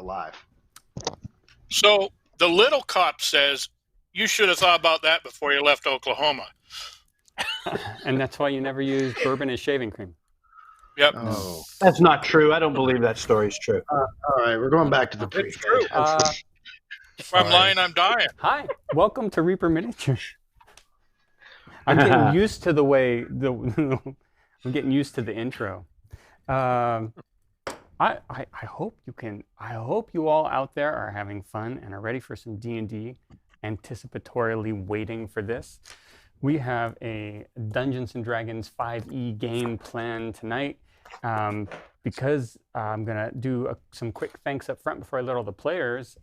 out live. So the little cop says, you should have thought about that before you left Oklahoma. And that's why you never use bourbon as shaving cream. Yep. Oh. That's not true. I don't believe that story's true. All right, we're going back to the It's true. If I'm lying, I'm dying. Hi, welcome to Reaper Miniatures. I'm getting used to the way I'm getting used to the intro. I hope you can. I hope you all out there are having fun and are ready for some D&D, anticipatorily waiting for this. We have a Dungeons and Dragons 5e game planned tonight. Because I'm gonna do some quick thanks up front before I let all the players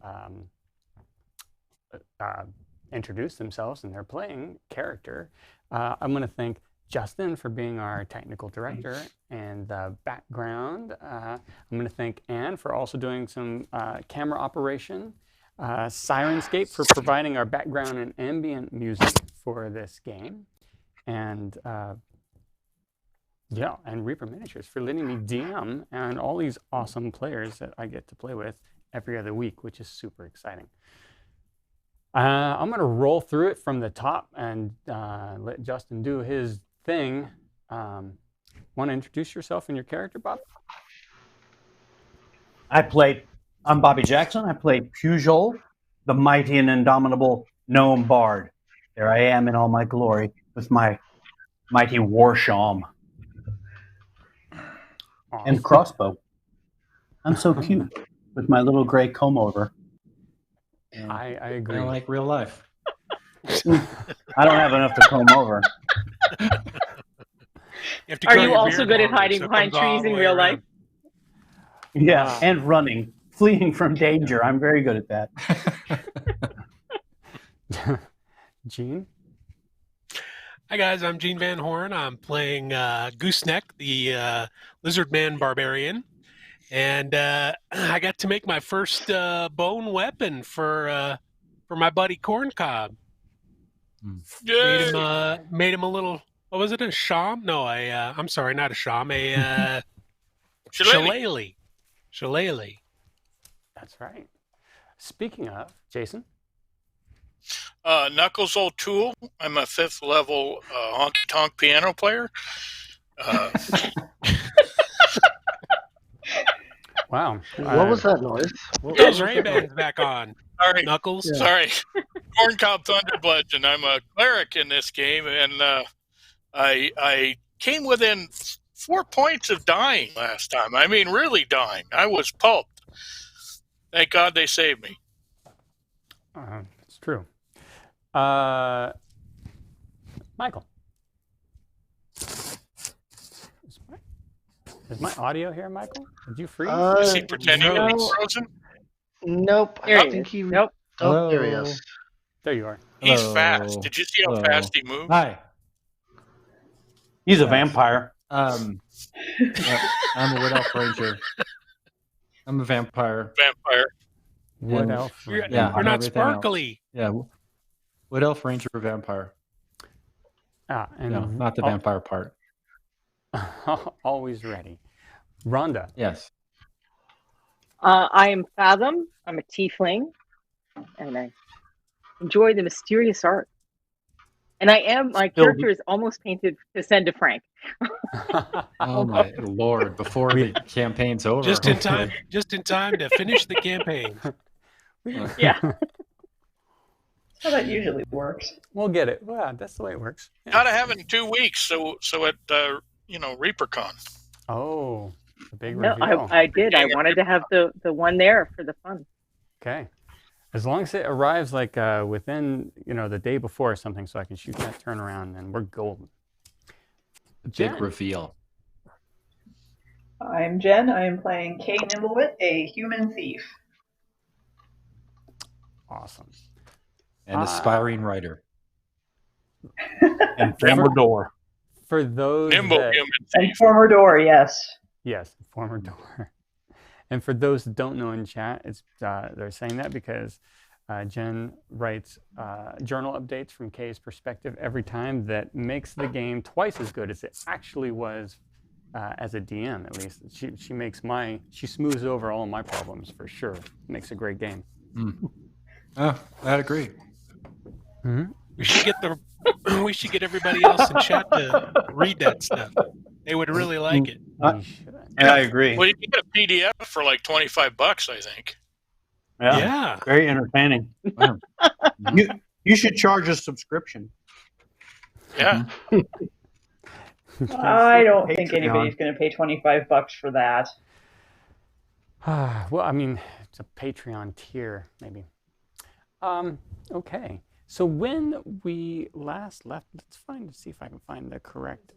introduce themselves and their playing character. I'm gonna thank Justin for being our technical director and the background. I'm gonna thank Anne for also doing some camera operation. Sirenscape for providing our background and ambient music for this game. And and Reaper Miniatures for letting me DM and all these awesome players that I get to play with every other week, which is super exciting. I'm going to roll through it from the top and let Justin do his thing. Want to introduce yourself and your character, Bob? I'm Bobby Jackson. I played Pugh, the mighty and indomitable gnome bard. There I am in all my glory with my mighty war shawm. Awesome. And crossbow. I'm so cute with my little gray comb over. I agree. Kind of like real life. I don't have enough to comb over. Are you also good at hiding behind trees in real life? Yeah, and running, fleeing from danger. I'm very good at that. Gene? Hi guys, I'm Gene Van Horn. I'm playing Gooseneck, the lizard man barbarian, and I got to make my first bone weapon for my buddy Corncob. Made him a little. What was it? A sham? No, I'm sorry, not a sham. A shillelagh. Shillelagh. That's right. Speaking of, Jason? Knuckles O'Toole. I'm a 5th level honky-tonk piano player. Wow. What was that noise? Those Ray-Bans back on. Sorry, Knuckles. Yeah. Sorry. Corncob Thunderbludgeon. I'm a cleric in this game, and I came within 4 points of dying last time. I mean, really dying. I was pulped. Thank God they saved me. It's true. Michael. Is my audio here, Michael? Did you freeze? Is he pretending to be frozen? Nope. There I he think is. he. Nope. Oh, there he is. There you are. He's Hello. fast. Did you see how Hello. fast he moved? Hi. He's a vampire. I'm a Wood Elf Ranger. I'm a vampire. Vampire. Wood And- Elf. You're, Ranger. Yeah, you're I'm not everything else. sparkly. Yeah. Wood Elf Ranger vampire. And No, not the vampire part. always ready. Rhonda. Yes. I am Fathom. I'm a tiefling, and I enjoy the mysterious art. And my character is almost painted to send to Frank. Oh my lord! Before the campaign's over. Just in time. Just in time to finish the campaign. Yeah. That's how that usually works. We'll get it. Well, that's the way it works. Yeah. Gotta have it in 2 weeks, so at ReaperCon. Oh, the big No, reveal. I did. I wanted to have the one there for the fun. Okay. As long as it arrives like within, the day before or something, so I can shoot that turnaround, and we're golden. Big Jen. reveal. I'm Jen. I am playing Kay Nimblewit, a human thief. Awesome. An aspiring writer. And former door. For those Nimble that, human And thief. former door, yes. yes, former door. And for those that don't know in chat, it's they're saying that because Jen writes journal updates from Kay's perspective every time that makes the game twice as good as it actually was as a DM, at least. She smooths over all of my problems for sure. Makes a great game. Oh, I'd agree. Mm-hmm. We should get everybody else in chat to read that stuff. They would really like it. I agree. Well, you can get a PDF for like $25, I think. Yeah. Very entertaining. Wow. You should charge a subscription. Yeah. I don't think Patreon. anybody's going to pay $25 for that. Well, I mean, it's a Patreon tier, maybe. Okay. So when we last left, let's see if I can find the correct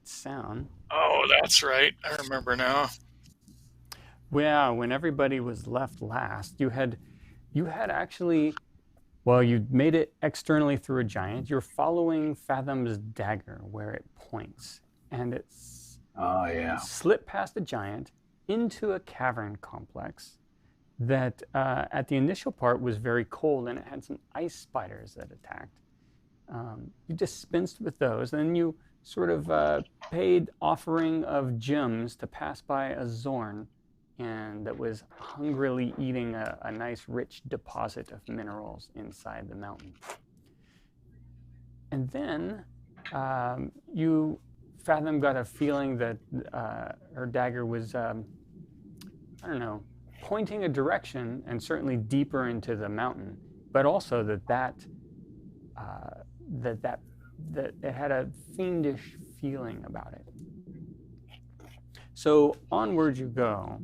sound. Oh, that's right. I remember now. Well, when everybody was left last, you had actually, well, you made it externally through a giant. You're following Fathom's dagger where it points, and it's slipped past a giant into a cavern complex that at the initial part was very cold, and it had some ice spiders that attacked. You dispensed with those, and then you sort of paid offering of gems to pass by a Zorn, and that was hungrily eating a nice rich deposit of minerals inside the mountain. And then Fathom got a feeling that her dagger was, I don't know, pointing a direction and certainly deeper into the mountain, but also that it had a fiendish feeling about it. So onward you go,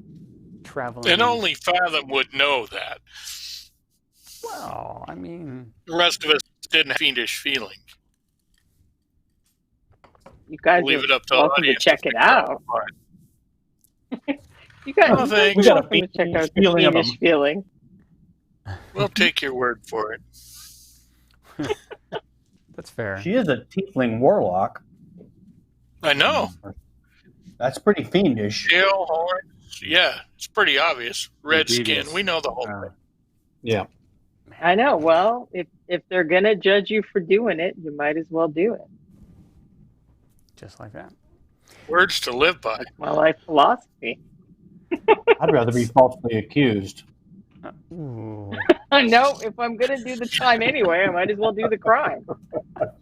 traveling. And only Fathom would know that. Well, I mean, the rest of us didn't have fiendish feeling. You guys Leave are it up to welcome to audience check it out. You guys Oh, thanks. are We got a welcome to check out the feeling of fiendish them. feeling. We'll take your word for it. that's fair. She is a tiefling warlock. I know. That's pretty fiendish. Tail, horns. Yeah, it's pretty obvious. Red Devious. skin. We know the whole thing. Yeah. I know. Well, if they're gonna judge you for doing it, you might as well do it. Just like that. Words to live by. That's my life philosophy. I'd rather be falsely accused. Ooh. No, if I'm gonna do the time anyway, I might as well do the crime.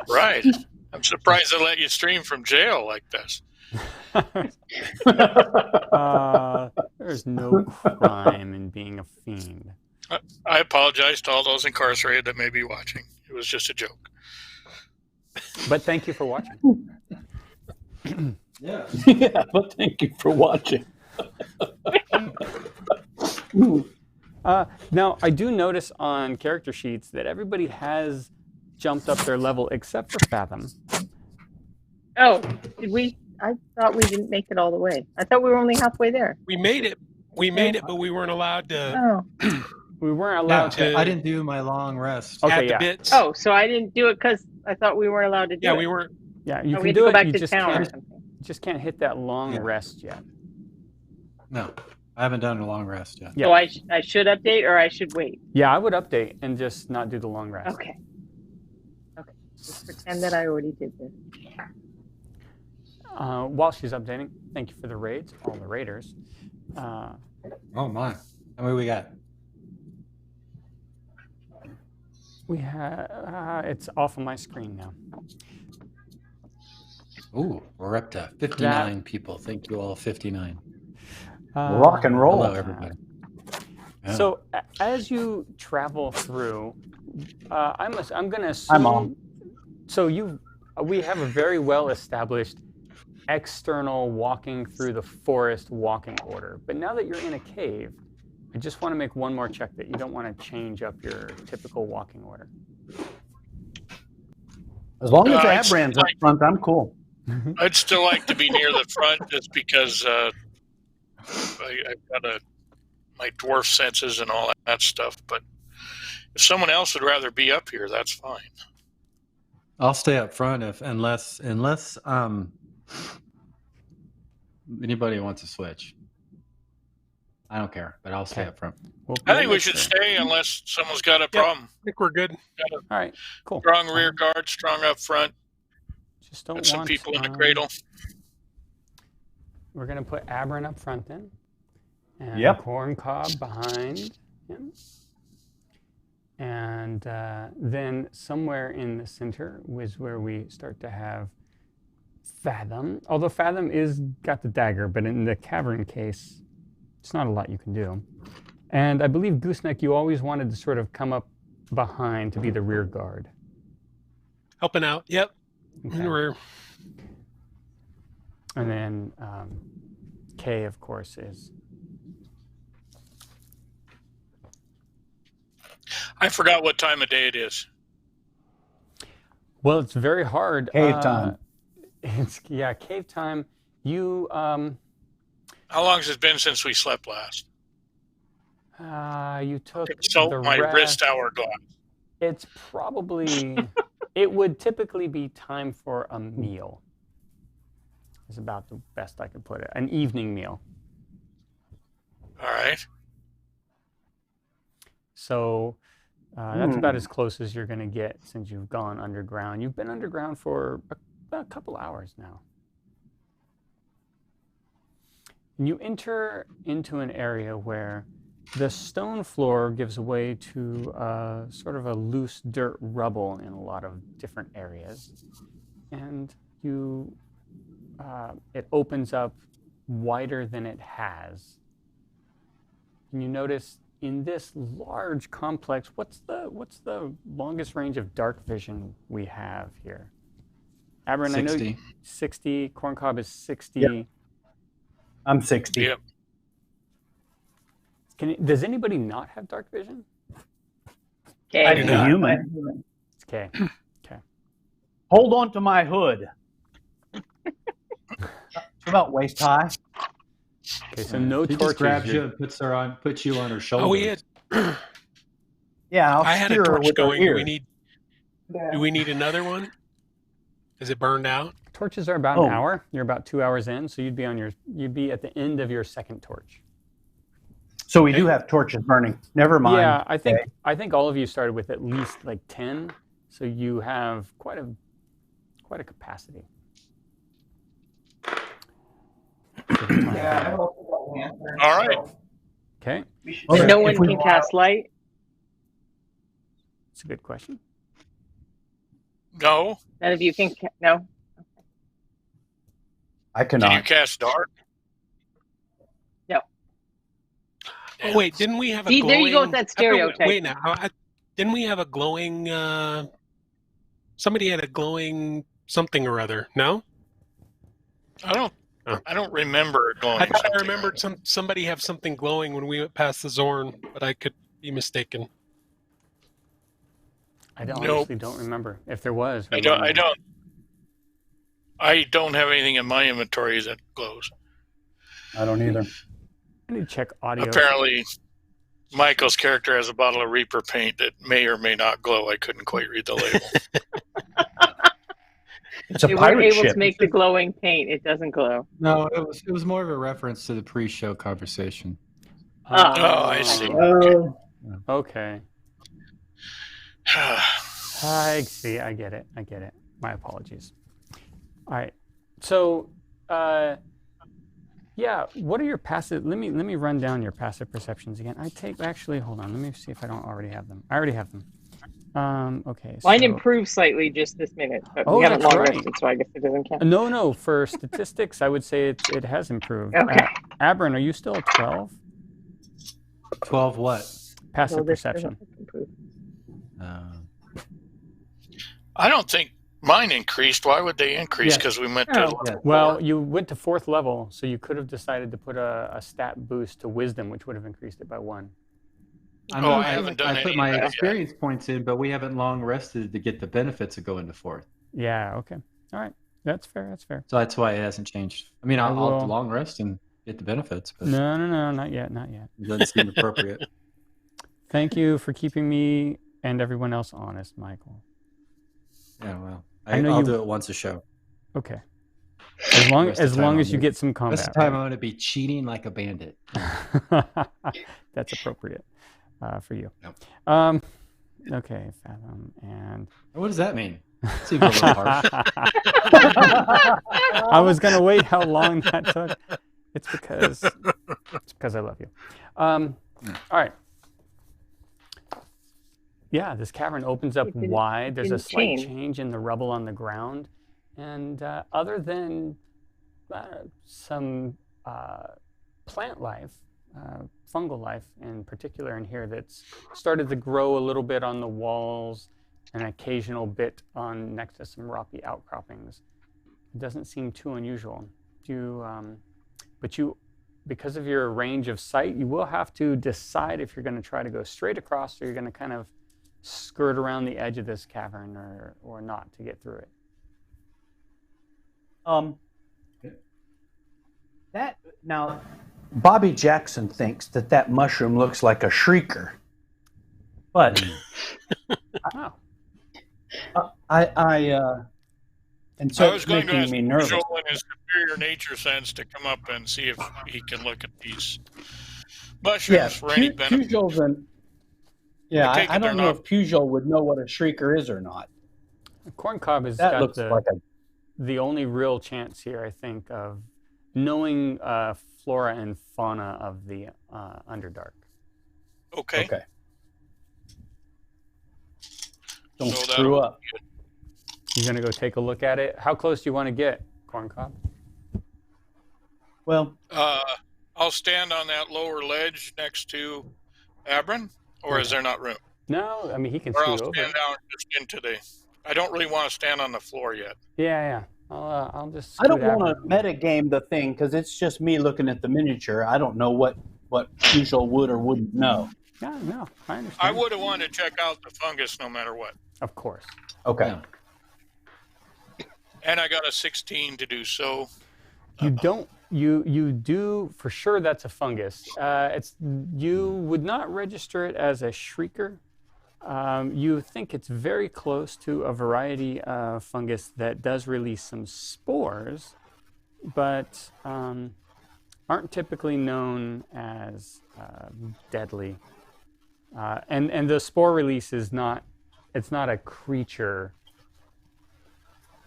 Right. I'm surprised they let you stream from jail like this. There's no crime in being a fiend. I apologize to all those incarcerated that may be watching. It was just a joke. But thank you for watching. Yeah. Yeah, but thank you for watching. Now, I do notice on character sheets that everybody has jumped up their level except for Fathom. Oh, did we? I thought we didn't make it all the way. I thought we were only halfway there. We made it. We made it, but we weren't allowed to Oh, We weren't allowed to. I didn't do my long rest. Okay, add the yeah. bits. oh, so I didn't do it because I thought we weren't allowed to do yeah, it. we weren't. Yeah, you Oh, can we had to do go it. back You to just town or can't. something. Just can't hit that long Yeah. rest yet. No, I haven't done a long rest yet. Yeah. So I should update or I should wait. Yeah, I would update and just not do the long rest. Okay. Okay. Just pretend that I already did this. While she's updating, thank you for the raids, all the raiders. Oh my! How many we got? We have it's off of my screen now. Ooh, we're up to 59 people. Thank you all, 59. Rock and roll. Hello, everybody. Yeah. So as you travel through, I'm going to assume. I'm on. So we have a very well established external walking through the forest walking order. But now that you're in a cave, I just want to make one more check that you don't want to change up your typical walking order. As long as I'd Abrand's up front, I'm cool. I'd still like to be near the front just because I've got my dwarf senses and all that stuff. But if someone else would rather be up here, that's fine. I'll stay up front unless anybody wants to switch. I don't care, but I'll stay Okay. up front. We'll I think we make should sure. stay unless someone's got a problem. I think we're good. All right, cool. Strong rear guard, strong up front. Just don't Put some want people in the cradle. We're going to put Errant up front then. And Yep. Corncob behind him. And then somewhere in the center was where we start to have Fathom. Although Fathom is got the dagger, but in the cavern case, it's not a lot you can do. And I believe Gooseneck, you always wanted to sort of come up behind to be the rear guard. Helping out. Yep. Okay. In the rear. And then Kay, of course, is. I forgot what time of day it is. Well, it's very hard. Cave time. It's cave time. You How long has it been since we slept last? you took So the my rest. wrist hourglass. It's probably. It would typically be time for a meal. Is about the best I could put it. An evening meal. All right. So that's about as close as you're going to get since you've gone underground. You've been underground for a couple hours now. And you enter into an area where the stone floor gives way to sort of a loose dirt rubble in a lot of different areas. And you, it opens up wider than it has. And you notice in this large complex, what's the longest range of dark vision we have here? Errant, 60. I know 60. Corncob is 60. Yep. I'm 60. Yep. Does anybody not have dark vision? Okay. I'm a human. It's Kay. Okay. Hold on to my hood. It's about waist high. Okay, so no He torches. just grabs you and puts you on her shoulder. Oh, we had. Yeah, I'll I had a steer her torch with her going. Do ear. we need another one? Is it burned out? Torches are about an hour. You're about 2 hours in, so you'd be at the end of your second torch. So we do have torches burning. Never mind. Yeah, I think all of you started with at least like 10, so you have quite a capacity. Yeah, I've also got lantern. All right. Okay, We should Okay. No If one we can cast light. it's a good question. No. None of you can. No. I Can cannot. you cast dark? No. Oh, wait, didn't we have a See, glowing... there you go with that stereotype. Wait now. Didn't we have a glowing... somebody had a glowing something or other, no? I don't remember it going. I thought I remembered somebody have something glowing when we went past the Zorn, but I could be mistaken. I don't Nope. honestly don't remember if there was. I don't have anything in my inventory that glows. I don't either. I need to check audio. Apparently, Michael's character has a bottle of Reaper paint that may or may not glow. I couldn't quite read the label. It's a They weren't pirate able ship. to make the glowing paint. It doesn't glow. No, it was more of a reference to the pre-show conversation. Oh, I see. Oh, Okay. I see. I get it. My apologies. All right. So, yeah. What are your passive? Let me run down your passive perceptions again. Actually, hold on. Let me see if I don't already have them. I already have them. Okay. Mine so- improved slightly just this minute, but Oh, we haven't that's long right. rested, so I guess it doesn't count. No. For statistics, I would say it has improved. Okay. Errant, are you still at 12? 12 what? Passive So this perception. doesn't improve. I don't think mine increased. Why would they increase? Yeah. Because we went to Oh. level Yeah. Well, 4. you went to 4th level, so you could have decided to put a stat boost to wisdom, which would have increased it by 1. I Oh, I haven't done I put any my of that yet. experience points in, but we haven't long rested to get the benefits of going to 4th. Yeah. Okay. All right. That's fair. So that's why it hasn't changed. I mean, I I'll will- long rest and get the benefits, but No, not yet. it doesn't seem appropriate. Thank you for keeping me and everyone else honest, Michael. Yeah, well, I know I'll you- do it once a show. Okay. As long Rest of the as time long I'll as you do- get some Rest combat. of the time, I'm going to be cheating like a bandit. That's appropriate for you. Yep. Okay, Fathom, and What does that mean? Seems a little harsh. I was gonna wait how long that took. It's because I love you. All right. Yeah, this cavern opens up wide. There's a slight change in the rubble on the ground, and other than some plant life, fungal life in particular in here that's started to grow a little bit on the walls, an occasional bit on next to some rocky outcroppings. It doesn't seem too unusual. But because of your range of sight, you will have to decide if you're going to try to go straight across or you're going to kind of skirt around the edge of this cavern or not to get through it. Now, Bobby Jackson thinks that mushroom looks like a shrieker, but and so I was it's going to making ask me nervous. Joel in his superior nature sense to come up and see if he can look at these mushrooms for any benefit. I don't know if Pugh would know what a shrieker is or not. Corncob has That got looks like the only real chance here, I think, of knowing flora and fauna of the Underdark. Okay. Don't screw up. You're going to go take a look at it? How close do you want to get, Corncob? Well, I'll stand on that lower ledge next to Abram, or is there not room? No, I mean, he can or scoot I'll over. stand down just into the... I don't really want to stand on the floor yet. Yeah. I'll just I don't want to metagame the thing because it's just me looking at the miniature. I don't know what Pugh would or wouldn't know. Yeah, no, I understand. I would have wanted to check out the fungus no matter what. Of course. Okay. Yeah. And I got a 16 to do so. You don't. You do for sure. That's a fungus. You would not register it as a shrieker. You think it's very close to a variety of fungus that does release some spores, but aren't typically known as deadly. And the spore release is not. It's not a creature.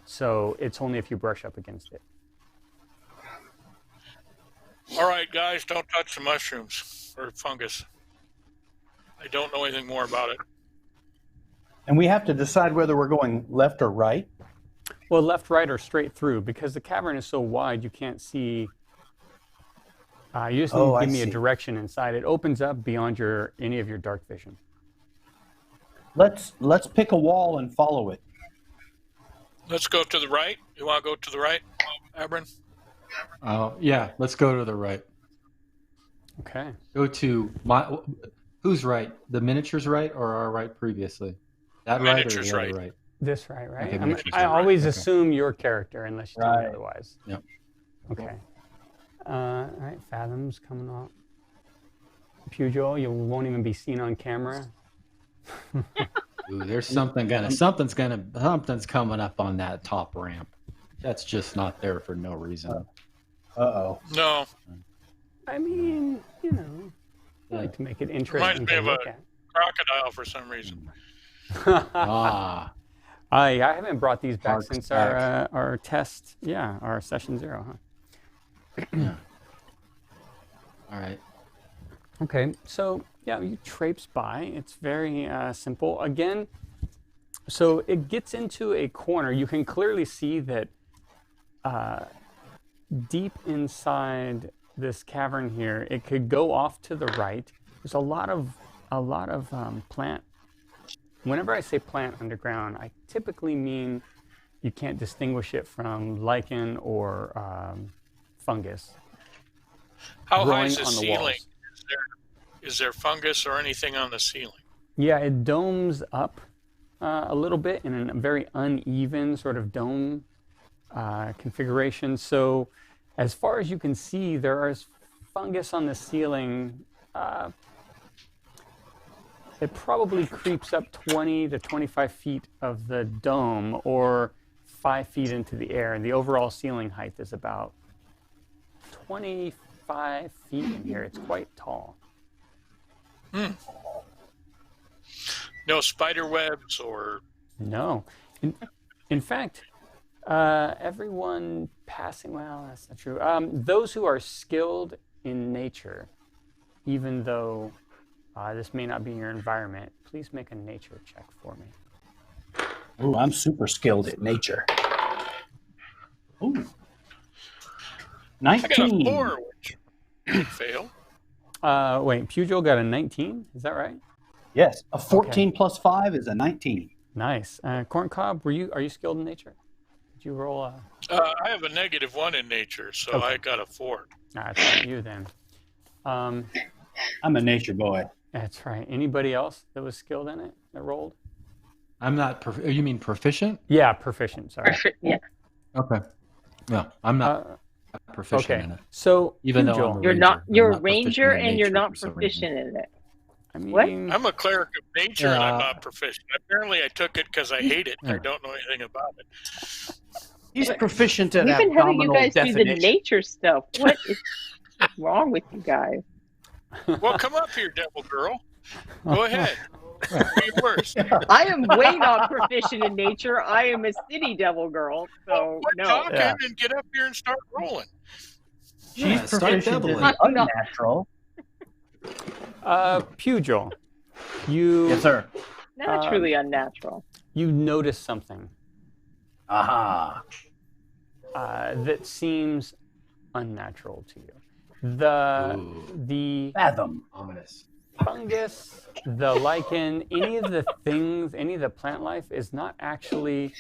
So it's only if you brush up against it. All right, guys, don't touch the mushrooms or fungus. I don't know anything more about it. And we have to decide whether we're going left or right? Well, left, right, or straight through. Because the cavern is so wide, you can't see. You just need to give me a direction inside. It opens up beyond any of your dark vision. Let's pick a wall and follow it. Let's go to the right. You want to go to the right, Abram? Yeah, let's go to the right. Okay. Go to who's right? The miniature's right or our right previously? That right or the other right? This right? Okay, I always assume your character unless you tell me otherwise. Yep. Okay. All right, Fathom's coming up. Pugh, you won't even be seen on camera. Ooh, there's something's coming up on that top ramp. That's just not there for no reason. Uh-oh. No. I mean, I like to make it interesting Reminds me to of look a at. crocodile for some reason. I haven't brought these back Park's since back. our test. Yeah, our session 0, huh? Yeah. All right. Okay, so yeah, you traipse by. It's very simple. Again, so it gets into a corner. You can clearly see that deep inside this cavern here, it could go off to the right. There's a lot of plant. Whenever I say plant underground, I typically mean you can't distinguish it from lichen or fungus. How high is the on the ceiling? walls. Is there fungus or anything on the ceiling? Yeah, it domes up a little bit in a very uneven sort of dome configuration. So as far as you can see, there is fungus on the ceiling. It probably creeps up 20 to 25 feet of the dome or 5 feet into the air. And the overall ceiling height is about 25 feet in here. It's quite tall. No spider webs or... No. In fact, everyone passing, well, that's not true. Those who are skilled in nature, even though this may not be your environment, please make a nature check for me. Ooh, I'm super skilled at nature. Ooh. I got a 19. 4, which would fail. Wait, Pugil got a 19, is that right? Yes, a 14 plus 5 is a 19. Nice. Corncob, are you skilled in nature? Did you roll a... I have a -1 in nature, so Okay. I got a 4. That's not you then. I'm a nature boy. That's right. Anybody else that was skilled in it that rolled? I'm not. You mean proficient? Yeah, proficient. Sorry. Yeah. Okay. No, I'm not proficient in it. So Even though Pugil, I'm a You're ranger, not. I'm You're not a proficient ranger, in and you're nature not for some proficient reason. in it. I mean, What? I'm a cleric of nature, and I'm Yeah. not proficient. Apparently, I took it because I hate it. And I Yeah. don't know anything about it. He's proficient at We've been having you abdominal guys do the definition. nature stuff. What is wrong with you guys? Well, come up here, devil girl. Go ahead. Do your worst. I am way not proficient in nature. I am a city devil girl, so Quit no. talking Yeah. and get up here and start rolling. Yeah, She's start proficient in doubling. the unnatural. Pugil, you Yes, sir. Naturally unnatural. you notice something Aha. that seems unnatural to you. Ooh. The Fathom. Ominous. fungus, the lichen, any of the plant life is not actually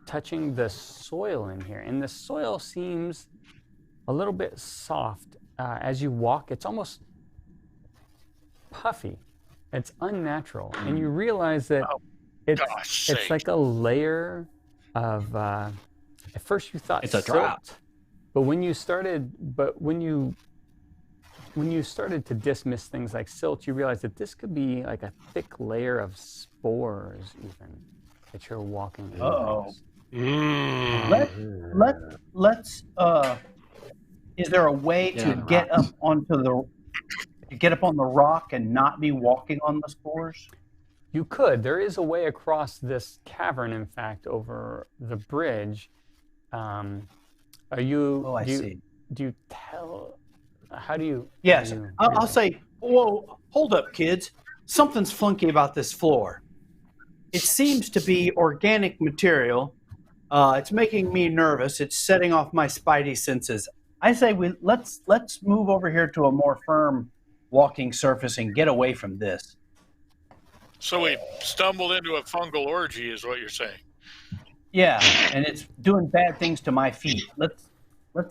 touching the soil in here. And the soil seems a little bit soft as you walk. It's almost puffy. It's unnatural. And you realize that it's sake. like a layer of, at first you thought It's a silt, drought. but when you started to dismiss things like silt, you realize that this could be like a thick layer of spores even that you're walking Uh-oh. across. Let's is there a way Yeah, to the get rocks. up on the rock and not be walking on the spores? You could. There is a way across this cavern, in fact, over the bridge. Are you? Oh, I see. Do you tell? How do you? Yes. how do you- I'll say, whoa, hold up, kids. Something's funky about this floor. It seems to be organic material. It's making me nervous. It's setting off my spidey senses. I say let's move over here to a more firm walking surface and get away from this. So we stumbled into a fungal orgy, is what you're saying. Yeah, and it's doing bad things to my feet. Let's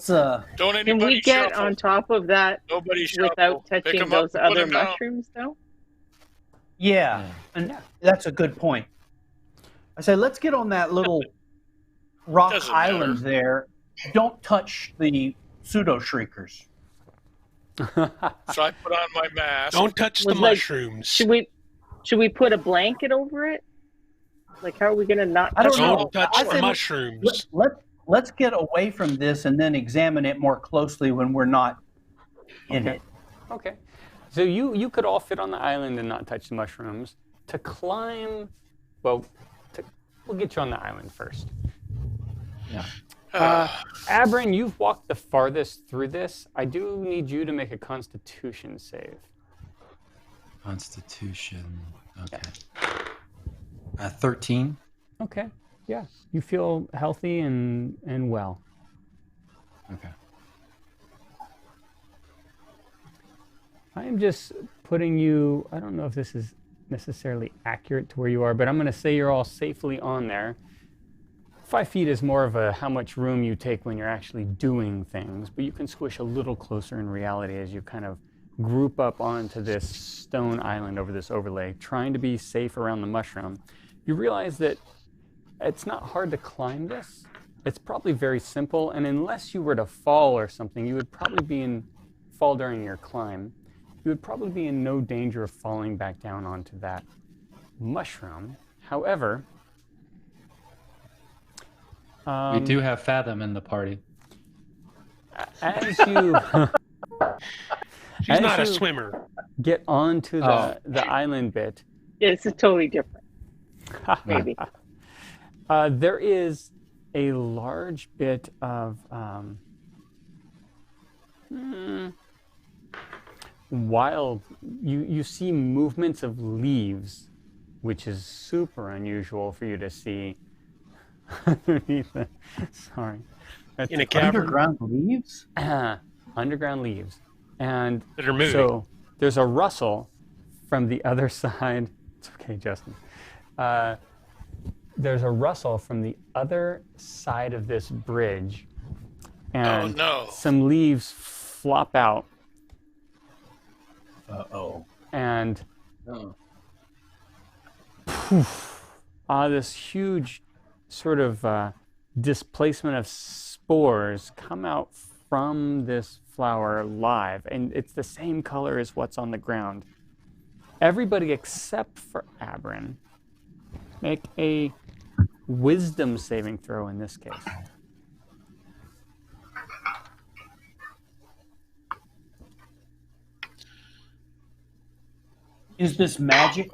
Don't Can anybody we get shuffle. on top of that Nobody shuffle. without Pick touching 'em up those and put other 'em down. mushrooms, though? yeah, and that's a good point. I say let's get on that little rock Doesn't island matter. there. Don't touch the pseudo shriekers. So I put on my mask. Don't touch the Would like- mushrooms. Should we put a blanket over it? Like, how are we gonna not? I don't touch know. Don't touch I the say mushrooms. Let's get away from this and then examine it more closely when we're not in Okay. it. Okay. So you could all fit on the island and not touch the mushrooms. To climb, we'll get you on the island first. Yeah. Abrin, you've walked the farthest through this. I do need you to make a Constitution save. Constitution. Okay. 13. Okay. Yeah. You feel healthy and well. Okay. I am just putting you, I don't know if this is necessarily accurate to where you are, but I'm going to say you're all safely on there. 5 feet is more of a how much room you take when you're actually doing things, but you can squish a little closer in reality as you kind of group up onto this stone island over this overlay, trying to be safe around the mushroom. You realize that it's not hard to climb this. It's probably very simple, and unless you were to fall or something, you would probably fall during your climb. You would probably be in no danger of falling back down onto that mushroom. However, We do have Fathom in the party. as you She's as not a you swimmer. get onto the island bit, Yeah, this is totally different. Maybe. There is a large bit of wild. You see movements of leaves, which is super unusual for you to see underneath it. Sorry. In a cavern? Underground leaves? Underground leaves. And That are moving. so there's a rustle from the other side. It's okay, Justin. There's a rustle from the other side of this bridge. And some leaves flop out. Uh-oh. And this huge sort of displacement of spores come out from this flower live, and it's the same color as what's on the ground. Everybody except for Abrin make a wisdom saving throw in this case. Is this magic?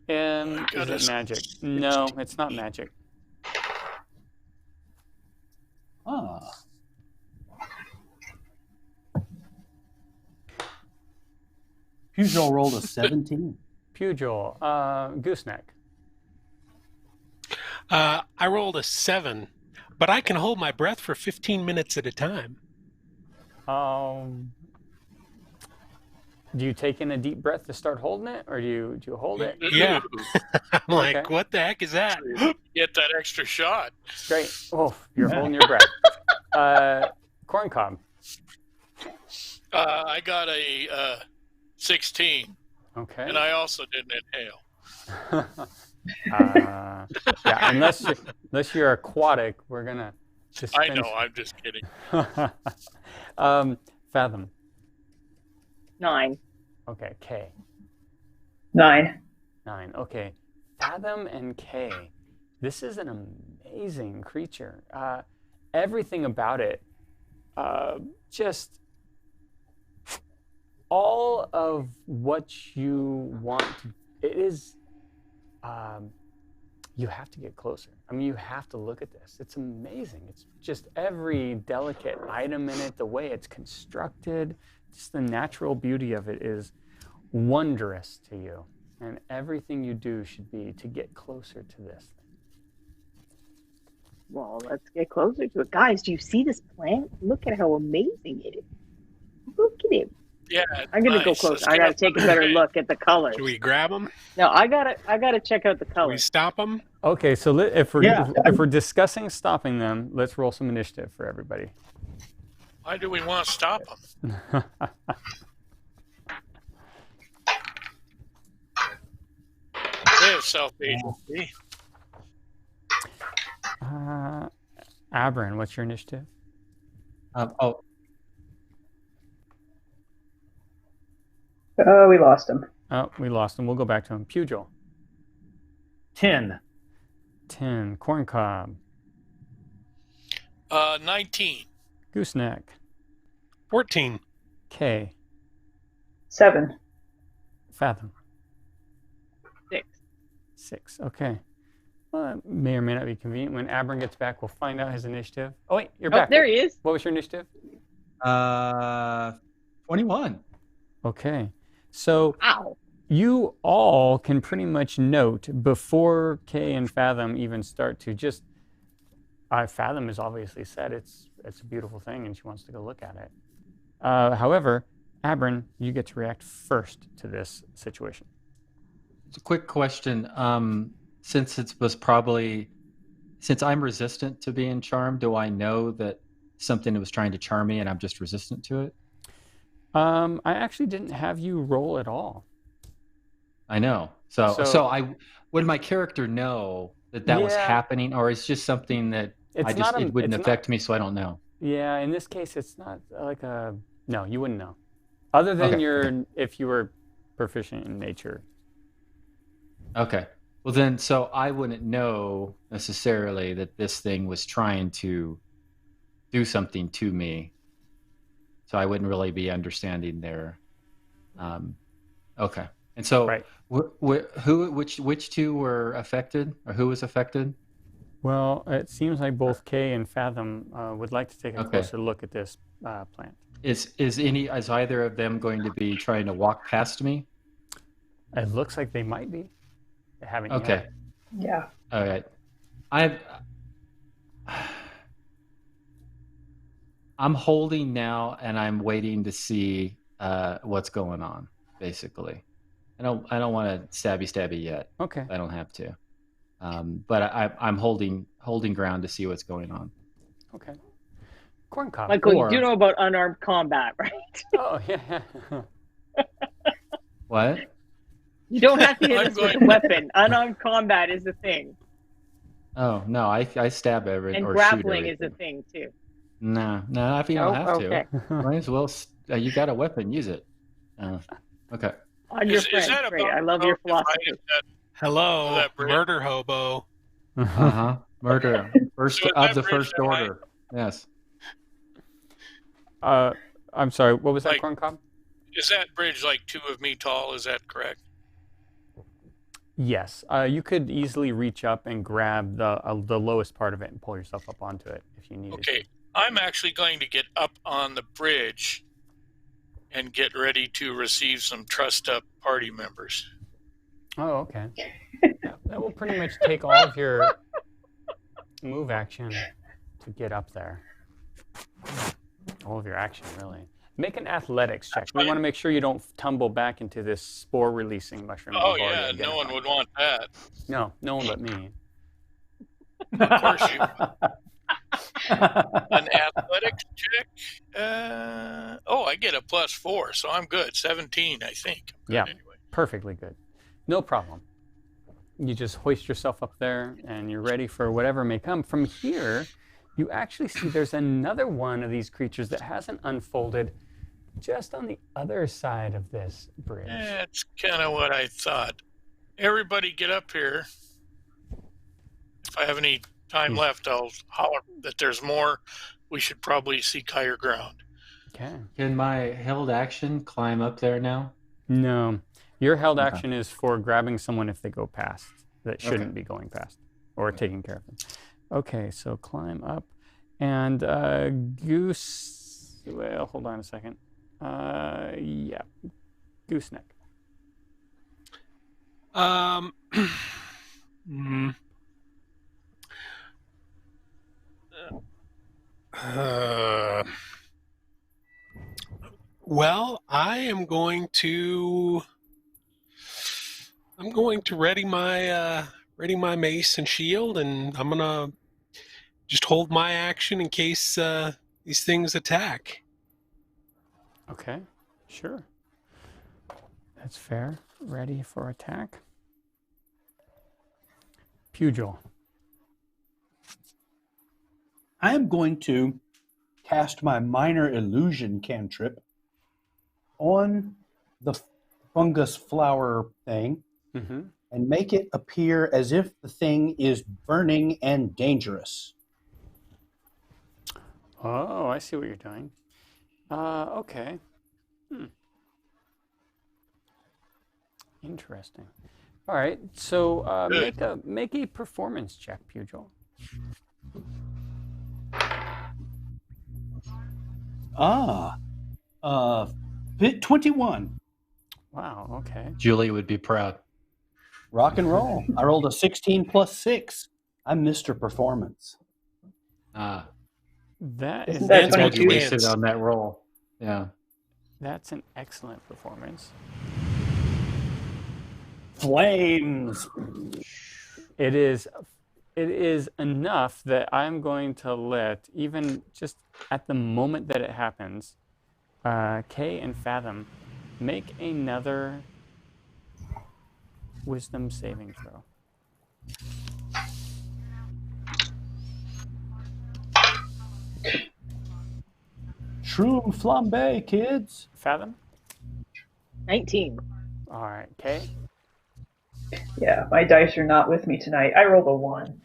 Is it magic? No, it's not magic. Ah. Pugh rolled a 17. Pugh, Gooseneck. I rolled a 7, but I can hold my breath for 15 minutes at a time. Do you take in a deep breath to start holding it, or do you hold it? Yeah. I'm like, Okay. what the heck is that? Get that extra shot. Great. Oh, you're holding your breath. Corncob. I got a 16, Okay. and I also didn't inhale. Yeah, unless you're aquatic, we're gonna just. I know. I'm just kidding. Fathom. 9. Okay. K. 9. 9. Okay. Fathom and K. This is an amazing creature. Everything about it, just all of what you want. It is. You have to get closer. I mean, you have to look at this. It's amazing. It's just every delicate item in it, the way it's constructed, just the natural beauty of it is wondrous to you. And everything you do should be to get closer to this thing. Well, let's get closer to it. Guys, do you see this plant? Look at how amazing it is. Look at it. Yeah, I'm gonna go nice. closer. Let's I get gotta up. take a better look at the colors. Should we grab them? No, I gotta check out the Should we colors. stop them? Okay, so if Yeah. we're discussing stopping them, let's roll some initiative for everybody. Why do we want to stop them? They have self-agency. Abrin, what's your initiative? Oh, we lost him. Oh, we lost him. We'll go back to him. Pugil. 10. 10. Corncob. 19. Gooseneck. 14. K. 7. Fathom. 6. 6. Okay. Well, that may or may not be convenient. When Abrin gets back, we'll find out his initiative. Oh, wait, you're back. There he is. What was your initiative? 21. Okay. So Ow. you all can pretty much note before Kay and Fathom even start to just. Fathom has obviously said it's a beautiful thing and she wants to go look at it. However, Abrin, you get to react first to this situation. It's a quick question. Since I'm resistant to being charmed, do I know that something was trying to charm me and I'm just resistant to it? I actually didn't have you roll at all. I know. So would my character know that was happening, or is just something that it wouldn't affect me, so I don't know? Yeah, in this case, it's not like no, you wouldn't know. Other than if you were proficient in nature. Okay. Well then, so I wouldn't know necessarily that this thing was trying to do something to me. So I wouldn't really be understanding there. Okay. And so, Right. which two were affected, or who was affected? Well, it seems like both Kay and Fathom would like to take a Okay. closer look at this plant. Is either of them going to be trying to walk past me? It looks like they might be. They haven't Okay. yet. Yeah. All right. I'm holding now, and I'm waiting to see what's going on. Basically, I don't want to stabby yet. Okay. I don't have to. But I'm holding ground to see what's going on. Okay. Corn cob. Michael, Or- you do know about unarmed combat, right? Oh, yeah. What? You don't have to hit I'm us with a going- weapon. Unarmed combat is a thing. Oh no, I stab everything And or grappling shoot is a everything. thing, too. No, I think I'll Oh, have okay. to. Might as well. You got a weapon, use it. Okay. On your Is friends. that Great. about I love your if I philosophy. hit that- Hello, that bridge? murder hobo. Murder. First So is of that the bridge first that high? order. Yes. I'm sorry. What was that, Like- corn cob? Is that bridge like 2 of me tall? Is that correct? Yes. You could easily reach up and grab the lowest part of it and pull yourself up onto it if you needed. Okay. I'm actually going to get up on the bridge and get ready to receive some trussed up party members. Oh, okay. Yeah, that will pretty much take all of your move action to get up there. All of your action, really. Make an athletics check. We want to make sure you don't tumble back into this spore-releasing mushroom. Oh, we've already yeah. No one identified. would want that. No one but me. Of course you. An athletics check? I get a +4, so I'm good. 17, I think. I'm good Yeah. Anyway. Perfectly good. No problem. You just hoist yourself up there and you're ready for whatever may come. From here, you actually see there's another one of these creatures that hasn't unfolded just on the other side of this bridge. That's kind of what I thought. Everybody get up here. If I have any time left, I'll holler that there's more. We should probably seek higher ground. Okay. Can my held action climb up there now? No. Your held Okay. action is for grabbing someone if they go past that shouldn't be going past or taking care of them. Okay, so climb up. And Goose, well, hold on a second. Yeah, Gooseneck. mm, well, I'm going to ready my mace and shield, and I'm gonna just hold my action in case these things attack. Okay, sure. That's fair. Ready for attack. Pugil. I am going to cast my minor illusion cantrip on the fungus flower thing Mm-hmm. and make it appear as if the thing is burning and dangerous. Oh, I see what you're doing. Okay. Interesting. All right. So make a performance check, Pugil. Bit 21. Wow. Okay. Julie would be proud. Rock and roll. I rolled a 16 plus 6. I'm Mr. Performance. That Isn't is that That's my 22? Wasted chance. on that roll. Yeah. that's an excellent performance. Flames. It is enough that I'm going to let, even just at the moment that it happens, Kay and Fathom make another wisdom saving throw. Shroom flambe, kids. Fathom? 19. All right, Kay? Yeah, my dice are not with me tonight. I rolled a 1.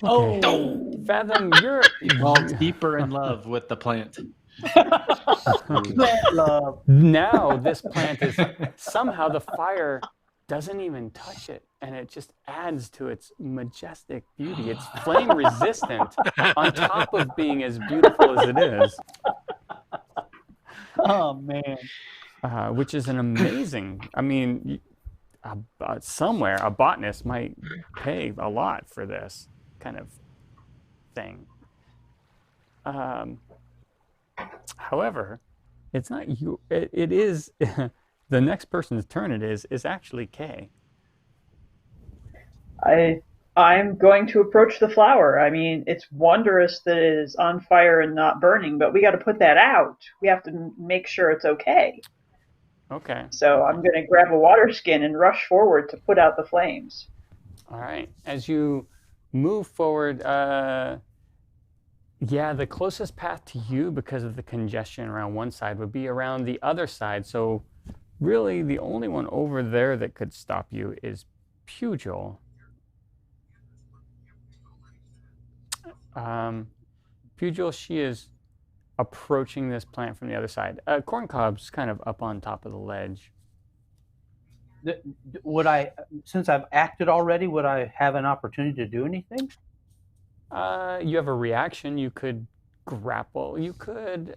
Okay. Fathom, you're Well, deeper in love with the plant. Plant love. Now this plant is somehow the fire doesn't even touch it, and it just adds to its majestic beauty. It's flame resistant on top of being as beautiful as it is. Oh man. Which is an amazing. I mean, somewhere a botanist might pay a lot for this kind of thing. However, it's not you. It is the next person's turn. It is actually Kay. I'm going to approach the flower. I mean, it's wondrous that it is on fire and not burning, but we got to put that out. We have to make sure it's okay. Okay. So I'm going to grab a water skin and rush forward to put out the flames. All right. As you move forward, the closest path to you, because of the congestion around one side, would be around the other side. So really, the only one over there that could stop you is Pugil. Pugil, she is approaching this plant from the other side. Corncob's kind of up on top of the ledge. Would I, since I've acted already, would I have an opportunity to do anything? You have a reaction. You could grapple. You could.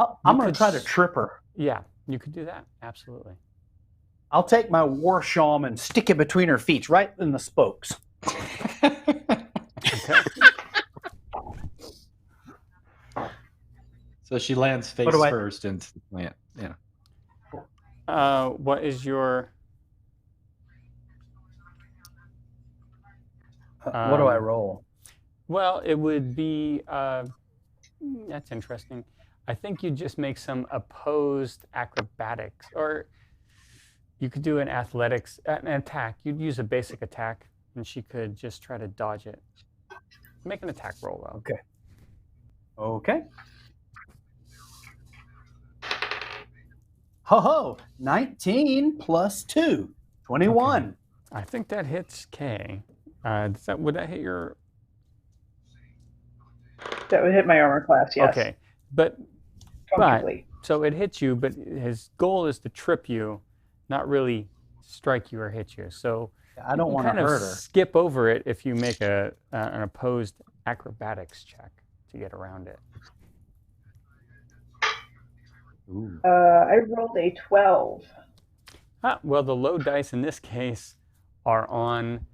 I'm going to try to trip her. Yeah, you could do that. Absolutely. I'll take my war shawm and stick it between her feet, right in the spokes. Okay. So she lands face first into the plant. Yeah. What is your? What do I roll? Well, it would be. That's interesting. I think you just make some opposed acrobatics, or you could do an athletics, an attack. You'd use a basic attack, and she could just try to dodge it. Make an attack roll, though. Okay. Okay. Ho-ho! 19 plus 2. 21. Okay. I think that hits Kay. Would that hit your... That would hit my armor class, yes. Okay. But so it hits you, but his goal is to trip you, not really strike you or hit you. So I don't want to hurt her. Skip over it if you make an opposed acrobatics check to get around it. Ooh. I rolled a 12. Well, the low dice in this case are on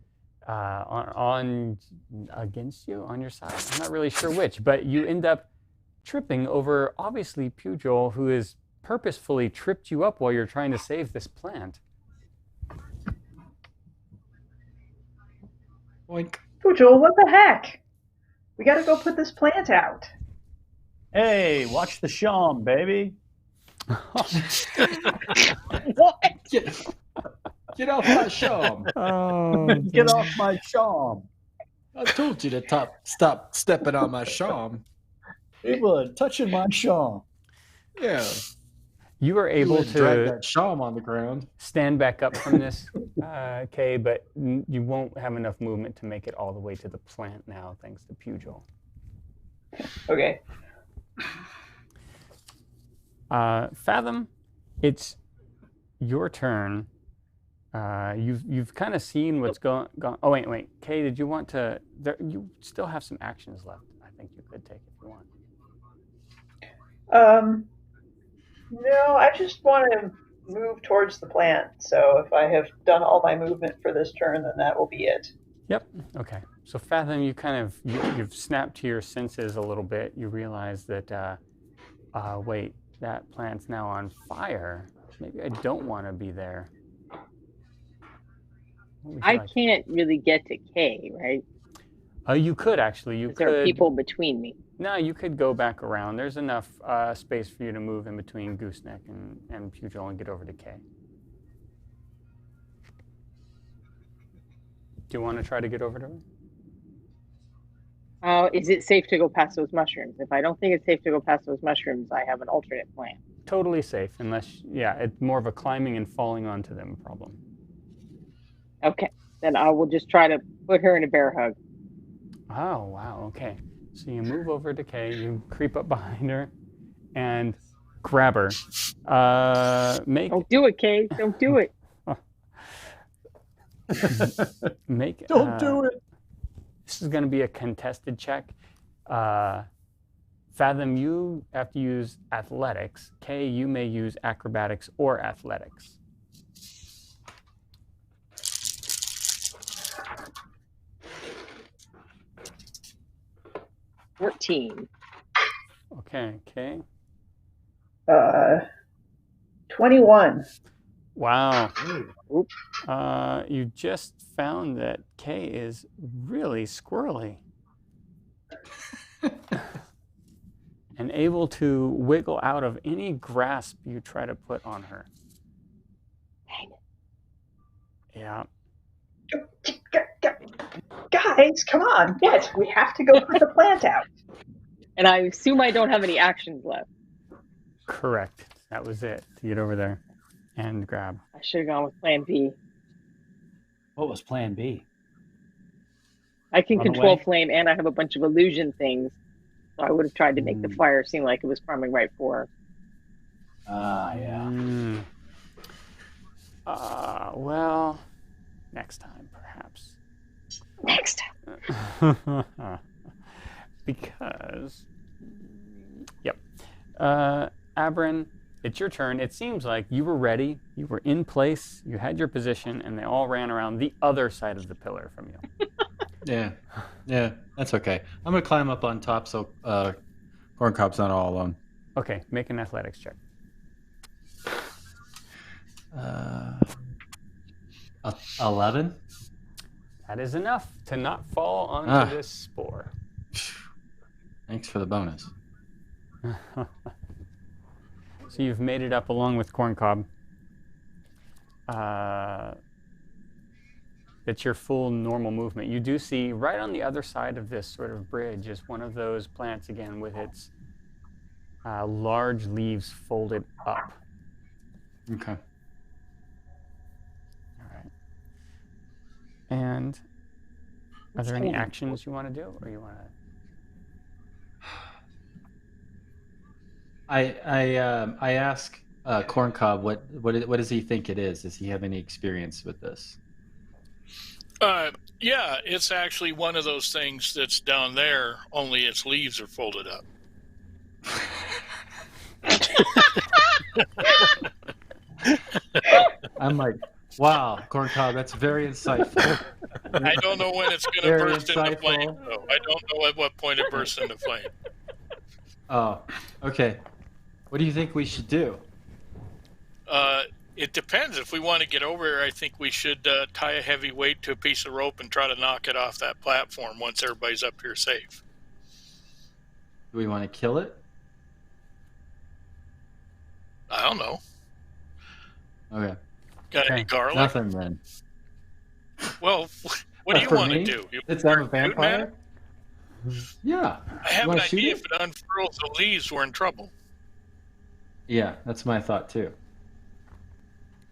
against you, on your side. I'm not really sure which, but you end up tripping over, obviously, Pugil, who has purposefully tripped you up while you're trying to save this plant. Boink. Pugil, what the heck? We got to go put this plant out. Hey, watch the shawm, baby. What? Get off my shawm. Oh, Get off my shawm. I told you to stop stepping on my shawm. People are touching my shawm. Yeah. You were able to drag that shawm on the ground. stand back up from this, Kay, but you won't have enough movement to make it all the way to the plant now, thanks to Pugil. Okay. Fathom, it's your turn. You've kind of seen what's gone. Oh wait, Kay, did you want to? You still have some actions left. I think you could take if you want. No, I just want to move towards the plant. So if I have done all my movement for this turn, then that will be it. Yep. Okay. So Fathom, you kind of you've snapped to your senses a little bit. You realize that wait, that plant's now on fire. Maybe I don't want to be there. I can't really get to Kay, right? You could actually. You could. There are people between me. No, you could go back around. There's enough space for you to move in between Gooseneck and Pugil and get over to Kay. Do you want to try to get over to her? Is it safe to go past those mushrooms? If I don't think it's safe to go past those mushrooms, I have an alternate plan. Totally safe, unless, it's more of a climbing and falling onto them problem. Okay, then I will just try to put her in a bear hug. Oh, wow, okay. So you move over to Kay, you creep up behind her, and grab her. Make Don't do it, Kay. Don't do it. make. Don't do it. This is going to be a contested check. Fathom, you have to use athletics. Kay, you may use acrobatics or athletics. $14. Okay, Kay. 21. Wow. Oop. You just found that Kay is really squirrely. And able to wiggle out of any grasp you try to put on her. Dang it. Yeah. Guys, come on. Yes, we have to go put the plant out. And I assume I don't have any actions left. Correct. That was it. To get over there and grab. I should have gone with plan B. What was plan B? I can Run control away? flame, and I have a bunch of illusion things. So I would have tried to make the fire seem like it was coming right for her. Yeah. Well, next time, perhaps. Next time. Because, yep. Abrin, it's your turn. It seems like you were ready, you were in place, you had your position, and they all ran around the other side of the pillar from you. Yeah, that's okay. I'm gonna climb up on top so Corncob's not all alone. Okay, make an athletics check. 11. That is enough to not fall onto this spore. Thanks for the bonus. So you've made it up along with Corncob. It's your full normal movement. You do see right on the other side of this sort of bridge is one of those plants again with its large leaves folded up. Okay. All right. And are there any actions you want to do, or you want to? I ask Corncob what does he think it is? Does he have any experience with this? Yeah, it's actually one of those things that's down there, only its leaves are folded up. I'm like, wow, Corncob, that's very insightful. I don't know when it's going to Very burst into insightful. flame, though. I don't know at what point it bursts into flame. Oh, okay. What do you think we should do? It depends. If we want to get over here, I think we should tie a heavy weight to a piece of rope and try to knock it off that platform once everybody's up here safe. Do we want to kill it? I don't know. Okay. Got any garlic? Nothing then. Well, what do you For want to me? do? You Since I'm a shoot, man? vampire? Yeah. I have You an wanna shoot idea. it? If it unfurls the leaves, we're in trouble. Yeah, that's my thought too.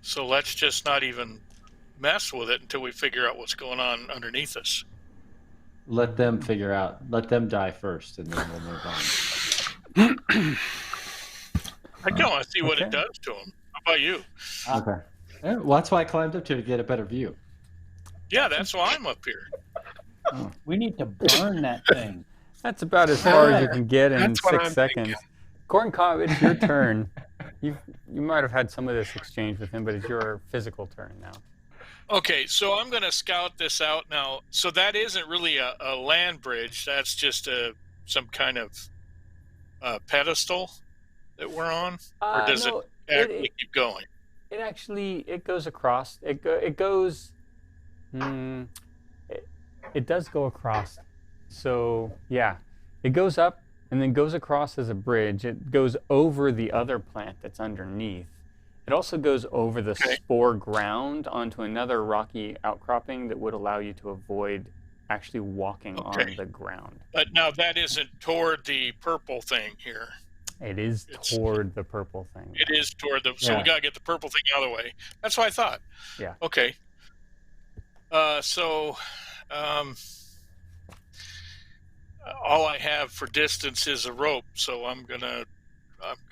So let's just not even mess with it until we figure out what's going on underneath us. Let them figure out. Let them die first, and then we'll move on. I kind of want to see what it Okay. does to them. How about you? Okay. Yeah, well, that's why I climbed up to get a better view. Yeah, that's why I'm up here. We need to burn that thing. That's about as far as you can get in That's what 6 I'm seconds. thinking. Corncob, it's your turn. You might have had some of this exchange with him, but it's your physical turn now. Okay, so I'm going to scout this out now. So that isn't really a land bridge. That's just some kind of pedestal that we're on? Or does No, it actually keep going? It actually goes across. It goes. It does go across. So yeah, it goes up and then goes across as a bridge. It goes over the other plant that's underneath. It also goes over the spore ground onto another rocky outcropping that would allow you to avoid actually walking on the ground. But now that isn't toward the purple thing here. It is toward the purple thing. It is toward the. So we got to get the purple thing out of the way. That's what I thought. Yeah. Okay. All I have for distance is a rope, so I'm gonna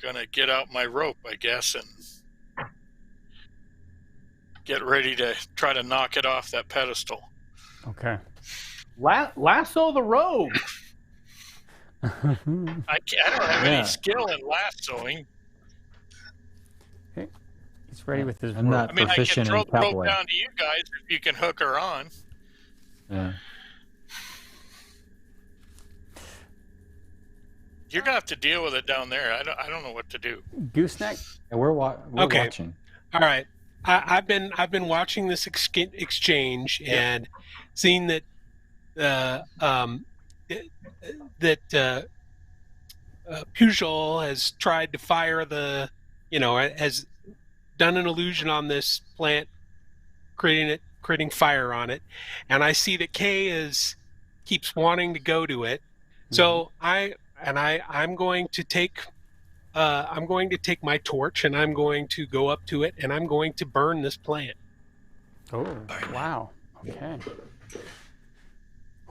gonna get out my rope, I guess, and get ready to try to knock it off that pedestal. Okay. Lasso the rogue. I don't have any skill in lassoing. Okay. He's ready with his I'm not I mean, I can proficient throw in the rope cowboy. down to you guys if you can hook her on. Yeah. You're gonna have to deal with it down there. I don't know what to do. Gooseneck. And we're Okay. watching. All right. I've been watching this exchange and seeing that Pugh has tried to fire has done an illusion on this plant, creating fire on it, and I see that Kay keeps wanting to go to it. So I'm going to take my torch and I'm going to go up to it and I'm going to burn this plant. Oh, wow. Okay.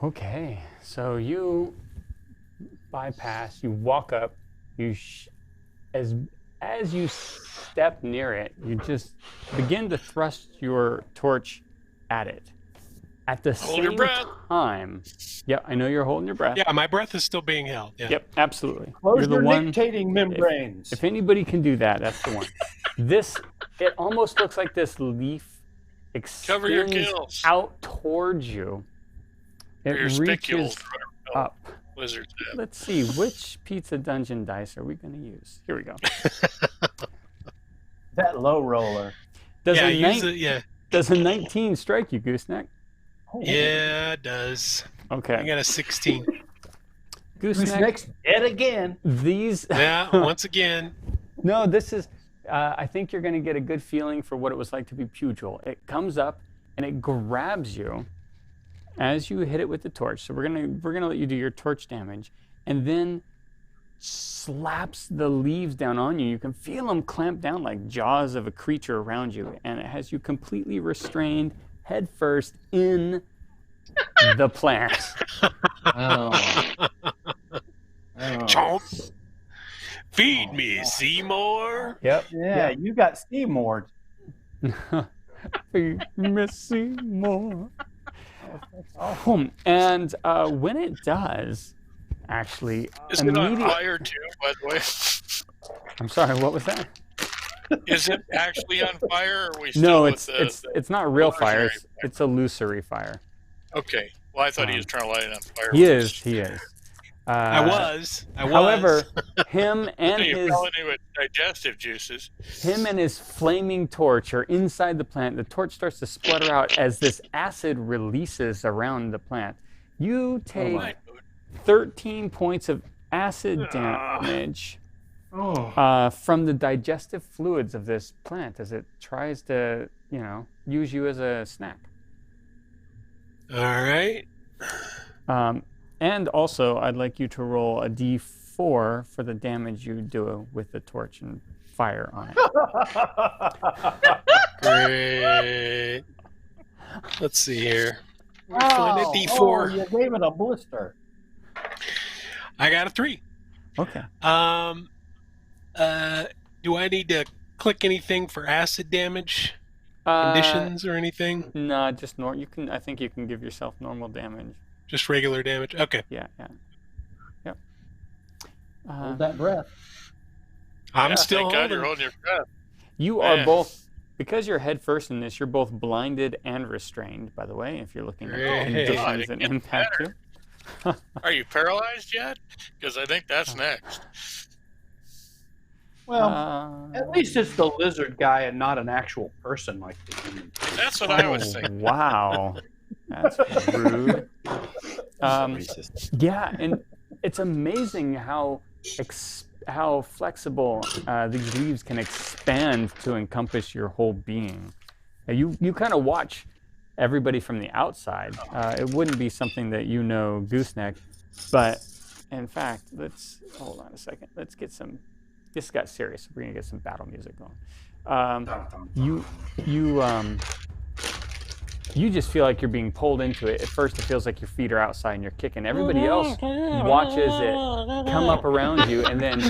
Okay. So you bypass, you walk up, as you step near it, you just begin to thrust your torch at it. At the Hold your same breath. time, yep, I know you're holding your breath. Yeah, my breath is still being held. Yeah. Yep, absolutely. Close You're the your one. nictating membranes. If anybody can do that, that's the one. It almost looks like this leaf Cover your extends gills. out towards you. It Or your reaches spicules. up. Lizards have. Let's see, which pizza dungeon dice are we going to use? Here we go. That low roller. Does, Yeah, a, use nine- it. Yeah. does a 19 strike you, Gooseneck? Yeah, it does. I Okay. got a 16. Gooseneck, Next dead again. these... Yeah, once again. No, this is... I think you're going to get a good feeling for what it was like to be Pugil. It comes up and it grabs you as you hit it with the torch. So we're gonna let you do your torch damage, and then slaps the leaves down on you. You can feel them clamp down like jaws of a creature around you, and it has you completely restrained, head first in the plant. Oh. Chomp. Feed me, Seymour. Yep. Yeah, you got Seymour. Missy more. And when it does, actually, Is it on fire too, by the way? I'm sorry, what was that? Is it actually on fire, or are we still No, with it's not real fire. illusionary It's illusory fire. Okay. Well, I thought he was trying to light it on fire. He is. I was. However, him and You his fell into it digestive juices. flaming torch are inside the plant. The torch starts to splutter out as this acid releases around the plant. You take 13 points of acid damage from the digestive fluids of this plant as it tries to, use you as a snack. All right. And also, I'd like you to roll a d4 for the damage you do with the torch and fire on it. Great. Let's see here. Find a D4. Oh, you gave it a blister. I got a 3. Okay. Do I need to click anything for acid damage? Conditions or anything? No, just normal. I think you can give yourself normal damage. Just regular damage? Okay. Yeah. Yep. Hold that breath. I'm still thank God holding. you're holding your breath. You are both, because you're head first in this, you're both blinded and restrained, by the way, if you're looking at Hey. conditions that impact you. Are you paralyzed yet? Because I think that's next. Well, at least it's the lizard guy and not an actual person like the human. That's what I was thinking. Wow. That's rude. Yeah, and it's amazing how flexible these leaves can expand to encompass your whole being. You kind of watch everybody from the outside. It wouldn't be something that Gooseneck, but in fact, hold on a second. Let's get some. This got serious. We're gonna get some battle music going. you just feel like you're being pulled into it. At first, it feels like your feet are outside and you're kicking. Everybody else watches it come up around you and then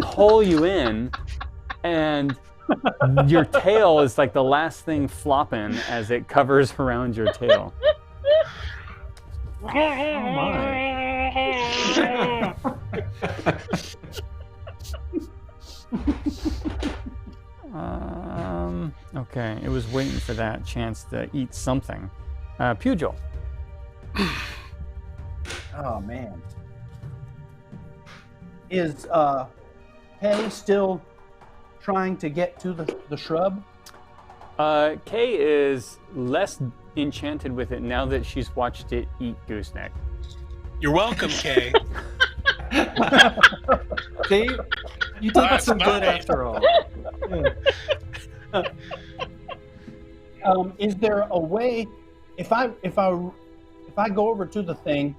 pull you in, and your tail is like the last thing flopping as it covers around your tail. Oh my. Okay, it was waiting for that chance to eat something. Pugil. Oh man. Is Kay still trying to get to the shrub? Kay is less enchanted with it now that she's watched it eat gooseneck. You're welcome, Kay. See, you did That's some good nice. after all. Is there a way, if I go over to the thing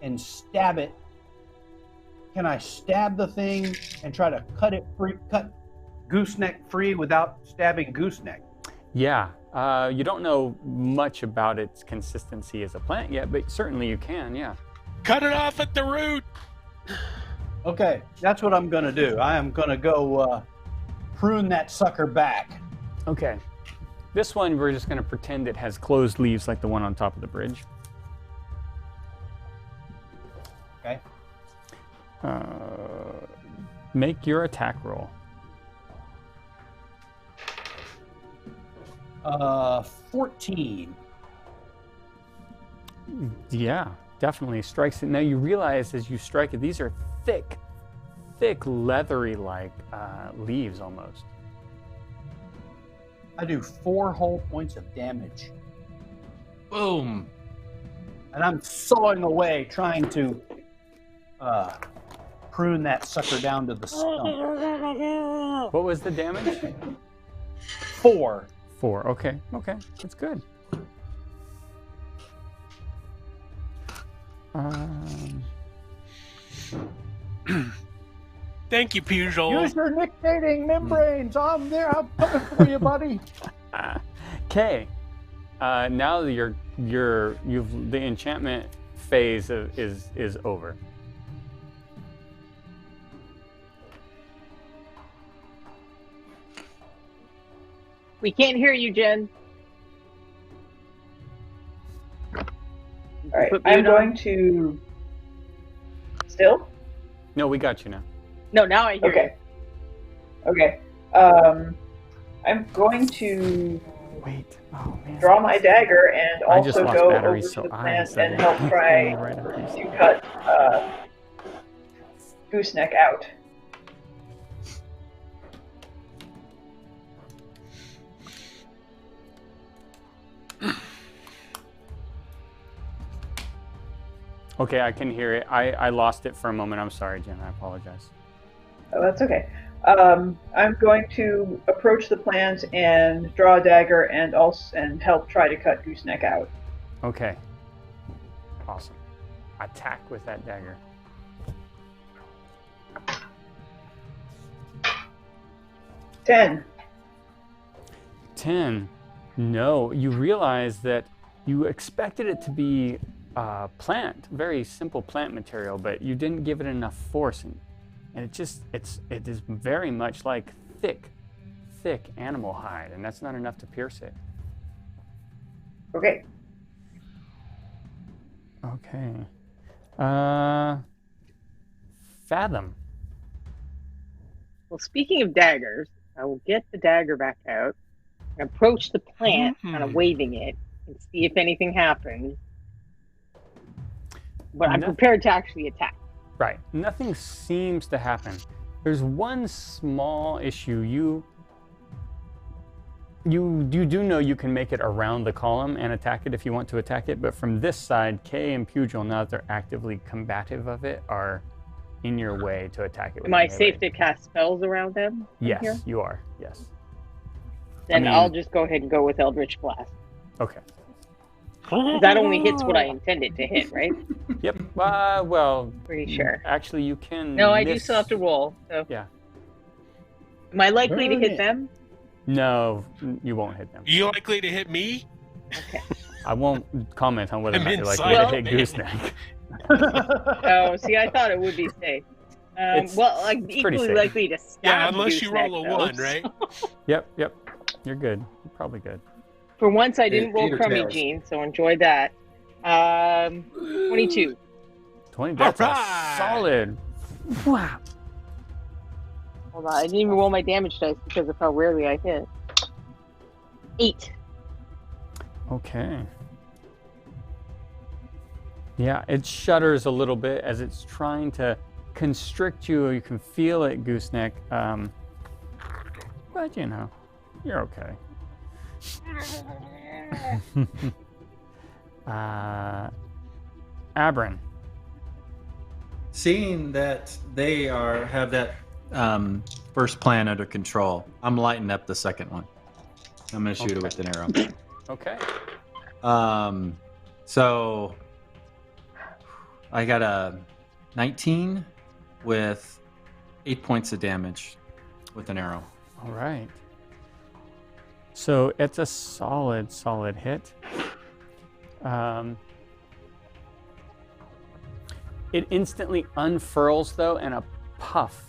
and stab it, can I stab the thing and try to cut gooseneck free without stabbing gooseneck? Yeah, you don't know much about its consistency as a plant yet, but certainly you can, yeah. Cut it off at the root. Okay, that's what I'm gonna do. I am gonna go prune that sucker back. Okay. This one, we're just going to pretend it has closed leaves like the one on top of the bridge. Okay. Make your attack roll. 14. Yeah, definitely strikes it. Now you realize as you strike it, these are thick, leathery-like leaves almost. I do 4 whole points of damage. Boom. And I'm sawing away, trying to prune that sucker down to the stump. What was the damage? 4. 4. Okay, that's good. Thank you, Pugil. Use your nictating membranes. I'm there. I'm coming for you, buddy. Okay. Now that the enchantment phase is over. We can't hear you, Jen. All right, Put I'm mute on. going to. Still? No, we got you now. No, now I hear Okay. Okay. I'm going to Wait. Oh man. draw my dagger and I just also lost go battery, over so to the I plant said and it. help try Right after you to said cut gooseneck out. Okay, I can hear it. I lost it for a moment. I'm sorry, Jen. I apologize. Oh, that's okay. I'm going to approach the plant and draw a dagger and help try to cut gooseneck out. Okay. Awesome. Attack with that dagger. 10. 10. No, you realize that you expected it to be plant, very simple plant material, but you didn't give it enough force, and it is very much like thick animal hide, and that's not enough to pierce it. Okay. Okay. Fathom. Well, speaking of daggers, I will get the dagger back out and approach the plant, kind of waving it, and see if anything happens. But I'm prepared to actually attack. Right. Nothing seems to happen. There's one small issue. You do know you can make it around the column and attack it if you want to attack it, but from this side, Kay and Pugil, now that they're actively combative of it, are in your way to attack it with Am I melee. safe to cast spells around them? from Yes, here? you are. Yes. Then I'll just go ahead and go with Eldritch Blast. Okay. 'Cause that only hits what I intended to hit, right? Yep. Well, Pretty sure. actually, you can. No, I do miss- still have to roll. So. Yeah. Am I likely to Burn hit it. them? No, you won't hit them. You likely to hit me? Okay. I won't comment on whether or I'm not you're likely inside to it, hit man. gooseneck. Oh, see, I thought it would be safe. It's Equally pretty safe. likely to stab Yeah, unless you gooseneck, roll a though. 1, right? Yep. You're good. You're probably good. For once, I didn't roll Eight or crummy, tails? Gene, so enjoy that. 22. 20. That's All a right. solid. Wow. Hold on, I didn't even roll my damage dice because of how rarely I hit. 8. Okay. Yeah, it shudders a little bit as it's trying to constrict you. You can feel it, gooseneck. But you know, you're okay. Abram. Seeing that they have that first plan under control, I'm lighting up the second one. I'm gonna shoot it with an arrow. Okay. So I got a 19 with 8 points of damage with an arrow. All right. So it's a solid hit. It instantly unfurls, though, and a puff.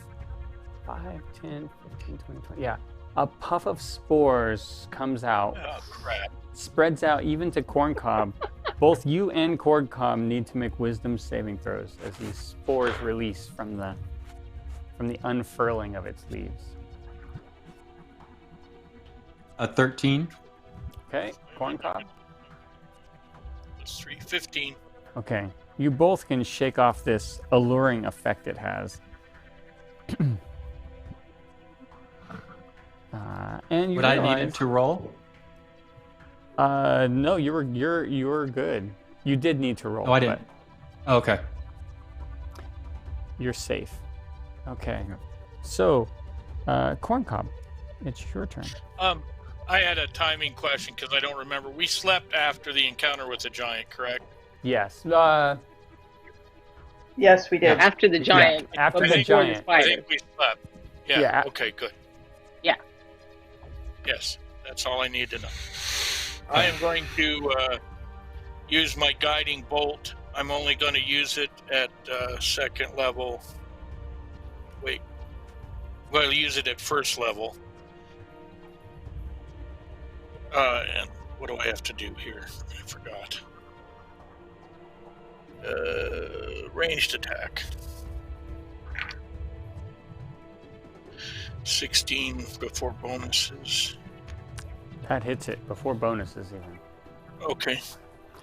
5, 10, 15, 20, 20. Yeah. A puff of spores comes out, Oh, crap. spreads out even to Corncob. Both you and Corncob need to make wisdom saving throws as these spores release from the unfurling of its leaves. A 13. Okay, Corncob. It's 315. Okay, you both can shake off this alluring effect it has. And you Would I realize, need it to roll? No, you were good. You did need to roll. Oh, I didn't. Oh, okay. But you're safe. Okay. So, Corncob, it's your turn. I had a timing question because I don't remember. We slept after the encounter with the giant, correct? Yes. Yes, we did. After the giant. after but the before giant. I spider. think we slept. Yeah. Yeah. Okay, good. Yeah. Yes, that's all I need to know. I am going to use my guiding bolt. I'm only going to use it at second level. Wait. I'm going to use it at first level. And what do I have to do here? I forgot. Ranged attack. 16 before bonuses. That hits it before bonuses even. Okay.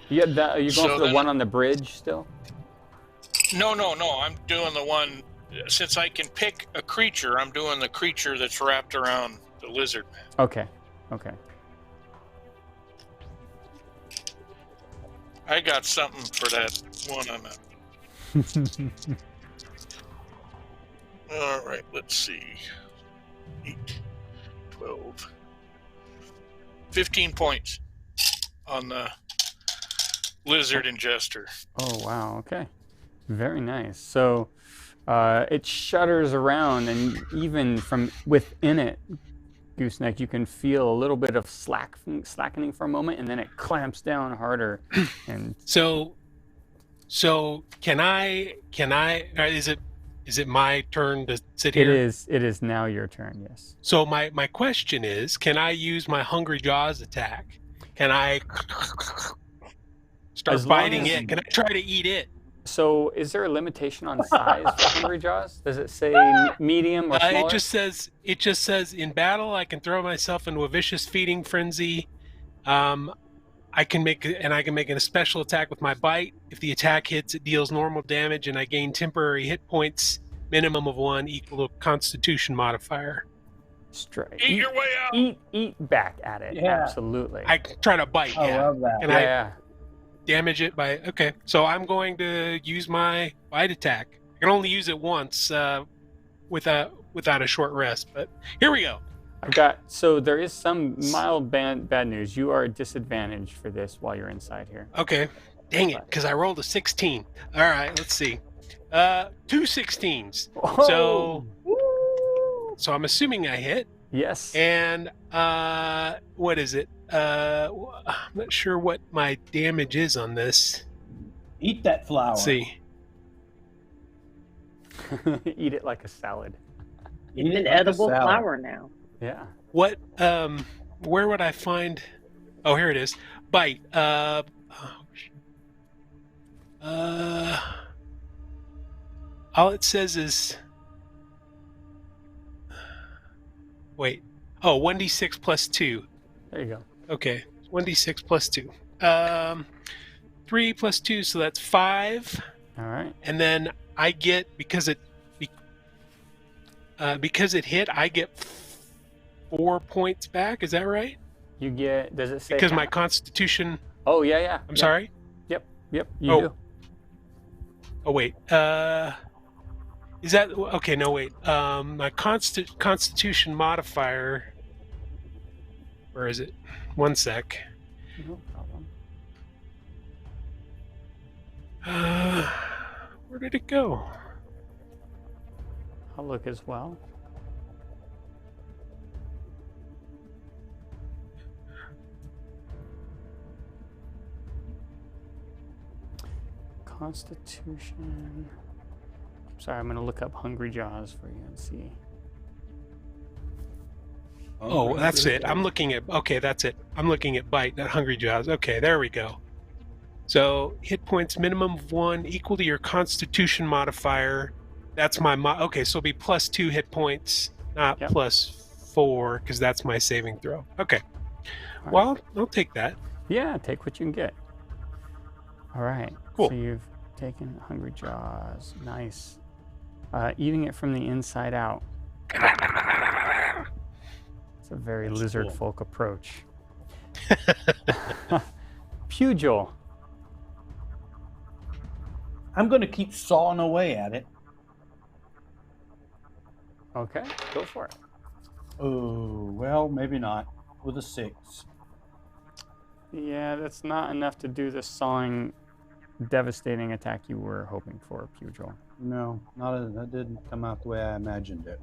Yeah, are you going So for the then- one on the bridge still? No. I'm doing the one. Since I can pick a creature, I'm doing the creature that's wrapped around the lizard man. Okay. I got something for that one on that. All right, let's see. 8, 12, 15 points on the lizard and jester. Oh, wow. Okay. Very nice. So it shudders around, and even from within it, Gooseneck, you can feel a little bit of slackening for a moment, and then it clamps down harder. And So can I? Is it my turn to sit here? it is now your turn. Yes. So my question is, can I use my Hungry Jaws attack? Can I start As long biting as- it? Can I try to eat it? So is there a limitation on size for Hungry Jaws? Does it say medium or smaller? It just says in battle I can throw myself into a vicious feeding frenzy. I can make a special attack with my bite. If the attack hits, it deals normal damage, and I gain temporary hit points, minimum of 1, equal to Constitution modifier. Straight. Eat your way out. Eat back at it. Yeah. Absolutely. I can try to bite. I Yeah. love that. Can I yeah. damage it by? Okay, so I'm going to use my bite attack. I can only use it once without a short rest. But here we go. So there is some mild bad news. You are disadvantaged for this while you're inside here. Okay. Dang it, because I rolled a 16. All right, let's see. 2 16s. Oh. So I'm assuming I hit. Yes. And what is it? I'm not sure what my damage is on this. Eat that flower. Let's see. Eat it like a salad. Eat It's it an like a edible salad. flower now. Yeah. What? Where would I find? Oh, here it is. Bite. All it says is. Wait. Oh, 1d6 plus 2. There you go. Okay. 1d6 plus 2. 3 plus 2, so that's 5. All right. And then I get, because it hit, I get 4 points back. Is that right? You get. Does it say? Because my constitution. Oh yeah. I'm sorry. Yep. You do. Oh wait. Is that okay? No wait. My constitution modifier. Where is it? One sec. No problem. Where did it go? I'll look as well. Constitution. Sorry, I'm going to look up Hungry Jaws for you and see. Oh, that's it. I'm looking at. Okay, that's it. I'm looking at bite, not hungry jaws. Okay, there we go. So hit points minimum of 1 equal to your constitution modifier. That's my okay. So it'll be plus 2 hit points, not Yep. plus 4, because that's my saving throw. Okay. All Well, I'll take that. Yeah, take what you can get. All right. Cool. So you've taken Hungry Jaws. Nice. Eating it from the inside out. It's a very That's lizard cool. folk approach. Pugil. I'm going to keep sawing away at it. Okay, go for it. Oh, well, maybe not. With a 6. Yeah, that's not enough to do the sawing, devastating attack you were hoping for, Pugil. No, that didn't come out the way I imagined it.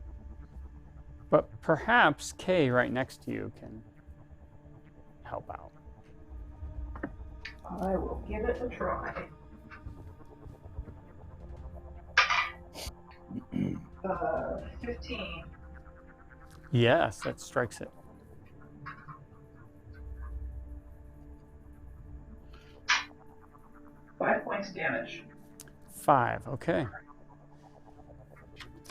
But perhaps Kay right next to you can help out. I will give it a try. 15. Yes, that strikes it. Five points damage. 5, okay.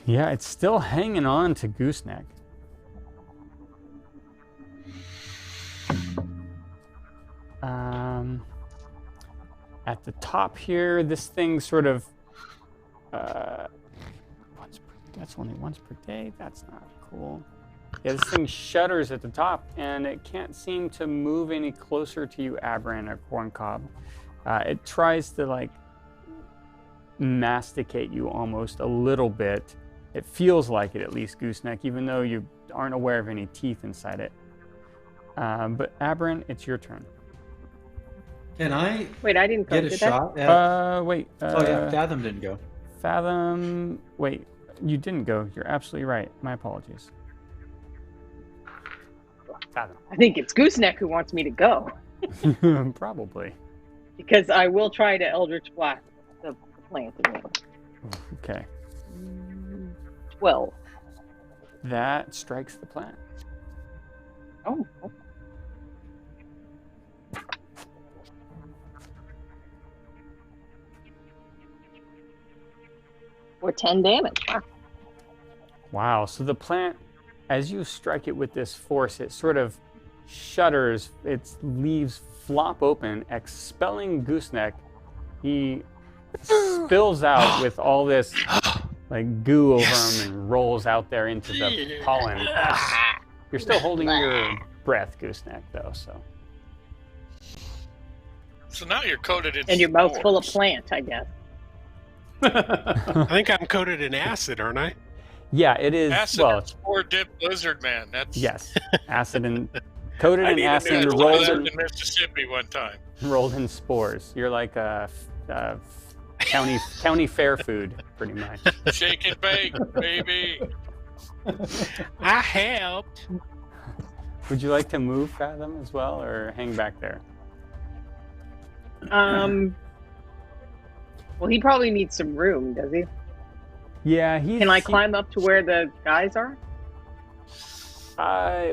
Yeah, it's still hanging on to Gooseneck. At the top here, this thing sort of that's only once per day. That's not cool. Yeah, this thing shudders at the top, and it can't seem to move any closer to you, Aberrant or Corncob. It tries to like masticate you almost a little bit. It feels like it, at least, Gooseneck, even though you aren't aware of any teeth inside it. But Aberrant, it's your turn. Can I Wait, I didn't go. get a Did shot at... Wait. oh, yeah, Fathom didn't go. Fathom. Wait, you didn't go. You're absolutely right. My apologies. Fathom. I think it's Gooseneck who wants me to go Probably. because I will try to Eldritch Blast the plant again. Okay. 12. That strikes the plant. Oh. Or 10 damage. Wow. Wow. So the plant, as you strike it with this force, it sort of shudders. Its leaves flop open, expelling Gooseneck. He spills out with all this like goo over him and rolls out there into the pollen. You're still holding your breath, Gooseneck, though. So now you're coated in And your mouth's full of spores. plant, I guess. I think I'm coated in acid, aren't I? Yeah, it is. Acid Well, and spore dipped lizard man. That's yes, acid and coated I in needed acid to and try rolled that in, in Mississippi one time. rolled in spores. You're like a county fair food, pretty much. Shake and bake, baby. I helped. Would you like to move Fathom as well, or hang back there? Well, he probably needs some room, does he? Yeah, he's. Can I climb up to where the guys are?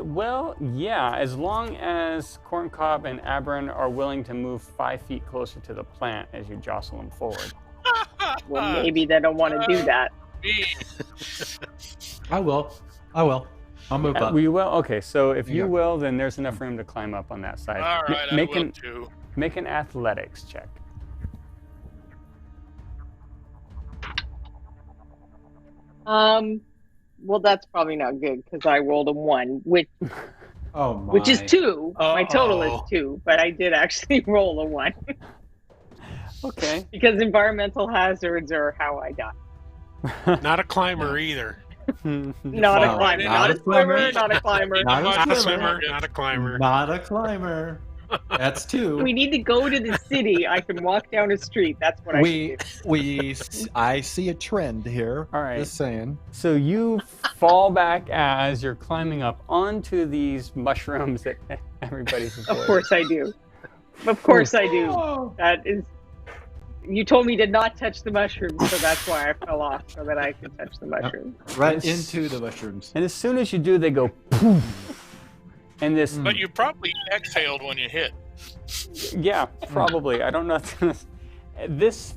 Well, yeah, as long as Corncob and Aberron are willing to move 5 feet closer to the plant as you jostle them forward. Well, maybe they don't want to do that. I will. I'll move up. You will? Okay, so if you Yeah. will, then there's enough room to climb up on that side. All right, make I will an too. make an athletics check. Well, that's probably not good because I rolled a 1, which Oh my. which is 2. My total is Uh-oh. 2, but I did actually roll a 1 Okay. because environmental hazards are how I die. Not a climber either. Not No, a climber. not Not a a swimmer. swimmer. Not a climber. Not Not a a swimmer. swimmer. Not a climber. Not a climber. That's 2. We need to go to the city. I can walk down a street. That's what I should do. I see a trend here. All right. Just saying. So you fall back as you're climbing up onto these mushrooms that everybody's Of course I do. Of course I do. That is. You told me to not touch the mushrooms, so that's why I fell off, so that I could touch the mushrooms. Right into the mushrooms. And as soon as you do, they go poof. And this, But you probably exhaled when you hit. yeah, probably. I don't know. This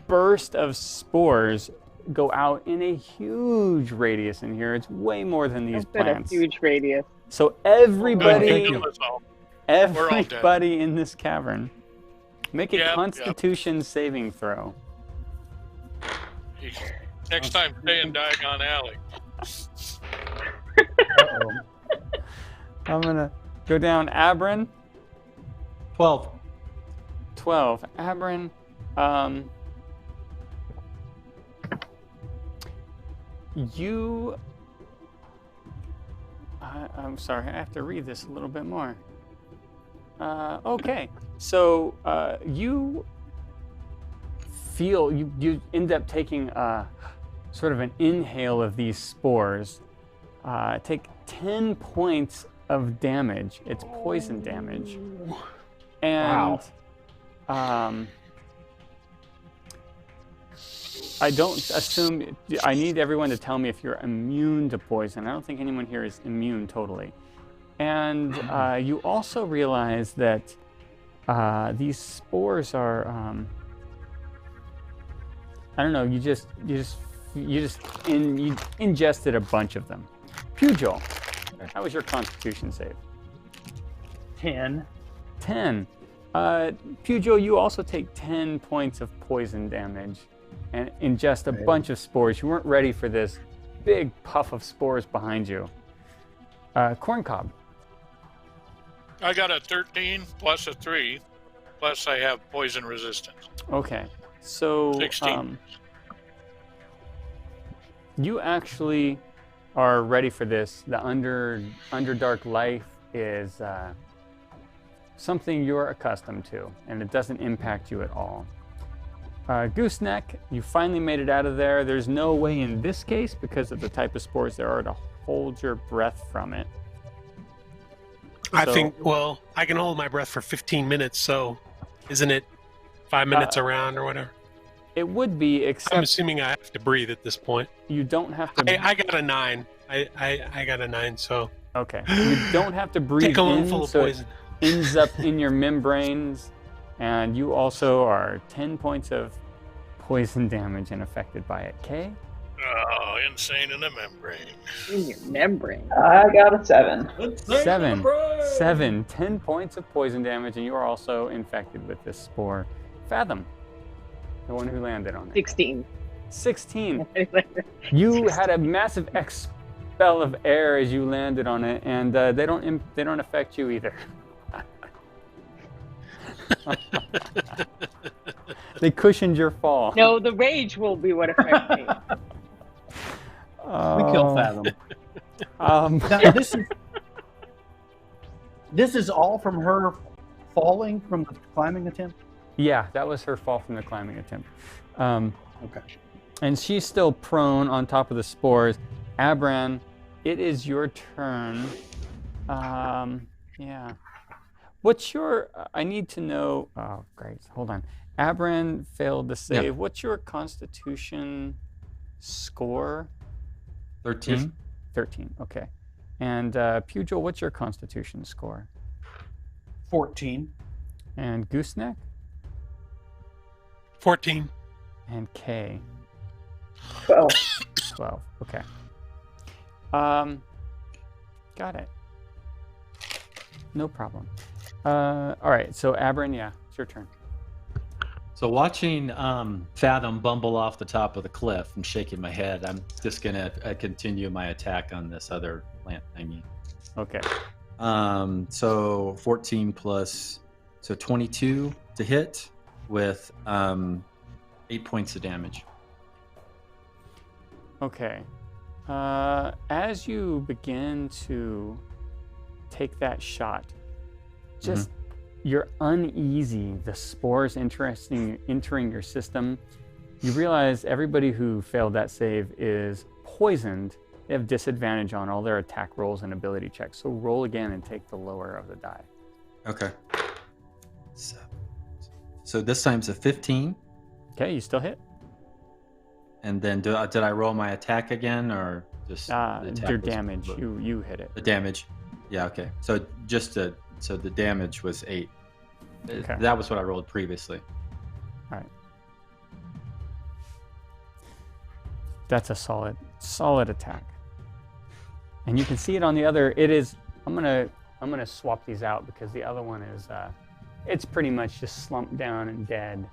burst of spores go out in a huge radius in here. It's way more than these That's a plants. huge radius. So Good, everybody kill us all. We're all dead. everybody in this cavern, make a Yep, Constitution saving throw. Next time, stay in Diagon Alley. I'm gonna go down. Aberron, 12. 12. Aberron, you. I'm sorry, I have to read this a little bit more. Okay, so you feel you end up taking sort of an inhale of these spores. Take 10 points of damage. It's poison damage. And I don't assume. I need everyone to tell me if you're immune to poison. I don't think anyone here is immune totally. And you also realize that these spores are. I don't know. You ingested a bunch of them. Pugh, how was your Constitution save? 10. 10. Pugh, you also take 10 points of poison damage and ingest a bunch of spores. You weren't ready for this big puff of spores behind you. Corncob. I got a 13 plus a 3, plus I have poison resistance. Okay, so 16. You actually are ready for this. The Underdark life is something you're accustomed to, and it doesn't impact you at all. Gooseneck, you finally made it out of there. There's no way in this case, because of the type of spores there are, to hold your breath from it. I think, well, I can hold my breath for 15 minutes, so isn't it 5 minutes around or whatever? It would be, except I'm assuming I have to breathe at this point. you don't have to. I got a 9. I got a 9, so. Okay. You don't have to breathe Take a in, lungful of so poison. it ends up in your membranes, and you also are 10 points of poison damage and affected by it. Kay? Oh, insane in the membrane. In your membrane. I got a 7. 7. 10 points of poison damage, and you are also infected with this spore. Fathom, the one who landed on it. 16. 16. You had a massive expel of air as you landed on it, and they don't affect you either. They cushioned your fall. No, the rage will be what affects me. We killed Fathom. Now, this is all from her falling from the climbing attempt? Yeah, that was her fall from the climbing attempt. Okay. And she's still prone on top of the spores. Abran, it is your turn. Yeah. What's your... I need to know... Oh, great. Hold on. Abran failed to save. Yeah. What's your constitution score? 13. 13, okay. And Pugil, what's your constitution score? 14. And Gooseneck? 14. And Kay? 12. 12, okay. Got it. No problem. All right, so Abran, yeah, it's your turn. So watching Fathom bumble off the top of the cliff and shaking my head, I'm just gonna continue my attack on this other plant thingy. Okay. So 14 plus, so 22 to hit with 8 points of damage. Okay. As you begin to take that shot, just you're uneasy. The spores entering your system. You realize everybody who failed that save is poisoned. They have disadvantage on all their attack rolls and ability checks. So roll again and take the lower of the die. Okay. So this time's a 15. Okay, you still hit. And then did I roll my attack again, or just the attack Your was- damage. You hit it. The damage. Yeah. Okay. So so the damage was 8. Okay. That was what I rolled previously. All right. That's a solid attack. And you can see it on the other. It is. I'm gonna swap these out because the other one is. It's pretty much just slumped down and dead.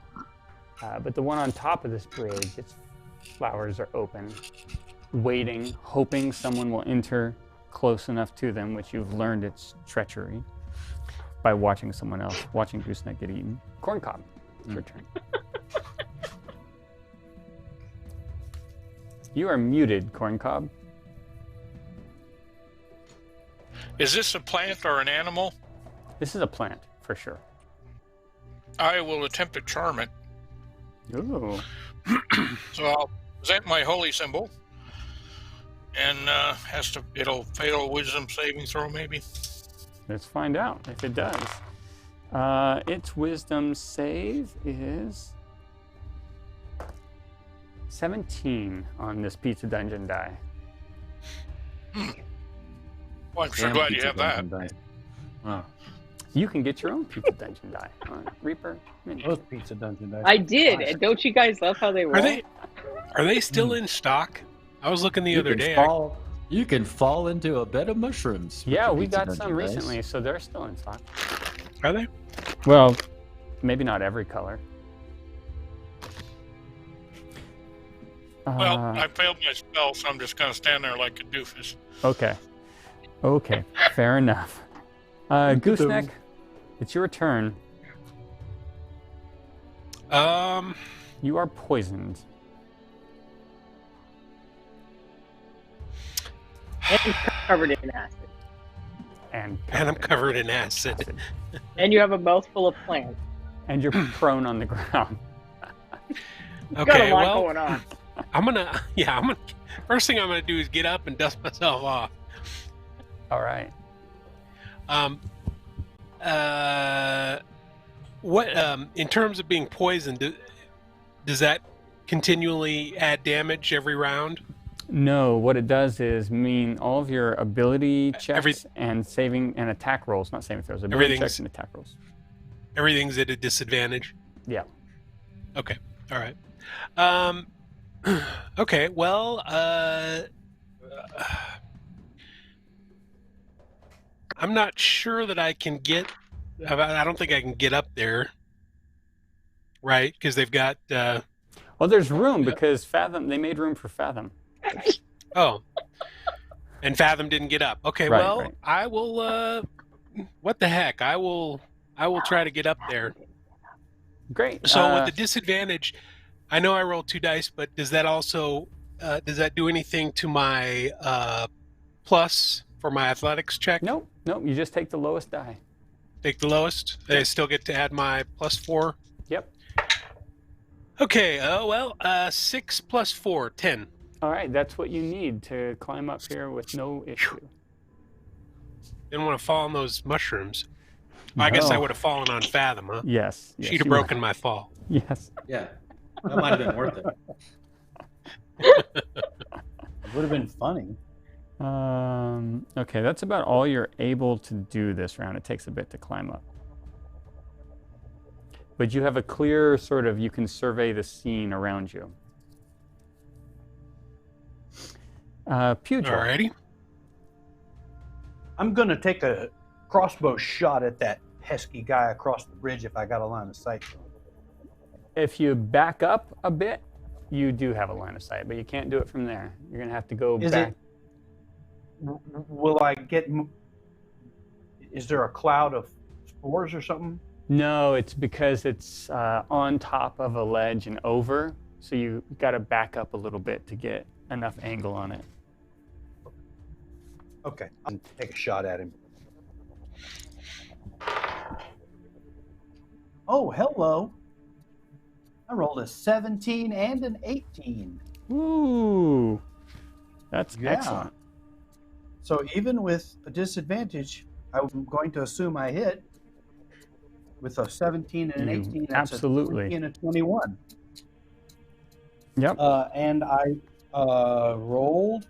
But the one on top of this bridge, its flowers are open, waiting, hoping someone will enter close enough to them, which you've learned its treachery by watching someone else, watching Gooseneck get eaten. Corncob, it's your turn. You are muted, Corncob. Is this a plant or an animal? This is a plant, for sure. I will attempt to charm it. Ooh. So I'll present my holy symbol, and it'll fail a wisdom saving throw, maybe. Let's find out if it does. Its wisdom save is 17 on this Pizza Dungeon die. Well, I'm sure Damn glad you pizza have that. dungeon dice. Wow. You can get your own Pizza Dungeon die on Reaper Mini. Both Pizza Dungeon dice. I did. And don't you guys love how they roll? Are they still in stock? I was looking the other day. You can fall into a bed of mushrooms. with Yeah, your we Pizza got Dungeon some dice. recently, so they're still in stock. Are they? Well, maybe not every color. Well, I failed my spell, so I'm just going to stand there like a doofus. Okay. Okay, fair enough. Gooseneck, it's your turn. You are poisoned. And covered in acid. And I'm covered in acid. And you have a mouthful of plants. And you're prone on the ground. You've got Okay, a lot well, going on. First thing I'm gonna do is get up and dust myself off. All right. What in terms of being poisoned, does that continually add damage every round? No, what it does is mean all of your ability checks and saving and attack rolls, not saving throws, ability checks and attack rolls. Everything's at a disadvantage. Yeah. Okay. All right. Okay. Well, I'm not sure that I can get. I don't think I can get up there. Right? Because they've got. Well, there's room because Fathom. They made room for Fathom. Oh. And Fathom didn't get up. Okay. Right, well, right. I will. What the heck? I will try to get up there. Great. So with the disadvantage, I know I rolled 2 dice, but does that also does that do anything to my plus for my athletics check? Nope. You just take the lowest die. Take the lowest. I still get to add my +4. Yep. Okay, 6 plus 4, 10. All right, that's what you need to climb up here with no issue. Didn't want to fall on those mushrooms. I guess I would have fallen on Fathom, huh? Yes. She'd have you broken would. my fall. Yes. Yeah, that might have been worth it. It would have been funny. Okay, that's about all you're able to do this round. It takes a bit to climb up. But you have a clear sort of, you can survey the scene around you. Pugh. Alrighty. I'm going to take a crossbow shot at that pesky guy across the bridge if I got a line of sight. If you back up a bit, you do have a line of sight, but you can't do it from there. You're going to have to go back. Will I get... Is there a cloud of spores or something? No, it's because it's on top of a ledge and over, so you got to back up a little bit to get enough angle on it. Okay, I'll take a shot at him. Oh, hello. I rolled a 17 and an 18. Ooh, that's excellent. So even with a disadvantage, I'm going to assume I hit. With a 17 and an 18, that's absolutely. a 20 and a 21. Yep. And I rolled.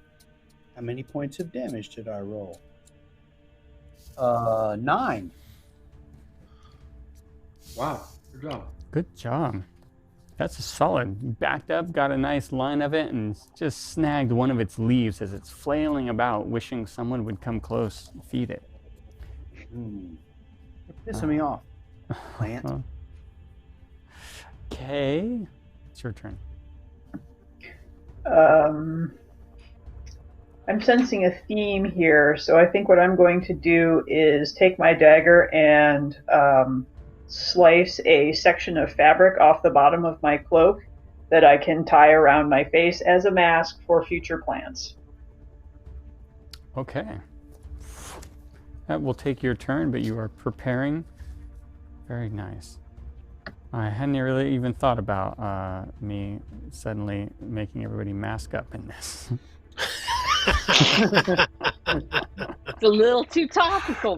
How many points of damage did I roll? 9. Wow, good job. Good job. That's a solid. You backed up, got a nice line of it, and just snagged one of its leaves as it's flailing about, wishing someone would come close and feed it. You're pissing me off. Plant. Okay, it's your turn. I'm sensing a theme here, so I think what I'm going to do is take my dagger and slice a section of fabric off the bottom of my cloak that I can tie around my face as a mask for future plans. Okay. That will take your turn, but you are preparing. Very nice. I hadn't really even thought about me suddenly making everybody mask up in this. It's a little too topical,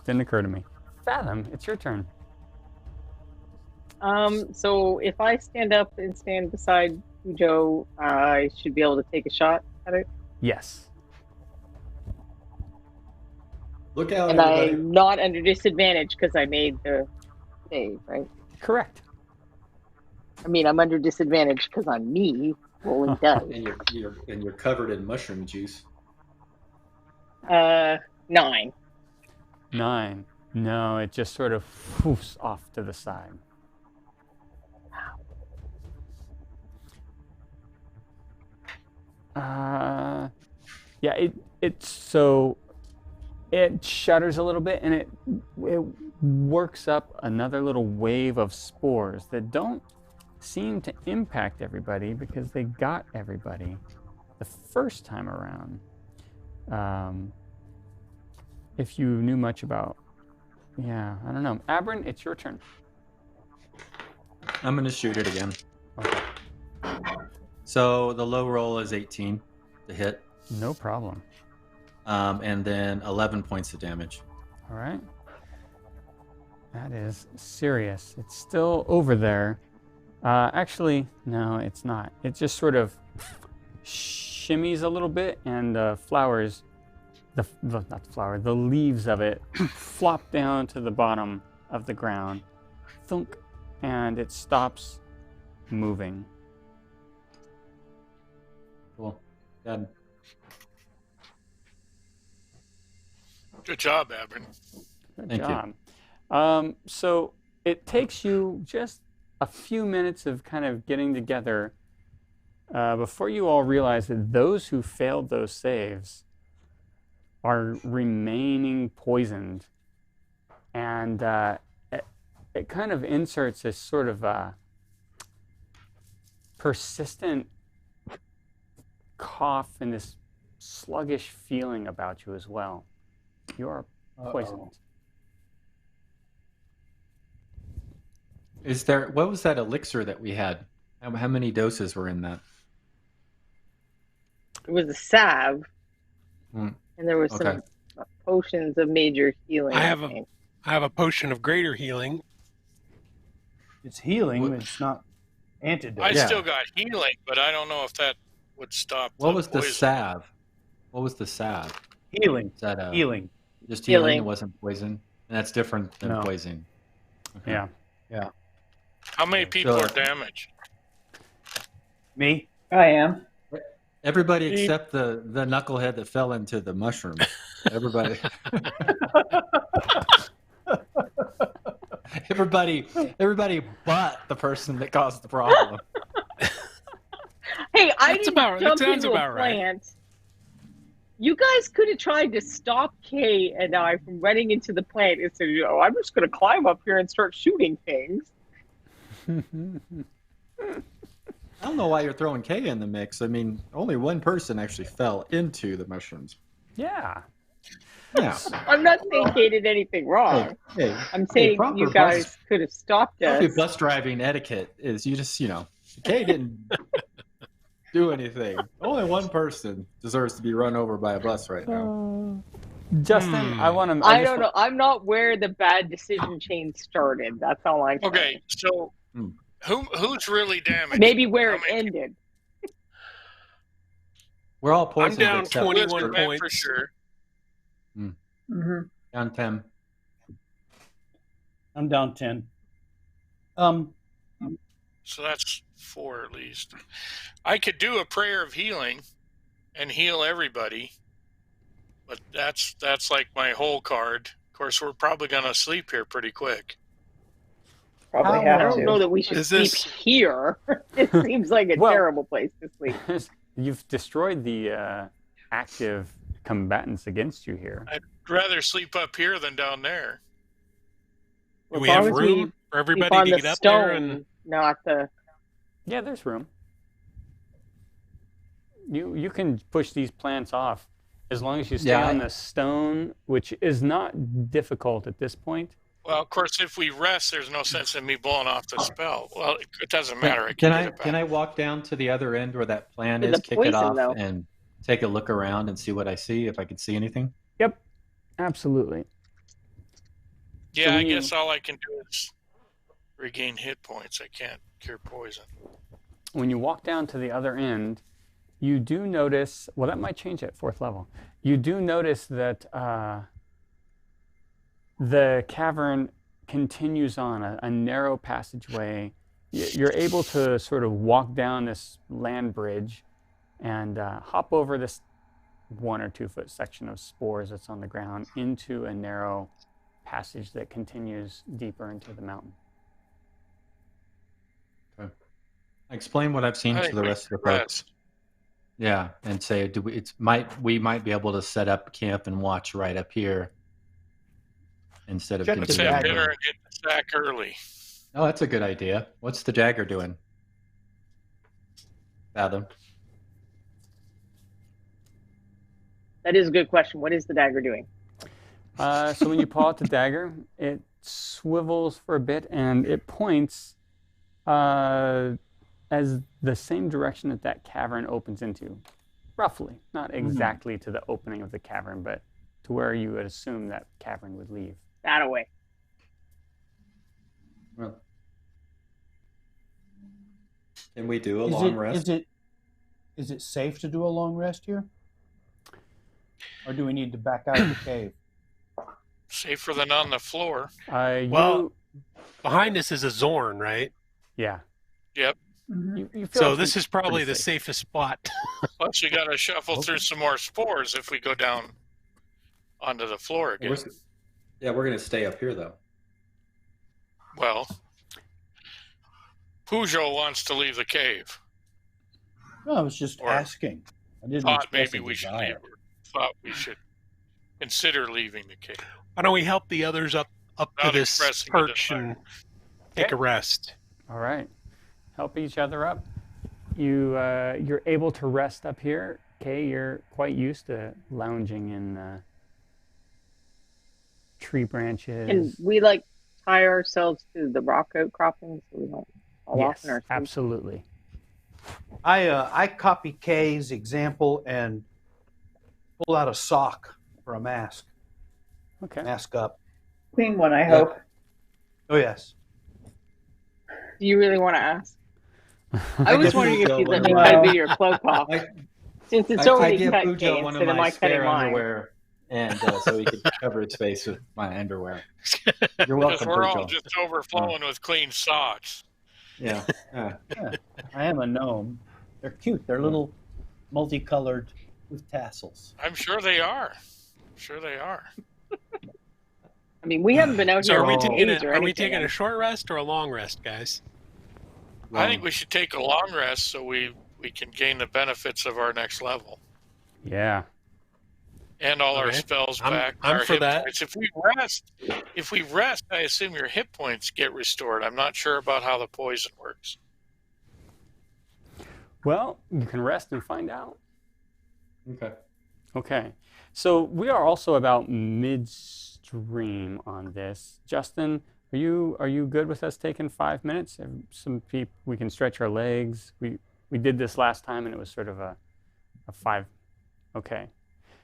Didn't occur to me. Fathom, it's your turn. So if I stand up and stand beside Joe, I should be able to take a shot at it. Yes. Look out, and everybody. I'm not under disadvantage because I made the save, right? Correct. I mean, I'm under disadvantage because I'm me rolling dice. And you're covered in mushroom juice. 9. 9. No, it just sort of poofs off to the side. Yeah, it shudders a little bit, and it works up another little wave of spores that don't seem to impact everybody because they got everybody the first time around. If you knew much about, I don't know. Abrin, it's your turn. I'm going to shoot it again. Okay. So the low roll is 18 to hit. No problem. And then 11 points of damage. All right. That is serious. It's still over there. Actually, no, it's not. It just sort of shimmies a little bit, and the flowers, the leaves of it flop down to the bottom of the ground. Thunk, and it stops moving. Cool. Good. Good job, Abrin. Good job. So it takes you just a few minutes of kind of getting together before you all realize that those who failed those saves are remaining poisoned. And it kind of inserts this sort of persistent cough and this sluggish feeling about you as well. You are poisoned. What was that elixir that we had? How many doses were in that? It was a salve, Mm, and there was okay. some potions of major healing. I I have think. I have a potion of greater healing. It's healing, What- but it's not antidote. I Yeah. still got healing, but I don't know if that would stop What was the poison. salve? What was the salve? Healing. Is that Healing. just healing? Healing. It wasn't poison? And that's different than No. poison. Okay. Yeah. How many people So- are damaged? Me? I am. Everybody except the knucklehead that fell into the mushroom. Everybody. everybody but the person that caused the problem. Hey, I That's didn't about- that jump sounds into a about right. plant. You guys could have tried to stop Kay and I from running into the plant and said, "Oh, I'm just going to climb up here and start shooting things." I don't know why you're throwing Kay in the mix. I mean, only one person actually fell into the mushrooms. Yeah. Yeah. I'm not saying Kay did anything wrong. Hey, I'm saying proper you guys could have stopped proper us. bus driving etiquette is you just, Kay didn't do anything. Only one person deserves to be run over by a bus right now. Justin, I want to. I don't know. I'm not where the bad decision chain started. That's all I'm saying. Okay, so who's really damaged? Maybe where How it many- ended. We're all I'm poisoned. down except 21 Lizard Man points. for sure. Hmm. Down 10. I'm down 10. So that's 4 at least. I could do a prayer of healing and heal everybody, but that's like my whole card. Of course, we're probably going to sleep here pretty quick. Probably How- have I to. don't know that we should Is sleep this- here. It seems like a Well- terrible place to sleep. You've destroyed the active combatants against you here. I'd rather sleep up here than down there. Do As we long have as room for sleep everybody on to the get up stone, there? And not the. Yeah, there's room. You can push these plants off as long as you stay Yeah, on the stone, which is not difficult at this point. Well, of course, if we rest, there's no sense in me blowing off the spell. Well, it doesn't matter. I can get it back. Can I walk down to the other end where that plan To is, the kick poison, it off, though. and take a look around and see what I see, if I can see anything? Yep, absolutely. Yeah, when I you- guess all I can do is regain hit points. I can't cure poison. When you walk down to the other end, you do notice, well, that might change at 4th level. You do notice that the cavern continues on a narrow passageway. You're able to sort of walk down this land bridge and hop over this 1 or 2 foot section of spores that's on the ground into a narrow passage that continues deeper into the mountain. Explain what I've seen I to think the we rest of the should folks. rest. Yeah, and say, we might be able to set up camp and watch right up here instead of Check the Let's continuing. have dagger. dinner and get the sack early. Oh, that's a good idea. What's the dagger doing? Fathom. That is a good question. What is the dagger doing? So when you pull out the dagger, it swivels for a bit and it points as the same direction that that cavern opens into, roughly. Not exactly to the opening of the cavern, but to where you would assume that cavern would leave. That away. Well, can we do a Is long it, rest? is it safe to do a long rest here? Or do we need to back out of the cave? Safer than on the floor. Well- behind us is a Zorn, right? Yeah. Yep. Mhm. You feel So this is probably pretty the safe. safest spot. Plus, we got to shuffle through some more spores if we go down onto the floor again. Yeah, we're going to stay up here, though. Well, Pugh wants to leave the cave. No, I was just Or asking. I didn't Thought express maybe a we should desire. leave. Thought we should consider leaving the cave. Why don't we help the others up to Without this expressing a perch desire. and take Okay. a rest? All right. Help each other up. You're able to rest up here. Kay, you're quite used to lounging in tree branches. And we like tie ourselves to the rock outcropping so we don't fall off Yes, in our sleep? absolutely. I copy Kay's example and pull out a sock for a mask. Okay. Mask up. Clean one, I hope. Oh yes. Do you really want to ask? I I was give wondering if Pugh you'd let one me of my- cut a bit of your cloak off. Since it's I already give cut, Pugh Kay, one of instead of my my cutting spare mine. underwear, and so he could cover his face with my underwear. You're Because welcome, we're all Pugh. just overflowing with clean socks. Yeah. Yeah, I am a gnome. They're cute. They're little multicolored with tassels. I'm sure they are. Sure they are. I mean, we haven't been out So here are we for taking days or anything. are we taking a short rest or a long rest, guys? I think we should take a long rest so we can gain the benefits of our next level. Yeah. And all our Okay. spells I'm- back. I'm our for hit that. points. If we rest, I assume your hit points get restored. I'm not sure about how the poison works. Well, you can rest and find out. Okay. Okay. So we are also about midstream on this. Justin, are you good with us taking 5 minutes? Some people, we can stretch our legs. We did this last time and it was sort of a 5. Okay.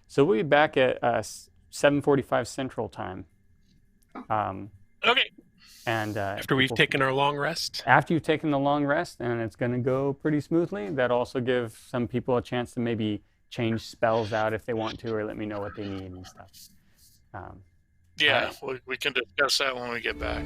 So we'll be back at 7:45 Central Time. Okay. And After we've taken our long rest? after you've taken the long rest, and it's going to go pretty smoothly. That also gives some people a chance to maybe change spells out if they want to, or let me know what they need and stuff. Yeah, we can discuss that when we get back.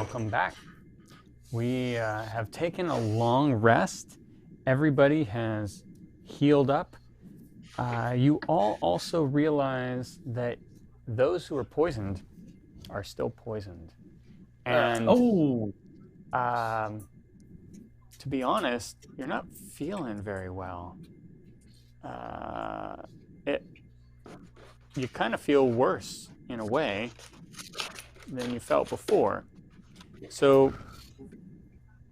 welcome back. We have taken a long rest. Everybody has healed up. You all also realize that those who are poisoned are still poisoned. And to be honest, you're not feeling very well. You kind of feel worse in a way than you felt before. So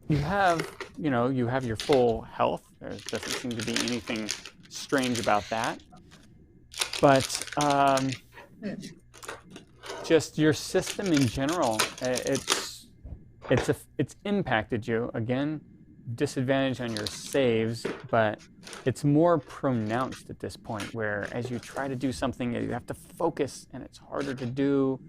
you have your full health. There doesn't seem to be anything strange about that. But just your system in general, it's impacted you. Again, disadvantage on your saves, but it's more pronounced at this point, where as you try to do something, you have to focus and it's harder to do.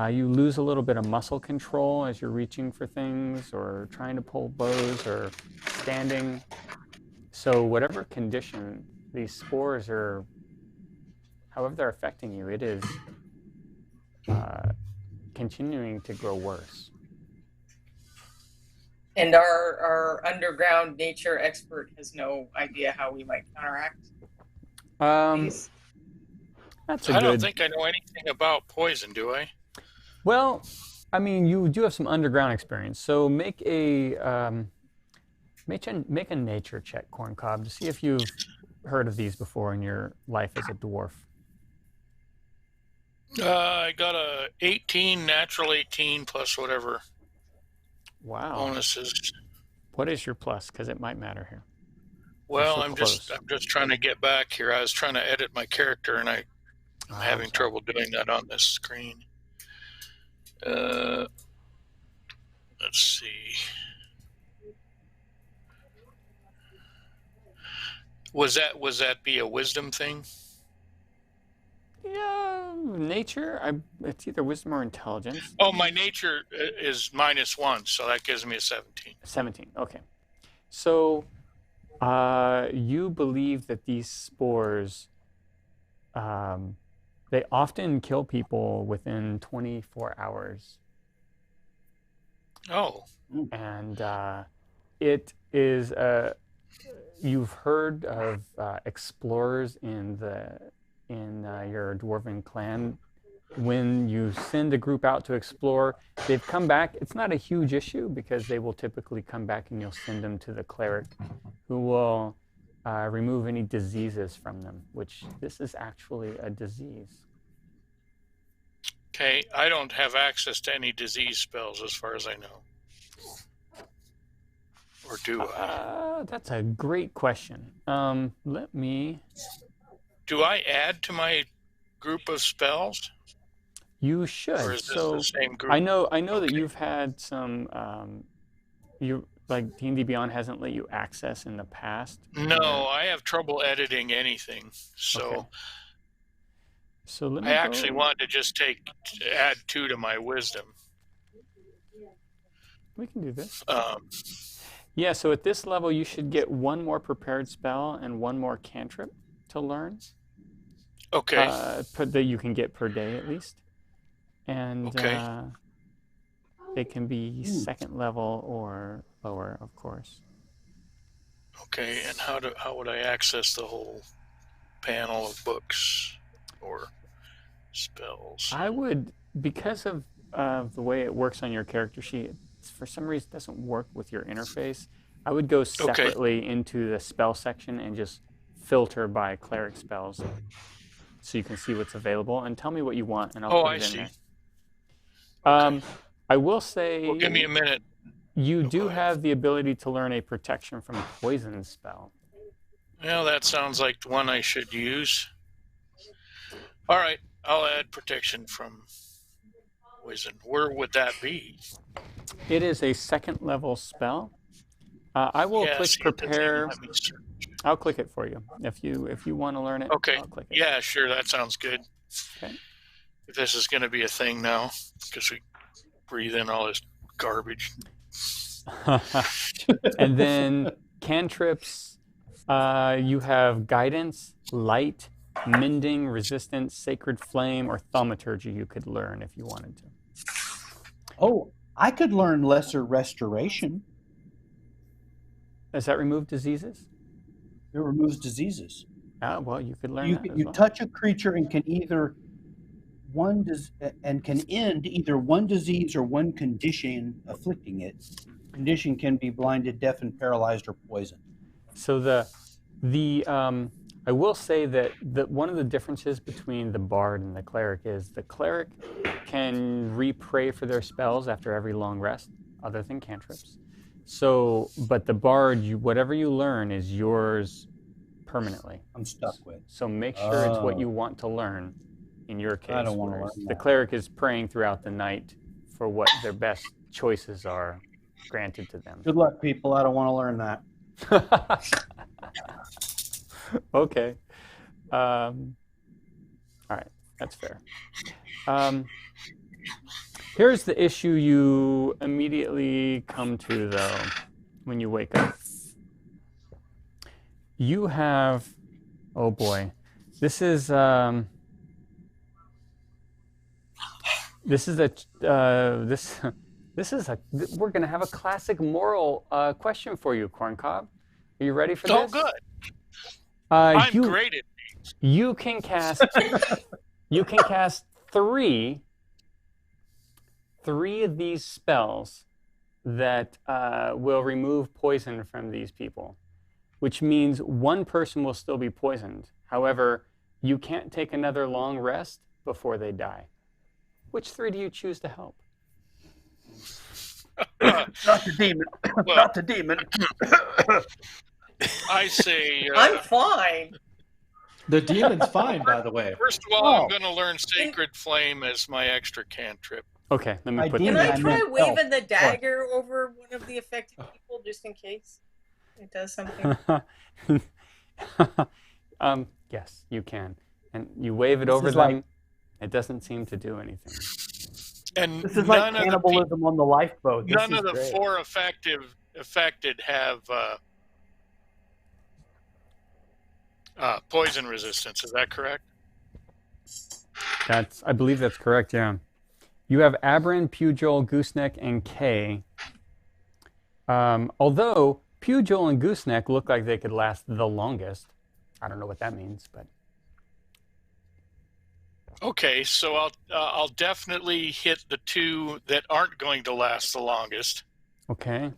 You lose a little bit of muscle control as you're reaching for things or trying to pull bows or standing. So whatever condition these spores are, however they're affecting you, it is continuing to grow worse. And our underground nature expert has no idea how we might counteract these. I don't think I know anything about poison, do I? Well, I mean, you do have some underground experience, so make a nature check, Corncob, to see if you've heard of these before in your life as a dwarf. I got a 18, natural 18 plus whatever. Wow. Bonuses. What is your plus? Because it might matter here. Well, so I'm just trying to get back here. I was trying to edit my character, and I'm having trouble doing that on this screen. Let's see. Was that be a wisdom thing? Yeah, nature. It's either wisdom or intelligence. Oh, my nature is -1, so that gives me a 17. 17. Okay. So, you believe that these spores, they often kill people within 24 hours. Oh. And it is. You've heard of explorers in your dwarven clan. When you send a group out to explore, they've come back. It's not a huge issue because they will typically come back and you'll send them to the cleric, who will remove any diseases from them, which this is actually a disease. Okay, I don't have access to any disease spells as far as I know. Or do I? That's a great question. Let me... Do I add to my group of spells? You should. Or is this so the same group? I know that you've had some. Like D&D Beyond hasn't let you access in the past. No, I have trouble editing anything. So. Okay. So let me. I actually wanted to just add 2 to my wisdom. We can do this. Yeah. So at this level, you should get 1 more prepared spell and 1 more cantrip to learn. Okay. That you can get per day at least. And okay. They can be 2nd level or lower, of course. Okay, and how would I access the whole panel of books or spells? I would, because of the way it works on your character sheet, for some reason it doesn't work with your interface. I would go separately into the spell section and just filter by cleric spells, so you can see what's available. And tell me what you want, and I'll put it in there. I will say... Well, give me a minute. You do have the ability to learn a protection from poison spell. Well, that sounds like the one I should use. All right, I'll add protection from poison. Where would that be? It is a 2nd level spell. I will click prepare. I'll click it for you if you want to learn it. Okay. I'll click it. Yeah, sure. That sounds good. Okay. If this is going to be a thing now, because we breathe in all this garbage. And then cantrips, you have guidance, light, mending, resistance, sacred flame, or thaumaturgy you could learn if you wanted to. Oh, I could learn lesser restoration. Does that remove diseases? It removes diseases. Well, you could learn You, that as you well. touch a creature and can can end either one disease or one condition afflicting it. Condition can be blinded, deaf, and paralyzed, or poisoned. So I will say that one of the differences between the bard and the cleric is the cleric can re-pray for their spells after every long rest, other than cantrips. So, but the bard, whatever you learn is yours permanently. I'm stuck with. So make sure it's what you want to learn. In your case, I don't want to whereas learn the that. cleric is praying throughout the night for what their best choices are granted to them. Good luck, people. I don't want to learn that. Okay. All right, that's fair. Here's the issue you immediately come to, though, when you wake up. You have, oh boy, this is we're going to have a classic moral question for you, Corncob. Are you ready for this? Oh, good. I'm great at these. You can cast three of these spells that will remove poison from these people, which means one person will still be poisoned. However, you can't take another long rest before they die. Which three do you choose to help? Not the demon. Well, Not the demon. I say. I'm fine. The demon's fine, by the way. First of all, I'm going to learn Sacred Flame as my extra cantrip. Okay, let me put Can that. I try waving the dagger over one of the affected people just in case it does something? Yes, you can. And you wave it over them. It doesn't seem to do anything. And This is like cannibalism on the lifeboat. None of the four affected have poison resistance. Is that correct? I believe that's correct, yeah. You have Aberrant, Pugh, Gooseneck, and Kay. Although Pugh, and Gooseneck look like they could last the longest. I don't know what that means, but... Okay, so I'll definitely hit the two that aren't going to last the longest. Okay.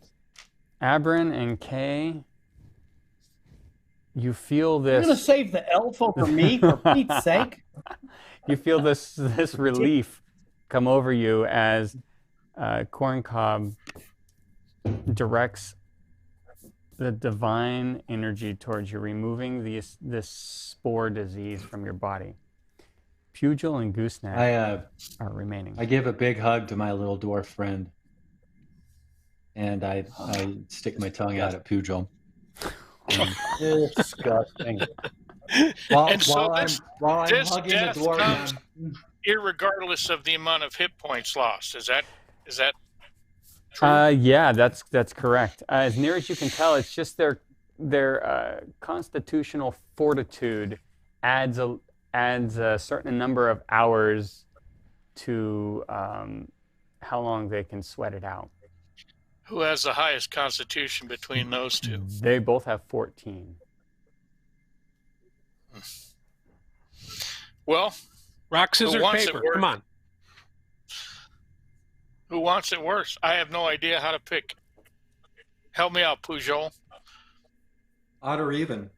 Aberrant and Kay, you feel this... You're going to save the elf over me, for Pete's sake? You feel this relief come over you as Corncob directs the divine energy towards you, removing this spore disease from your body. Pugil and Gooseneck are remaining. I give a big hug to my little dwarf friend, and I stick my tongue out at Pugil. Disgusting. While I'm this hugging the death dwarf, comes irregardless of the amount of hit points lost. Is that true? Yeah, that's correct. As near as you can tell, it's just their constitutional fortitude adds a certain number of hours to how long they can sweat it out. Who has the highest constitution between those two? They both have 14. Well, rock, scissors, paper. Come on. Who wants it worse? I have no idea how to pick. Help me out, Pujol. Odd or even.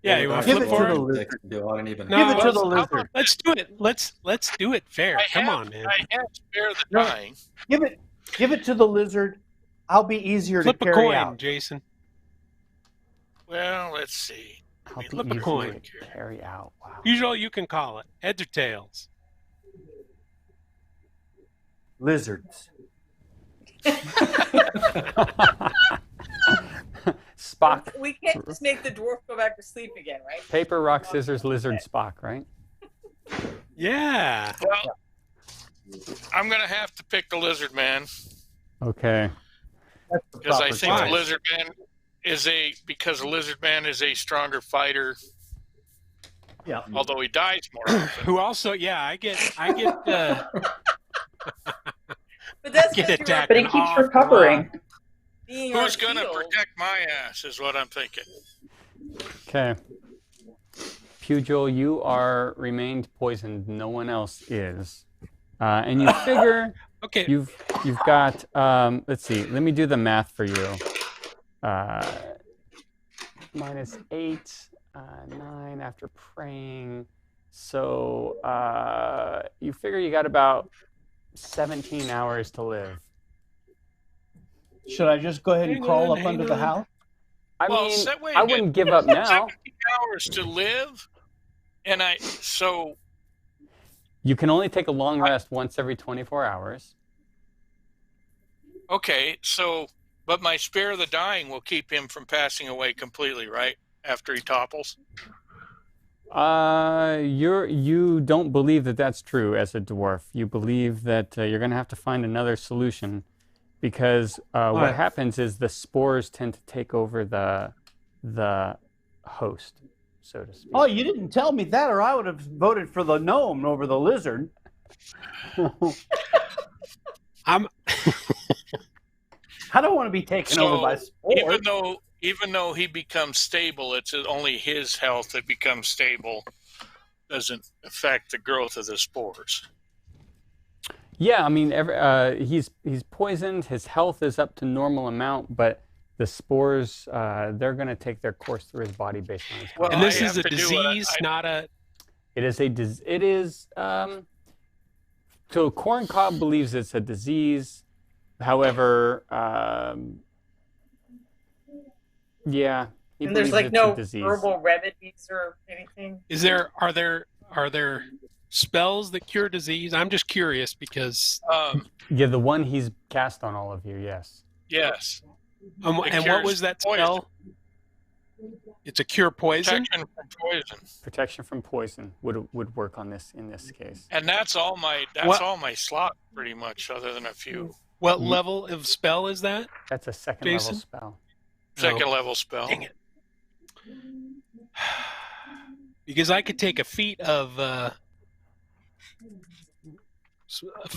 Yeah, you want to flip for it? Do odd and even. No, Give it to the lizard. Let's do it. Let's do it fair. Come on, man. I have spare the dying. Give it to the lizard. I'll be easier Flip to a carry coin, out. Jason. Well, let's see. Flip a coin. Carry out. Wow. Usually you can call it heads or tails. Lizards. Spock. We can't just make the dwarf go back to sleep again, right? Paper, rock, scissors, lizard, Spock, right? Yeah. Well, I'm going to have to pick the lizard man. Okay. Because I think the lizard man because the lizard man is a stronger fighter. Yeah. Although he dies more often. Who also, yeah, I get. But But that's Get because attacked. But he An keeps awful recovering. being Who's our going to shield. protect my ass is what I'm thinking. Okay. Pugil, you are remained poisoned. No one else is. And you figure Okay. you've got, let's see, let me do the math for you. -8, 9 after praying. So you figure you got about 17 hours to live. Should I just go ahead and Hang crawl on, up under the hang on. house? I Well, mean, wait I a minute. wouldn't give up now. 17 hours to live, and so You can only take a long rest once every 24 hours. okay, but my spare the dying will keep him from passing away completely, right? After he topples. You don't believe that that's true as a dwarf. You believe that you're going to have to find another solution, because what Alright. happens is the spores tend to take over the host, so to speak. Oh, you didn't tell me that, or I would have voted for the gnome over the lizard. I'm I don't want to be taken over by spores. Even though he becomes stable, it's only his health that becomes stable. Doesn't affect the growth of the spores. Yeah, I mean, he's poisoned. His health is up to normal amount, but the spores, they're going to take their course through his body based on his Well, and this I is have a to do what disease, not a. It is so Corncob believes it's a disease. However, yeah, he And there's believes like it's no a disease. herbal remedies or anything. Are there spells that cure disease? I'm just curious because. Yeah, the one he's cast on all of you, yes. Yes. And what cures was that poison. spell? It's a cure poison. Protection from poison. Protection from poison would work on this in this case. And that's all my slot pretty much, other than a few. What level of spell is that? That's a second Jason? level spell. Second level spell. Dang it. Because I could take a feat of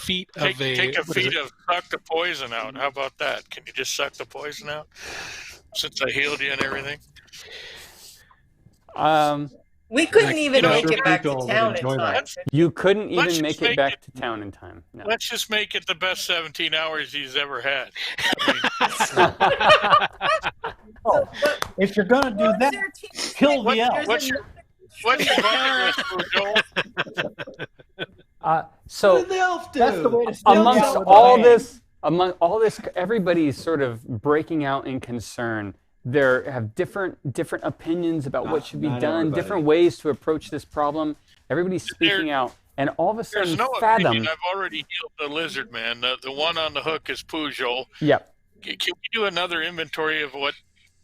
Take a feat of suck the poison out. How about that? Can you just suck the poison out? Since I healed you and everything. We couldn't even know, make it back to people would town in enjoy time. that. You couldn't Let's even just make it make back it- to town in time. No. Let's just make it the best 17 hours he's ever had. I mean, Oh, if you're going to do that, kill the elf. what's your bucket list, Joel? So What did the elf do? That's the way to steal amongst the elf. among all this, everybody's sort of breaking out in concern. They have different opinions about what should be Not done, everybody. different ways to approach this problem. Everybody's speaking out, and all of a There's sudden, no Fathom. opinion. I've already healed the lizard man. The one on the hook is Pugil. Yep. Can we do another inventory of what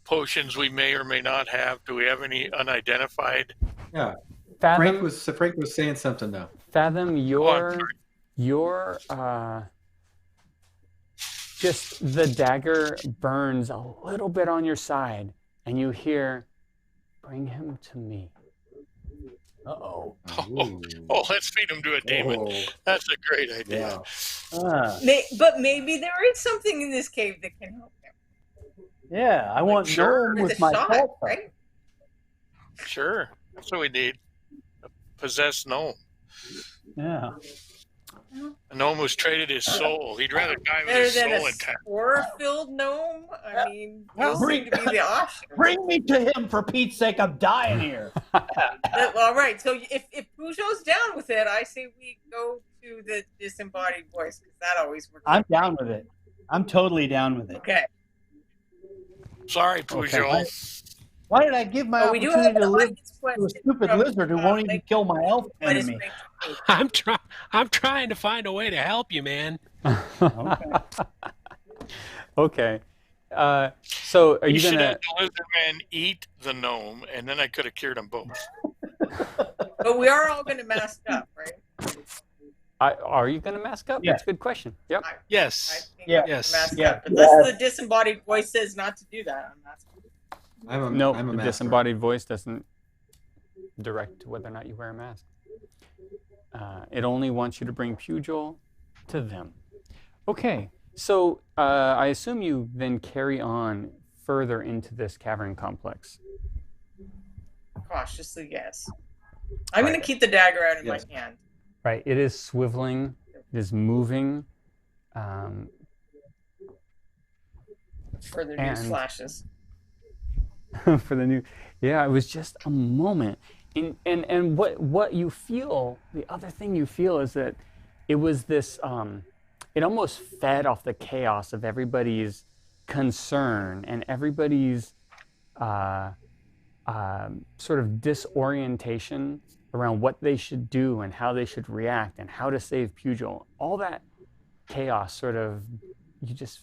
potions we may or may not have? Do we have any unidentified? Yeah. Fathom. Frank was saying something though. Fathom, I'm your just the dagger burns a little bit on your side, and you hear, "Bring him to me." Uh-oh. Oh, let's feed him to a demon. Oh. That's a great idea. But maybe there is something in this cave that can help him. Yeah, I want Sure. gnome With with a my shot, salsa. right? Sure. That's what we need. A possessed gnome. Yeah. A gnome who's traded his soul. He'd rather die with Better his than soul a intact. spore-filled gnome. I mean, Well, those seem to be the option. Bring me to him for Pete's sake. I'm dying here. All right. So if Peugeot's down with it, I say we go to the disembodied voice because that always works. I'm down with it. I'm totally down with it. Okay. Sorry, Pugil. Why did I give my But we do have opportunity to an live audience to a question stupid from, lizard who won't even kill my elf Let us enemy? bring- I'm trying to find a way to help you, man. Okay. Okay. So are You you should gonna? have the lizard man eat the gnome, and then I could have cured them both. But we are all going to mask up, right? Are you gonna mask up? Yeah. That's a good question. Yep. I Yes. think Yeah. I'm gonna Yes. mask Yeah. up. Unless the disembodied voice says not to do that. I'm masking. No, I'm a the master. disembodied voice doesn't direct whether or not you wear a mask. It only wants you to bring Pugil to them. Okay, so I assume you then carry on further into this cavern complex. Cautiously, yes. I'm Right. going to keep the dagger out in Yes. my hand. Right, it is swiveling, it is moving. Further And- news flashes. For the new, yeah, it was just a moment. And what you feel, the other thing you feel is that it was this, it almost fed off the chaos of everybody's concern and everybody's sort of disorientation around what they should do and how they should react and how to save Pugil. All that chaos sort of, you just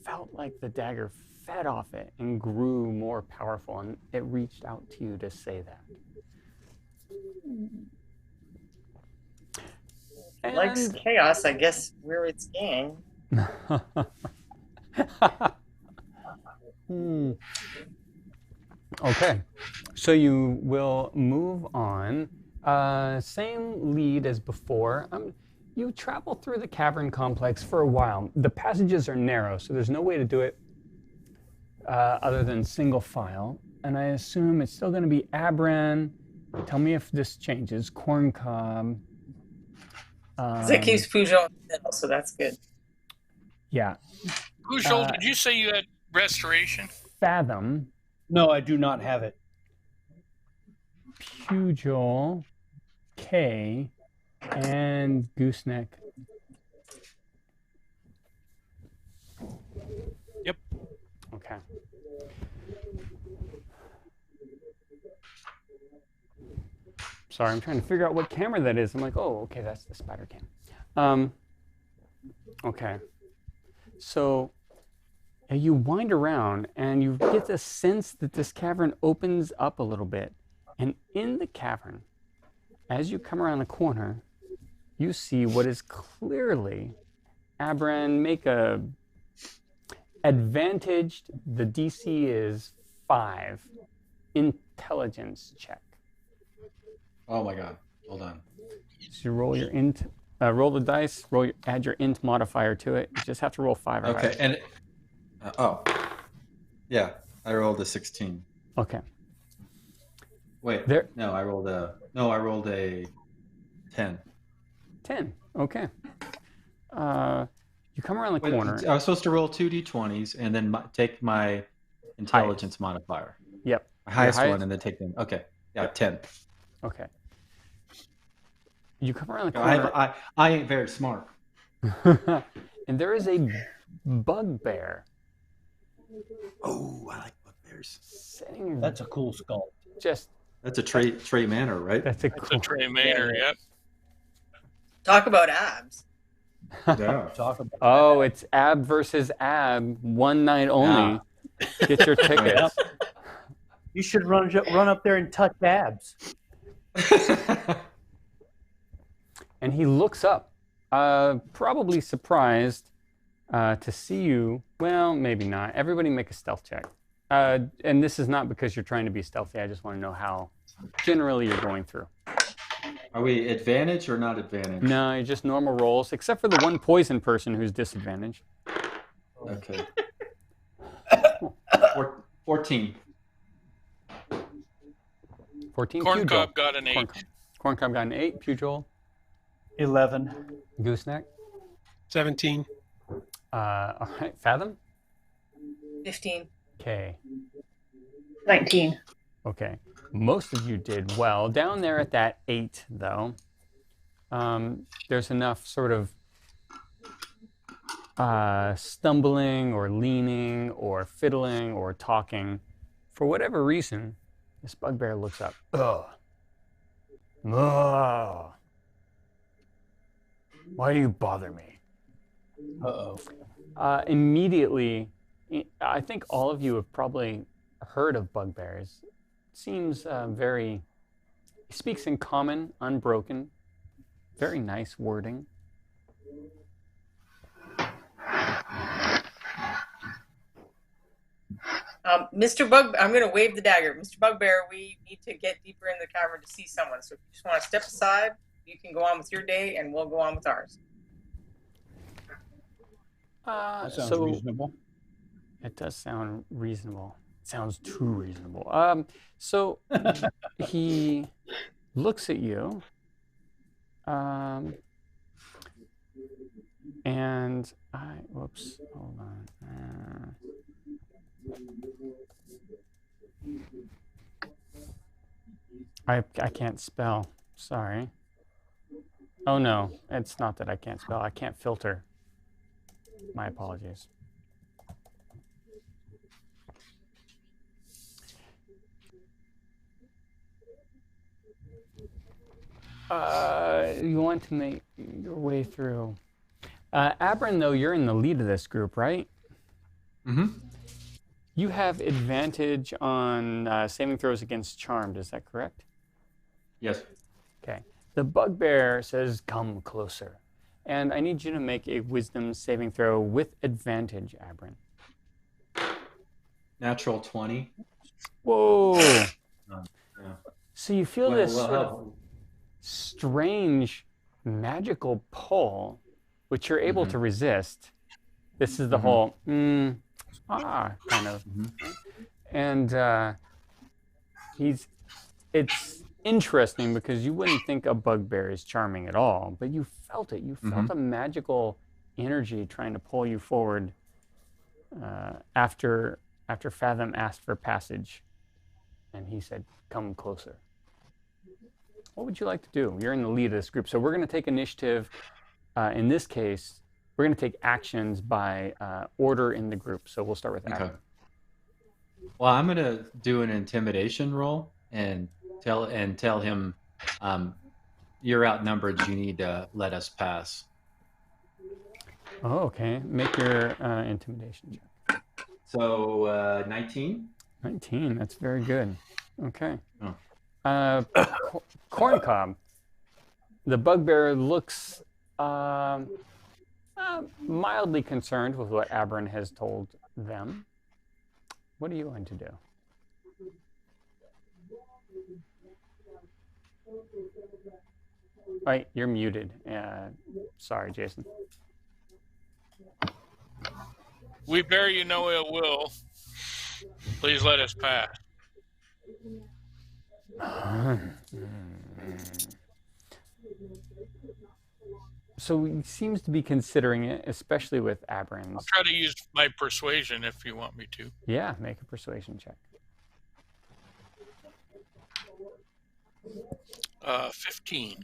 felt like the dagger fed off it and grew more powerful, and it reached out to you to say that. Likes chaos, I guess, where it's gang. Okay, so you will move on. Same lead as before. You travel through the cavern complex for a while. The passages are narrow, so there's no way to do it other than single file. And I assume it's still going to be Abran. Tell me if this changes. Corncob. Because it keeps Pugil in the middle, so that's good. Yeah. Pujol, did you say you had restoration? Fathom. No, I do not have it. Pugil, K, and Gooseneck. Yep. Okay. Sorry, I'm trying to figure out what camera that is. I'm like, oh, okay, that's the spider cam. Okay. So you wind around and you get the sense that this cavern opens up a little bit. And in the cavern, as you come around the corner, you see what is clearly, Abran, make a advantaged, the DC is 5, intelligence check. Oh my god. Hold on. So you roll your int, roll the dice, add your int modifier to it. You just have to roll 5 or higher. Okay, and yeah, I rolled a 16. Okay. Wait, no, I rolled a 10. 10. Okay. You come around the corner. I was supposed to roll 2 d20s and then take my intelligence modifier. Yep. My highest one, and then take them. Okay. Yeah, yep. 10. Okay. You come around the corner. I ain't very smart. And there is a bugbear. Oh, I like bugbears. That's a cool skull. That's a Trey Manor, right? That's a Trey Manor, yep. Talk about abs. Yeah. Talk about. Oh, it's ab versus ab, one night only. Get your tickets. You should run up there and touch abs. And he looks up, probably surprised to see you. Well, maybe not. Everybody make a stealth check. And this is not because you're trying to be stealthy. I just want to know how generally you're going through. Are we advantage or not advantage? No, you're just normal rolls, except for the one poison person who's disadvantaged. Okay. 14. 14. Corncob got an 8. Corncob got an 8. Pugil. 11. Gooseneck. 17. All right. Fathom. 15. Okay. 19. Okay. Most of you did well. Down there at that 8, though, there's enough sort of stumbling or leaning or fiddling or talking. For whatever reason, this bugbear looks up. Ugh. Ugh. Why do you bother me? Uh-oh. Immediately, I think all of you have probably heard of bugbears. Seems he speaks in common, unbroken, very nice wording. Mr. Bugbear, I'm going to wave the dagger. Mr. Bugbear, we need to get deeper in the cavern to see someone. So if you just want to step aside, you can go on with your day, and we'll go on with ours. That sounds so reasonable. it does sound reasonable. It sounds too reasonable. So he looks at you, and whoops, hold on. I can't spell. Sorry. Oh no, it's not that I can't spell. I can't filter. My apologies. You want to make your way through. Abram, though, you're in the lead of this group, right? Mm-hmm. You have advantage on saving throws against charmed, is that correct? Yes. Okay. The bugbear says, come closer. And I need you to make a wisdom saving throw with advantage, Abram. Natural 20. Whoa. Yeah. So you feel this sort of strange magical pull, which you're able to resist. This is the whole kind of. And it's interesting because you wouldn't think a bugbear is charming at all, but you felt it. You felt a magical energy trying to pull you forward after Fathom asked for passage, and he said, come closer. What would you like to do? You're in the lead of this group, so we're going to take initiative. In this case, we're going to take actions by order in the group. So we'll start with Abram. Okay. Well, I'm going to do an intimidation roll and tell him, you're outnumbered. You need to let us pass. Oh, okay. Make your intimidation check. So 19. 19. That's very good. Okay. Oh. Corncob. The bugbear looks mildly concerned with what Abram has told them. What are you going to do? Right, you're muted. Sorry, Jason. We bear you no ill will. Please let us pass. So he seems to be considering it, especially with Abram's. I'll try to use my persuasion if you want me to. Yeah, make a persuasion check. 15.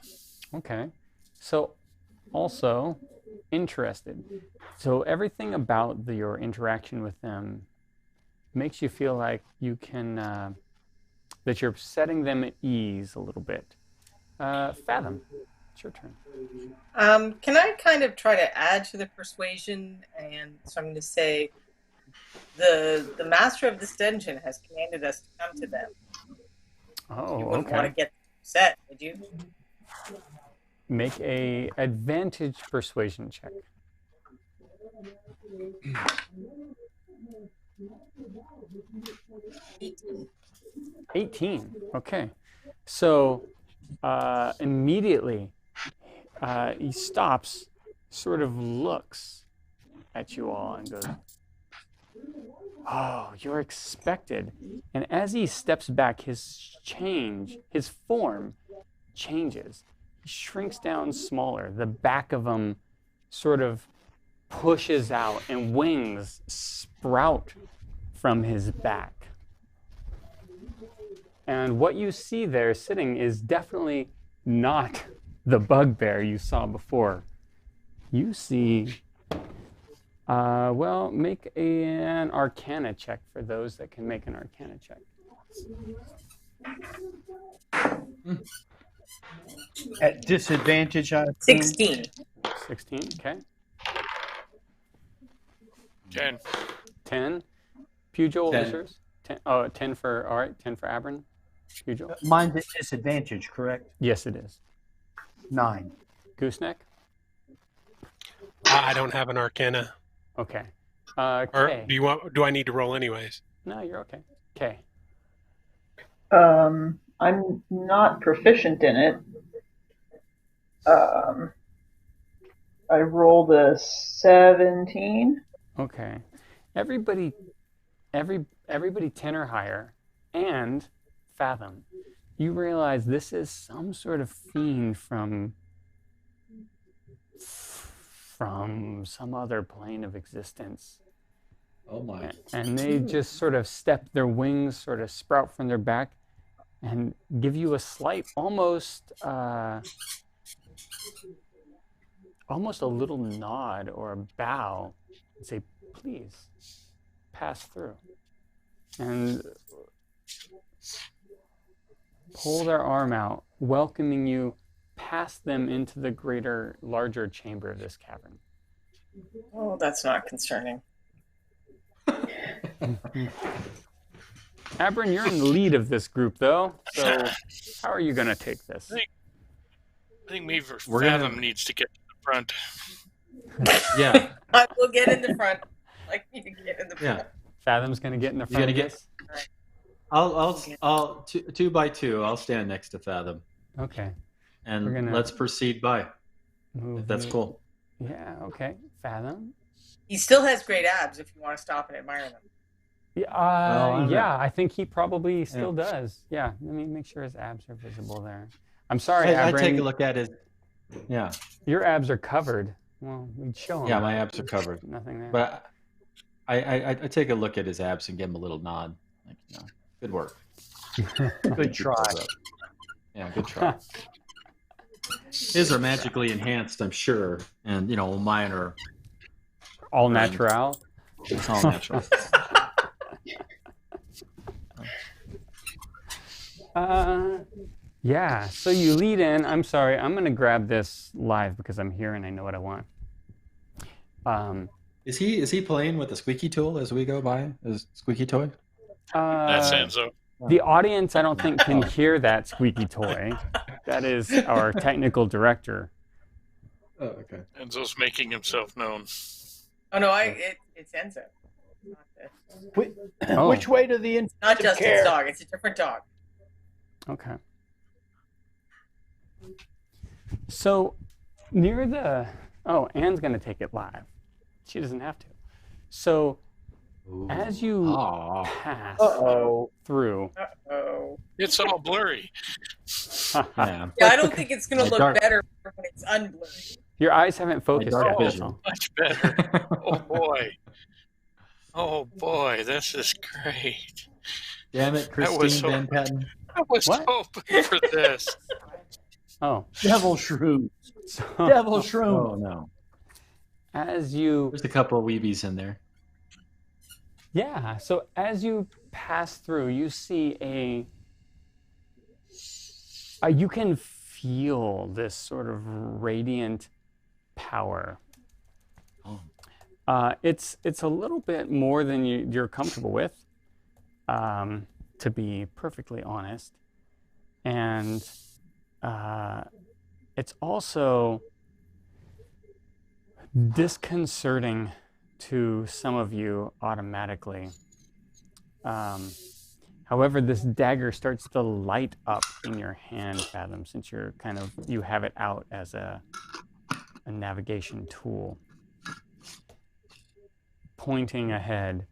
Okay. So also interested. So everything about your interaction with them makes you feel like you can, that you're setting them at ease a little bit. Fathom, it's your turn. Can I kind of try to add to the persuasion? And so I'm going to say, the master of this dungeon has commanded us to come to them. Oh, You wouldn't okay. want to get upset, would you? Make a advantage persuasion check. 18. Okay. So immediately he stops, sort of looks at you all and goes, oh, you're expected. And as he steps back, his form changes. He shrinks down smaller. The back of him sort of pushes out and wings sprout from his back. And what you see there sitting is definitely not the bugbear you saw before. You see, well, make an Arcana check for those that can make an Arcana check. At disadvantage, I assume. 16. 16, okay. 10. 10. Pugil, what was 10. yours? 10. Oh, 10 for, all right, 10 for Abram. Pugil? Mine's at disadvantage, correct? Yes, it is. 9. Gooseneck? I don't have an Arcana. Okay. Or Kay. do I need to roll anyways? No, you're okay. Kay. I'm not proficient in it. I rolled a 17. Okay. Everybody, everybody 10 or higher, and Fathom. You realize this is some sort of fiend from some other plane of existence. Oh my. And they just sort of step, their wings sort of sprout from their back and give you a slight, almost a little nod or a bow and say, please, pass through. And pull their arm out, welcoming you past them into the larger chamber of this cavern. Oh, that's not concerning. Abram, you're in the lead of this group, though. So how are you going to take this? I think me versus Fathom needs to get to the front. Yeah. I will get in the front. Like me to get in the front. Yeah. Fathom's going to get in the front. I'll two by two. I'll stand next to Fathom. Okay. And let's proceed by. If that's cool. Yeah. Okay. Fathom. He still has great abs. If you want to stop and admire them. Yeah. I think he probably still does. Yeah. Let me make sure his abs are visible there. I'm sorry, I Abram. take a look at his. Yeah. Your abs are covered. Well, we'd show him. Yeah, my abs are covered. Nothing there. But I take a look at his abs and give him a little nod. Like, good work. Good try. Yeah, good try. His are magically enhanced, I'm sure, and mine are all natural. It's all natural. Yeah. So you lead in. I'm sorry. I'm gonna grab this live because I'm here and I know what I want. Is he playing with a squeaky tool as we go by? His squeaky toy? That's Enzo. The audience, I don't think, can hear that squeaky toy. That is our technical director. Oh, okay. Enzo's making himself known. Oh no, it's Enzo. Which way to the not Justin's dog? It's a different dog. Okay. So near the Anne's gonna take it live. She doesn't have to. So as you pass through, it's all blurry. Yeah, I don't think it's gonna look better when it's unblurry. Your eyes haven't focused yet. Much better. Oh boy. Oh boy, this is great. Damn it, Christine Van Patten. I was hoping for this. Oh. Devil shrooms. Devil shrooms. Oh no. There's a couple of weebies in there. Yeah. So as you pass through, you see you can feel this sort of radiant power. It's a little bit more than you're comfortable with, to be perfectly honest, and it's also disconcerting to some of you automatically. However, this dagger starts to light up in your hand, Fathom, since you have it out as a navigation tool, pointing ahead.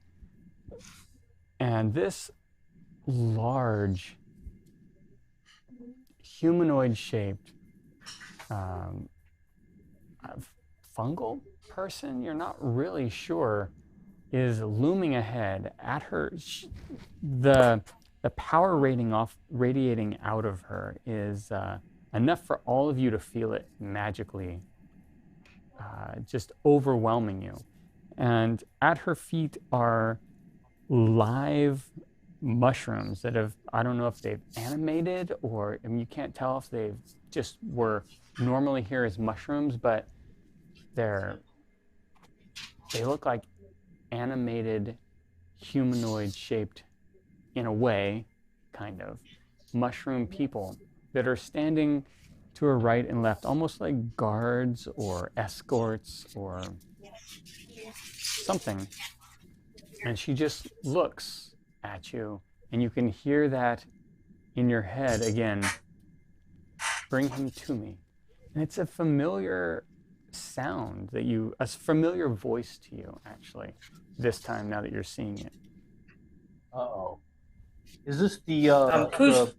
And this large humanoid-shaped fungal person, you're not really sure, is looming ahead at her. The power radiating out of her is enough for all of you to feel it magically, just overwhelming you. And at her feet are live mushrooms that I don't know if they've animated or, you can't tell if they just were normally here as mushrooms, but they look like animated humanoid shaped, in a way, kind of mushroom people that are standing to her right and left, almost like guards or escorts or something. And she just looks at you, and you can hear that in your head again, bring him to me. And it's a familiar sound that a familiar voice to you, actually, this time now that you're seeing it. Uh-oh. Is this the Pugh.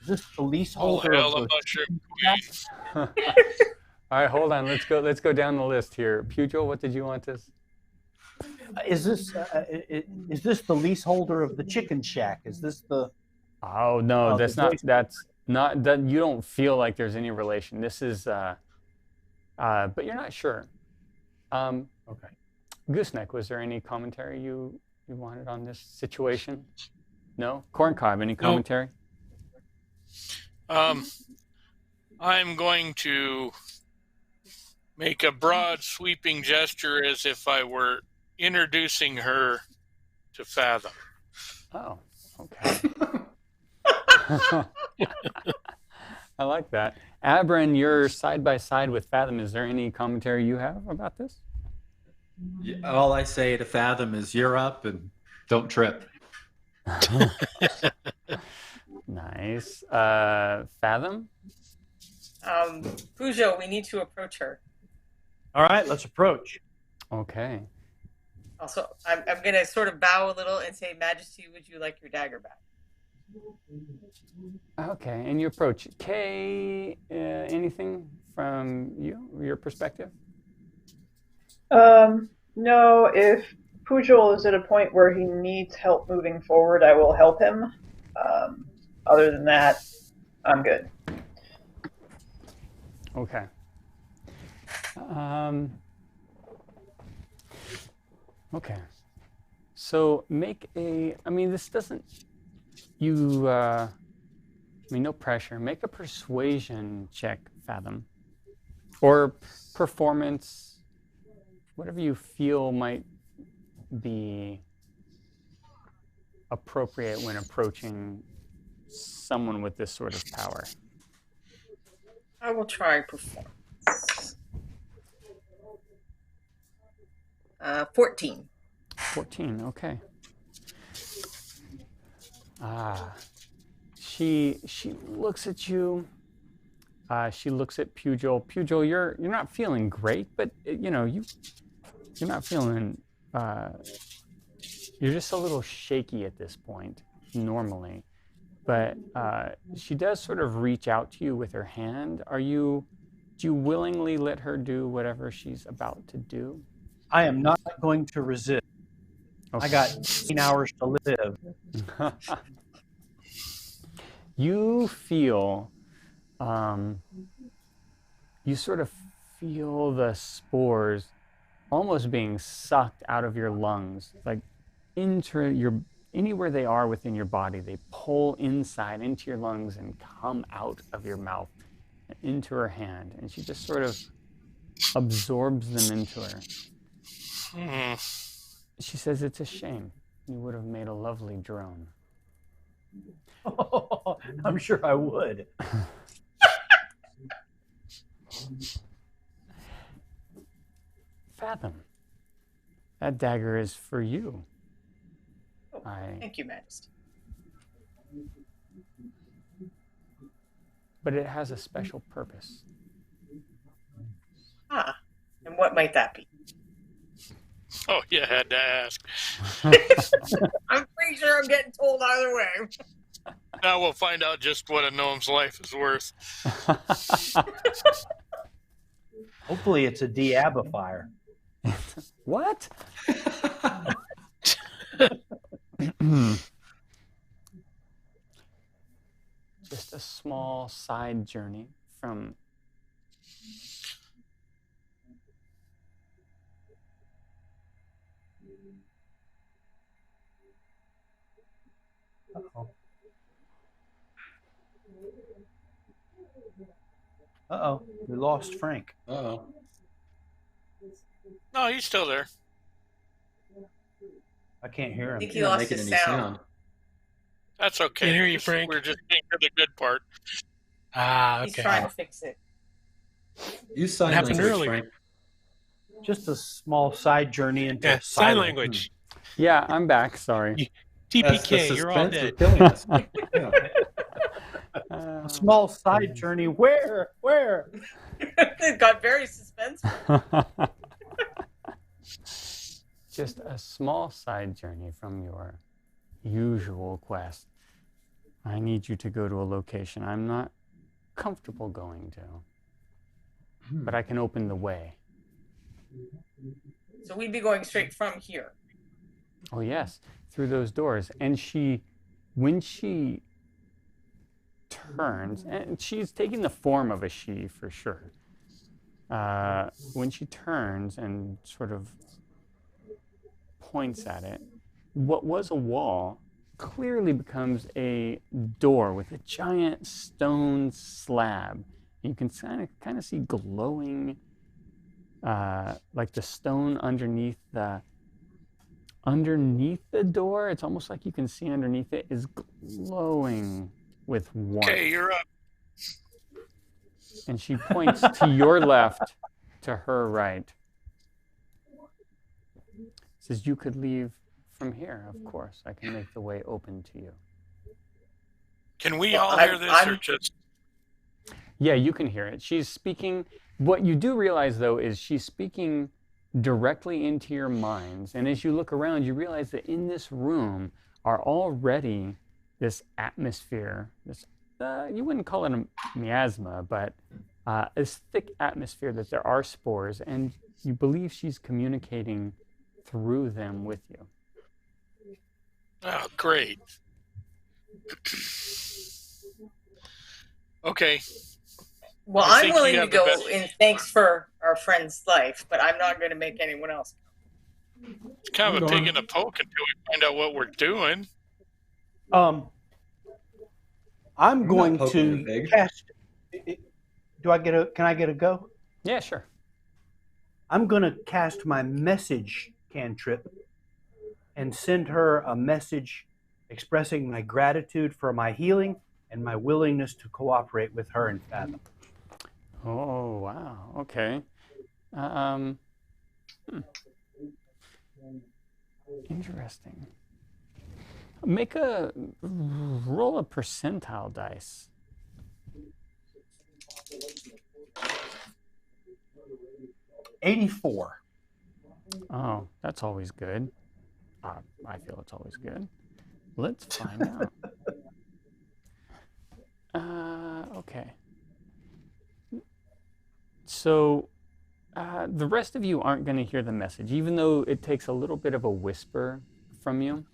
is this the Oh, leaseholder hell, of I'm the not sure. All right, hold on. Let's go down the list here. Pugil, what did you want to? is this the leaseholder of the chicken shack? Is this the Oh no, the voice- that's not that you don't feel like there's any relation. This is but you're not sure. Okay. Gooseneck, was there any commentary you wanted on this situation? No? Corncob, any commentary? I'm going to make a broad, sweeping gesture as if I were introducing her to Fathom. Oh, okay. I like that. Abram, you're side by side with Fathom. Is there any commentary you have about this? Yeah, all I say to Fathom is, "You're up and don't trip." Nice. Fathom? Peugeot, we need to approach her. All right, let's approach. Okay. Also, I'm going to sort of bow a little and say, Majesty, would you like your dagger back? Okay, and you approach. Kay, anything from your perspective? No, if Pujol is at a point where he needs help moving forward, I will help him. Other than that, I'm good. Okay. Okay. So make this doesn't, no pressure. Make a persuasion check, Fathom. Or performance, whatever you feel might be appropriate when approaching someone with this sort of power. I will try performance. 14. 14, okay. She looks at you. She looks at Pugil. Pugil, you're not feeling great, but you're not feeling. You're just a little shaky at this point, normally. But she does sort of reach out to you with her hand. Do you willingly let her do whatever she's about to do? I am not going to resist. Okay. I got 16 hours to live. You feel, you sort of feel the spores almost being sucked out of your lungs, like anywhere they are within your body, they pull inside into your lungs and come out of your mouth and into her hand, and she just sort of absorbs them into her. She says, "It's a shame. You would have made a lovely drone." I'm sure I would. Fathom, that dagger is for you. Thank you, Majesty. But it has a special purpose. And what might that be? Oh, you had to ask. I'm pretty sure I'm getting told either way. Now we'll find out just what a gnome's life is worth. Hopefully it's a deabifier. What? Just a small side journey from Uh-oh, we lost Frank. Uh-oh. No, he's still there. I can't hear I him. think he You're not lost making his any sound. That's okay. Can't hear you, Frank. We're just getting to the good part. He's Okay. trying to fix it. Use sign happened language, earlier. Frank. Just a small side journey into Yeah, sign silence. language. Yeah, I'm back. Sorry. TPK, The you're all suspense dead. is killing us. Yeah. A small side journey. Where? It got very suspenseful. Just a small side journey from your usual quest. I need you to go to a location I'm not comfortable going to, but I can open the way. So we'd be going straight from here. Oh yes, through those doors. And when she turns, and she's taking the form of a she for sure. When she turns and sort of points at it, what was a wall clearly becomes a door with a giant stone slab. You can kind of see glowing, like the stone underneath the door. It's almost like you can see underneath it is glowing with warmth. Okay, you're up. And she points to your left, to her right. Says you could leave from here, of course. I can make the way open to you. Can we all hear this or just... Yeah, you can hear it. She's speaking. What you do realize, though, is she's speaking directly into your minds. And as you look around, you realize that in this room are already this atmosphere, this you wouldn't call it a miasma, but this thick atmosphere that there are spores, and you believe she's communicating through them with you. Oh, great. Okay. Well, I I'm think willing you to have the go best- in thanks for our friend's life, but I'm not going to make anyone else. It's kind of a pig in a poke until we find out what we're doing. I'm going not poking to the pig. cast. Can I get a go? Yeah, sure. I'm going to cast my message cantrip and send her a message expressing my gratitude for my healing and my willingness to cooperate with her and Fathom. Oh, wow. Okay. Interesting. Roll a percentile dice. 84. Oh, that's always good. I feel it's always good. Let's find out. Okay. So the rest of you aren't going to hear the message, even though it takes a little bit of a whisper from you.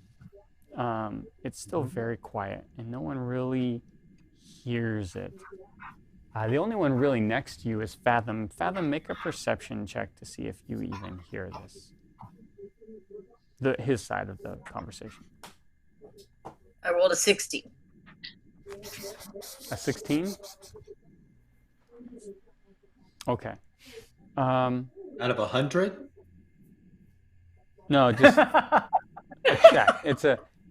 It's still very quiet, and no one really hears it. The only one really next to you is Fathom. Fathom, make a perception check to see if you even hear this. His side of the conversation. I rolled a 60. A 16? Okay. Out of 100? No, just a check.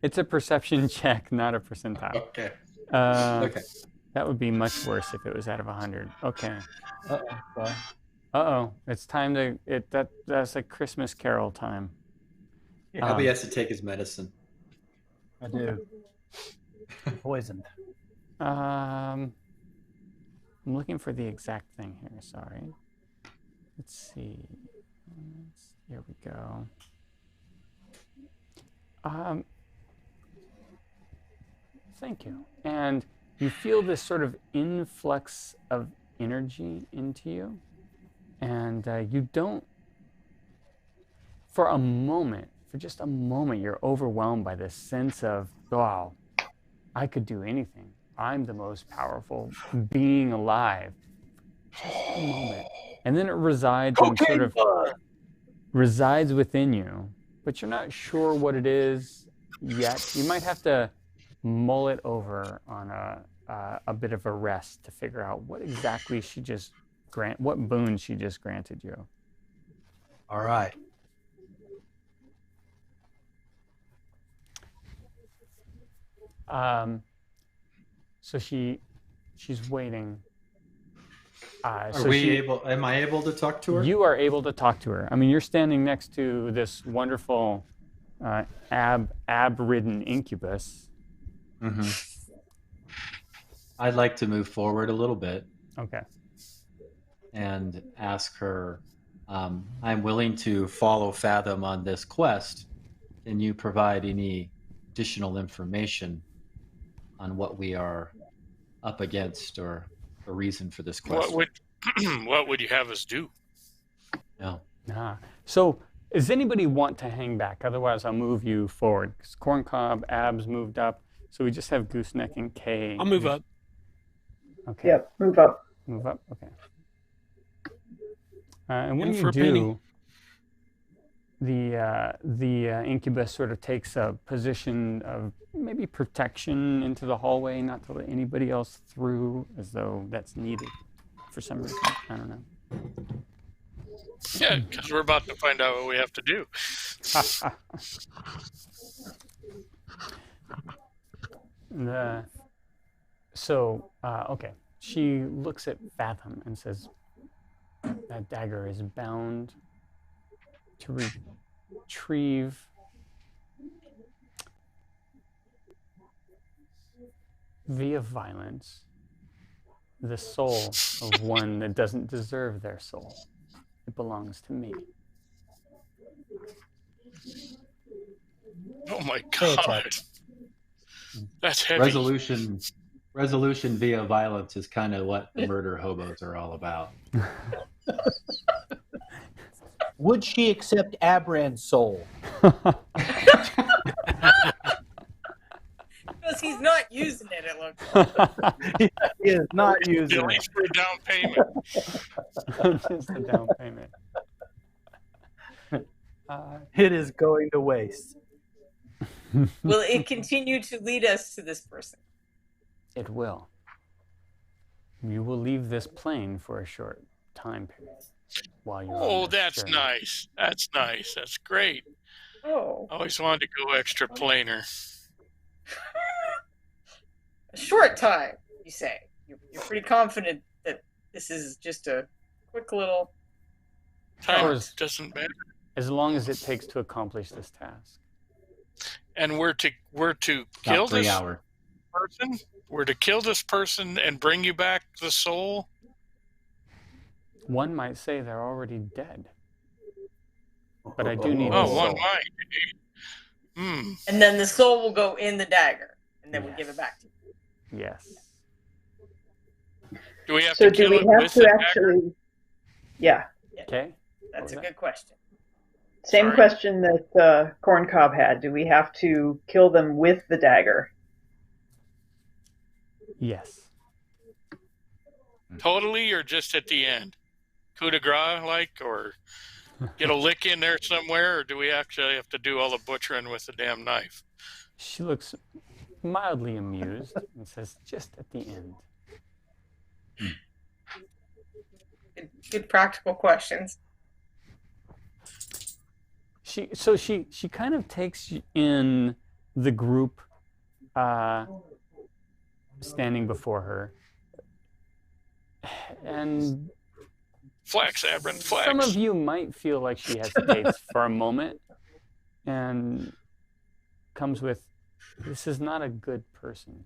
It's a perception check, not a percentile. Okay. Okay. That would be much worse if it was out of 100. Okay. Uh-oh. It's time to... That's like Christmas Carol time. Abby has to take his medicine. I do. Poisoned. I'm looking for the exact thing here. Sorry. Let's see. Here we go. Thank you. And you feel this sort of influx of energy into you, and you don't, for just a moment, you're overwhelmed by this sense of, wow, I could do anything. I'm the most powerful being alive. Just a moment. And then it resides within you, but you're not sure what it is yet. You might have to mull it over on a bit of a rest to figure out what exactly what boon she just granted you. All right. So she's waiting. Am I able to talk to her? You are able to talk to her. I mean, you're standing next to this wonderful ab-ridden incubus. Mm-hmm. I'd like to move forward a little bit Okay. and ask her, I'm willing to follow Fathom on this quest. Can you provide any additional information on what we are up against or the reason for this quest? What would you have us do? No. So does anybody want to hang back? Otherwise, I'll move you forward. 'Cause Corncob, Abs moved up. So we just have Gooseneck and Kay. I'll move up. Okay. Yep, move up. Move up. Okay. And when In you for a do, the incubus sort of takes a position of maybe protection into the hallway, not to let anybody else through, as though that's needed for some reason. I don't know. Yeah, because we're about to find out what we have to do. Okay. She looks at Fathom and says, that dagger is bound to retrieve via violence the soul of one that doesn't deserve their soul. It belongs to me. Oh my God. That's heavy. Resolution via violence is kind of what the murder hobos are all about. Would she accept Abran's soul? Because he's not using it, it looks like. He is not using At it. least for a down payment. Just a down payment. It is going to waste. Will it continue to lead us to this person? It will. You will leave this plane for a short time period while you're on this That's journey. nice. That's nice. That's great. Oh. I always wanted to go extra planar. A short time, you say. You're pretty confident that this is just a quick little... Time doesn't matter. As long as it takes to accomplish this task. And we're to kill About 3 this hours. person? We're to kill this person and bring you back the soul? One might say they're already dead. But I do need the Oh, soul. one might. And then the soul will go in the dagger, and then we give it back to you. Yes. Do we have So to do kill we it have with to the actually? Yeah. Okay. That's a good question. Same Sorry. question that Corncob had. Do we have to kill them with the dagger? Yes. Totally, or just at the end? Coup de grace, like, or get a lick in there somewhere, or do we actually have to do all the butchering with the damn knife? She looks mildly amused and says, just at the end. Good practical questions. She kind of takes in the group standing before her. And Flex, Abram, flex. some of you might feel like she hesitates for a moment and comes with, this is not a good person.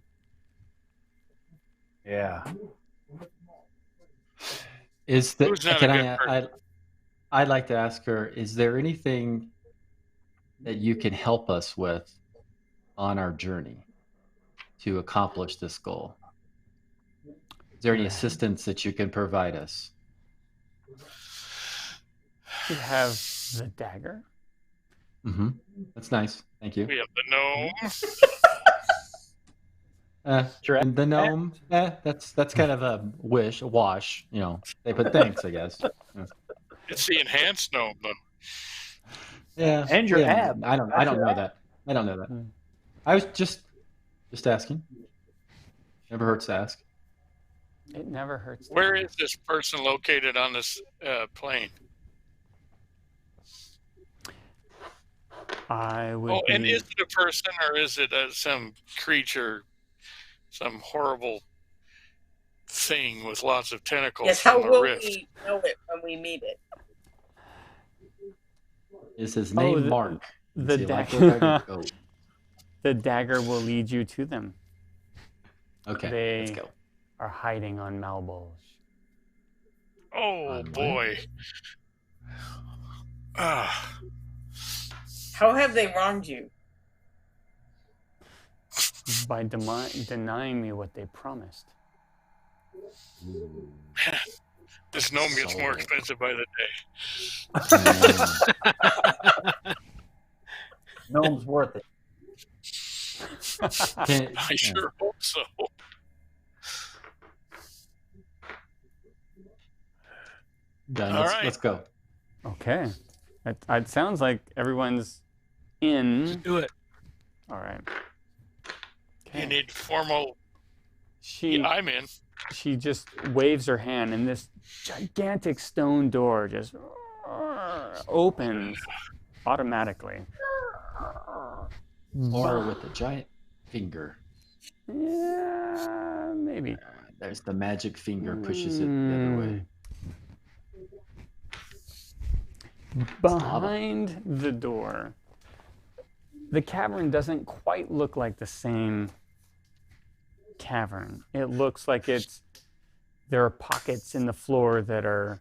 Yeah. Is the Who's not a can good person? I'd like to ask her, is there anything that you can help us with on our journey to accomplish this goal? Is there any assistance that you can provide us? You have the dagger. Mm-hmm. That's nice. Thank you. We have the gnome. And the gnome, that's kind of a wash, you know. But thanks, I guess. It's the enhanced gnome, though. Yeah. And your yeah, ab. I don't know that. I don't know that. I was just asking. Never hurts to ask. It never hurts. Where is this person located on this plane? I would and is it a person or is it some creature, some horrible thing with lots of tentacles Yes, how from a will rift? we know it when we meet it? Is his name Mark? The Is he like dagger. a goat? The dagger will lead you to them. Okay, let's go. are hiding on Malbolge. Oh boy. How have they wronged you? By denying me what they promised. This gnome gets more expensive by the day. Gnome's worth it. I sure hope so. Done. All Let's, right. let's go. Okay. It sounds like everyone's in. Let's do it. All right. You need formal. I'm in. She just waves her hand, and this gigantic stone door just opens automatically. Or with a giant finger. Yeah, maybe. There's the magic finger pushes it the other way. Behind the door, the cavern doesn't quite look like the same cavern. It looks like there are pockets in the floor that are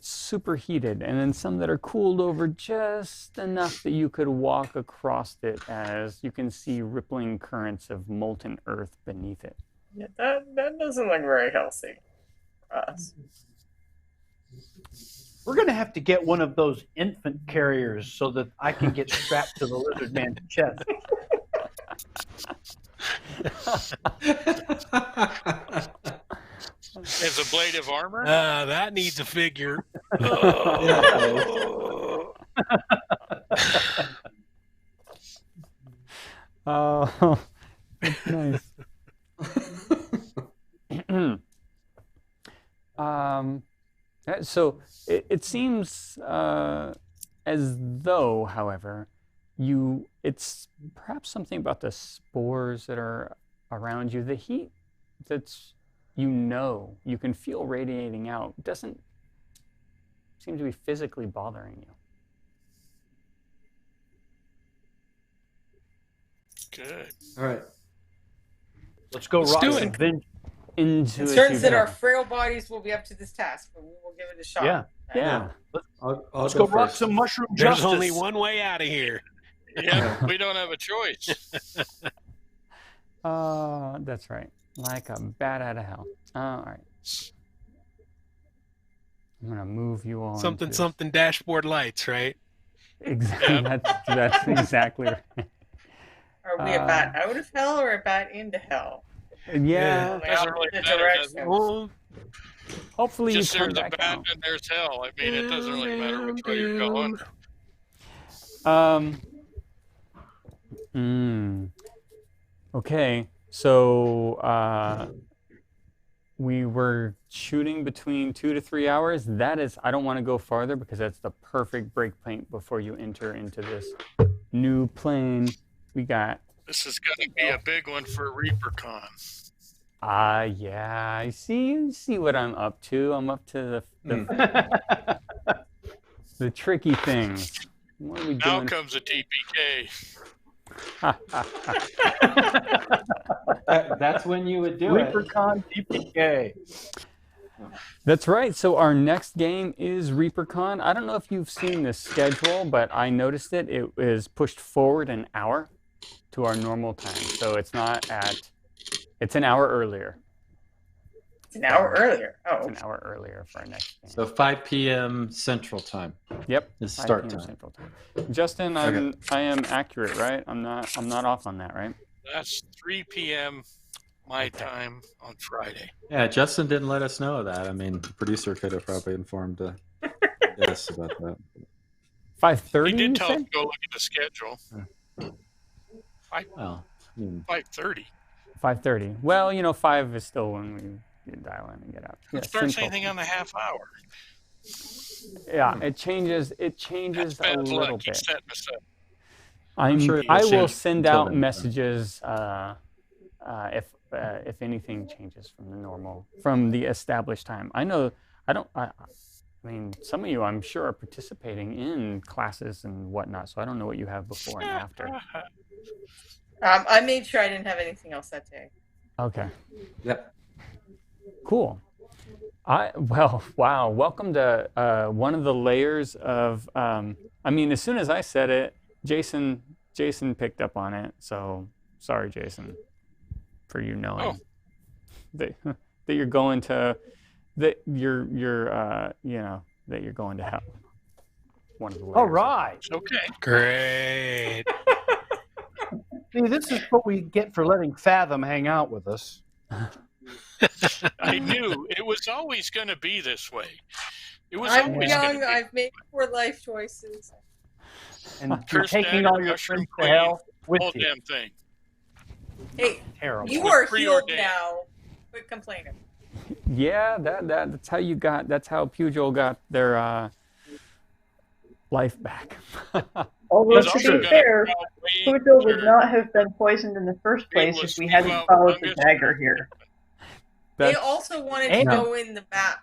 superheated, and then some that are cooled over just enough that you could walk across it as you can see rippling currents of molten earth beneath it. Yeah, that doesn't look very healthy for us. We're going to have to get one of those infant carriers so that I can get strapped to the lizard man's chest. As a blade of armor? That needs a figure. Oh, that's nice. So it seems as though, however, it's perhaps something about the spores that are around you. The heat that's, you can feel radiating out doesn't seem to be physically bothering you. Good. All right. Let's go rock do some it. venge. Into It it turns you that go. our frail bodies will be up to this task, but we will give it a shot. Yeah. Yeah. Let's go rock some mushroom There's justice. only one way out of here. Yeah, we don't have a choice. That's right. Like a bat out of hell. All right. I'm gonna move you on. Something dashboard lights, right? Exactly. That's exactly right. Are we a bat out of hell or a bat into hell? Yeah. The Doesn't really opposite matter, direction. Well, Hopefully Just you turn there's a back bat out. and there's hell. I mean, it doesn't really matter which way you're going. Okay. So we were shooting between 2 to 3 hours. That is, I don't want to go farther because that's the perfect break point before you enter into this new plane. We got. This is going to be a big one for ReaperCon. Yeah. I see what I'm up to. I'm up to the the tricky things. What are we Now doing? comes a TPK. That's when you would do it. ReaperCon DPK. That's right. So our next game is ReaperCon. I don't know if you've seen this schedule, but I noticed it. It is pushed forward an hour to our normal time. So it's an hour earlier. It's an hour earlier. Oh, It's an hour earlier for our next game. So 5 p.m. Central Time. Yep. Is 5 start p.m. time. Central time. Justin, I am accurate, right? I'm not off on that, right? That's 3 p.m. my time on Friday. Yeah, Justin didn't let us know that. I mean, the producer could have probably informed us about that. 5:30. He did you tell us said? to go look at the schedule. Well, I mean, 5:30. 5:30. Well, 5 is still when we dial in and get out. Who Yeah, starts Central. anything on the half hour? Yeah, it changes. It changes That's a bad little luck. Keep bit. setting us up. I'm sure it I will will change send until out then. messages if anything changes from the established time. I mean, some of you, I'm sure, are participating in classes and whatnot, so I don't know what you have before and after. I made sure I didn't have anything else that day. Okay. Yep. Cool. Wow. Welcome to one of the layers of. I mean, as soon as I said it, Jason picked up on it. So sorry, Jason, for you knowing that you're going to that you're that you're going to hell. One of the layers. All right. Okay. Great. See, this is what we get for letting Fathom hang out with us. I knew it was always going to be this way. It was I'm always going to young. be. I've made poor life choices. And you're First taking dagger, all your mushroom friends to hell with whole you. damn thing. Hey, Terrible. you are healed Preordained. now. Quit complaining. Yeah, that's how you got. That's how Pugh got their life back. Although, He's to also be gonna fair, throw away Pujo would your- not have been poisoned in the first place if we hadn't Well, followed the fungus. dagger here. They also wanted to And- go in the map,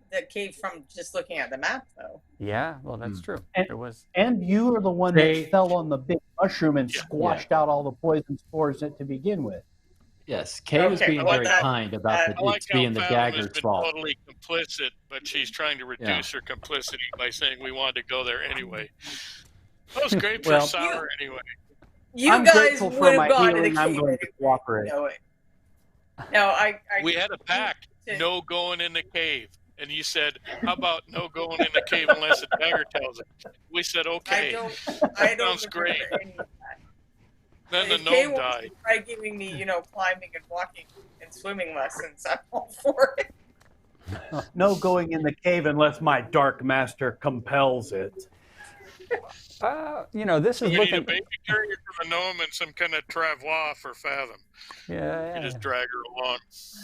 the cave from just looking at the map, though. Yeah, well, that's true. And- There was. And you are the one They- that fell on the big mushroom and Yeah. squashed out all the poison spores to begin with. Yes, Kay was Okay, being I like very that. kind about I it like how being the Fathom has dagger's been fault. totally complicit, but she's trying to reduce her complicity by saying we wanted to go there anyway. That was great for Well- Sour anyway. You I'm guys grateful for would my have gone to the healing. I'm cave going to anyway. cooperate. You know it. No, I We had a pact, to- no going in the cave. And you said, how about no going in the cave unless the dagger tells it? We said, I okay. don't Sounds remember great. any of that. Then the If Kay gnome wants died. to try giving me, climbing and walking and swimming lessons, I'm all for it. No going in the cave unless my dark master compels it. This So is we need a looking. baby carrier for the gnome and some kind of travois for Fathom. Yeah, You just drag her along.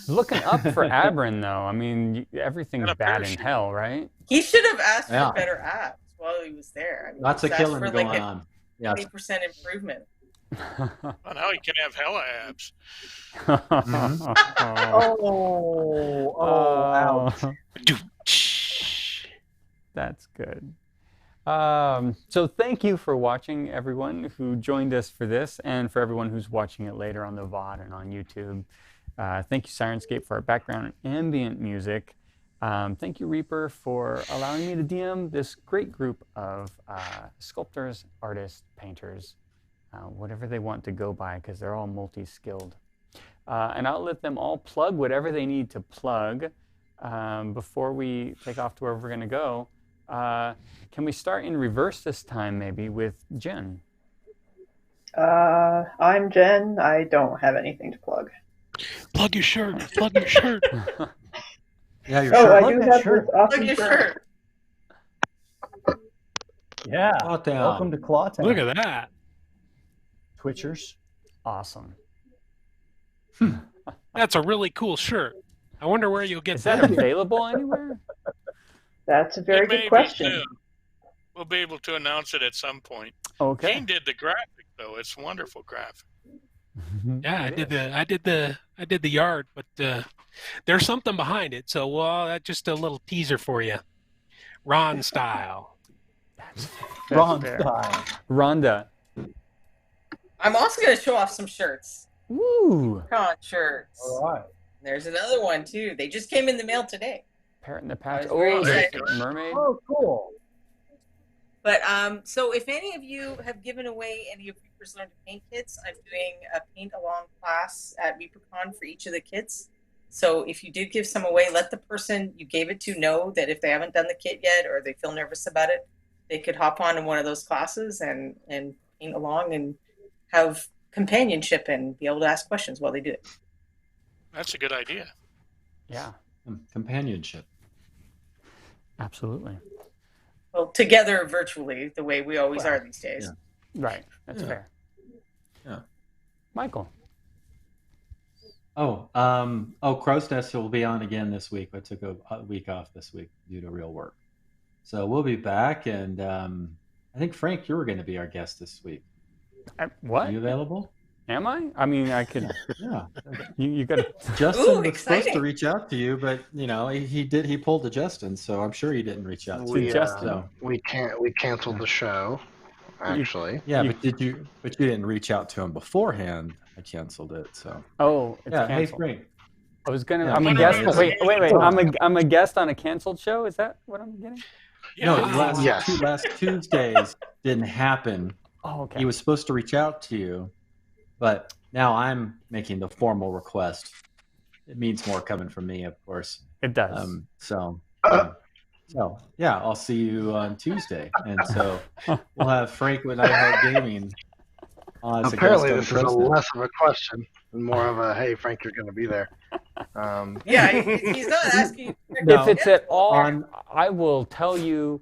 looking up for Abram though. I mean, everything's And a bad in parachute. hell, right? He should have asked Yeah. for better abs while he was there. I mean, Lots of just asked killing for going like on. a Yeah. 20% improvement. Well, now he can have hella abs. Ouch. That's good. So thank you for watching, everyone who joined us for this, and for everyone who's watching it later on the VOD and on YouTube. Thank you, Sirenscape, for our background and ambient music. Thank you, Reaper, for allowing me to DM this great group of sculptors, artists, painters, whatever they want to go by, because they're all multi-skilled. And I'll let them all plug whatever they need to plug before we take off to wherever we're going to go. Can we start in reverse this time, maybe, with Jen? I'm Jen. I don't have anything to plug. Plug your shirt. Plug your shirt. Yeah, you're Oh, sure. I do have shirt. this awesome Look at your shirt. shirt. Yeah. Clawtown. Welcome to Clawtown. Look at that. Twitchers. Awesome. That's a really cool shirt. I wonder where you'll get Is that available anywhere? That's a very It may good be question. soon. We'll be able to announce it at some point. Okay. Gene did the graphic, though. It's a wonderful graphic. Yeah, I did the yard, but there's something behind it. So, that's just a little teaser for you, Ron style. Ron fair. style. Rhonda. I'm also going to show off some shirts. Woo! Con shirts. All right. There's another one, too. They just came in the mail today. Parrot in the Patch. was very Oh, the excited. mermaid. Oh, cool. But so if any of you have given away any of Reaper's Learn to Paint kits, I'm doing a paint along class at ReaperCon for each of the kits. So if you did give some away, let the person you gave it to know that if they haven't done the kit yet or they feel nervous about it, they could hop on in one of those classes and paint along and have companionship and be able to ask questions while they do it. That's a good idea. Yeah, Companionship. absolutely. Well, together virtually, the way we always are these days. Yeah. Right. That's Yeah. fair. Yeah. Michael. Crow's Nest will be on again this week. I took a week off this week due to real work. So we'll be back, and I think, Frank, you were going to be our guest this week. What? Are you available? Am I? I mean, I could. Yeah. You got to. Justin Ooh, was supposed to exciting. reach out to you, but he pulled to Justin, so I'm sure he didn't reach out to We, you. Justin. So, we canceled the show. actually. Yeah, but you didn't reach out to him beforehand. I canceled it. So. Oh, it's Yeah. Hey, canceled. Frank. I was gonna. Yeah, I'm a whatever guest. Wait. information- I'm a guest on a canceled show. Is that what I'm getting? Yeah, No, Yes. last Tuesdays didn't happen. Oh, okay. He was supposed to reach out to you, but now I'm making the formal request. It means more coming from me, of course. It does. So yeah, I'll see you on Tuesday, and so we'll have Frank with iHeart Gaming. As Apparently, a this guest is on the less of a question and more of a, hey, Frank, you're going to be there. Yeah, he's not asking. No. If it's at all, On- I will tell you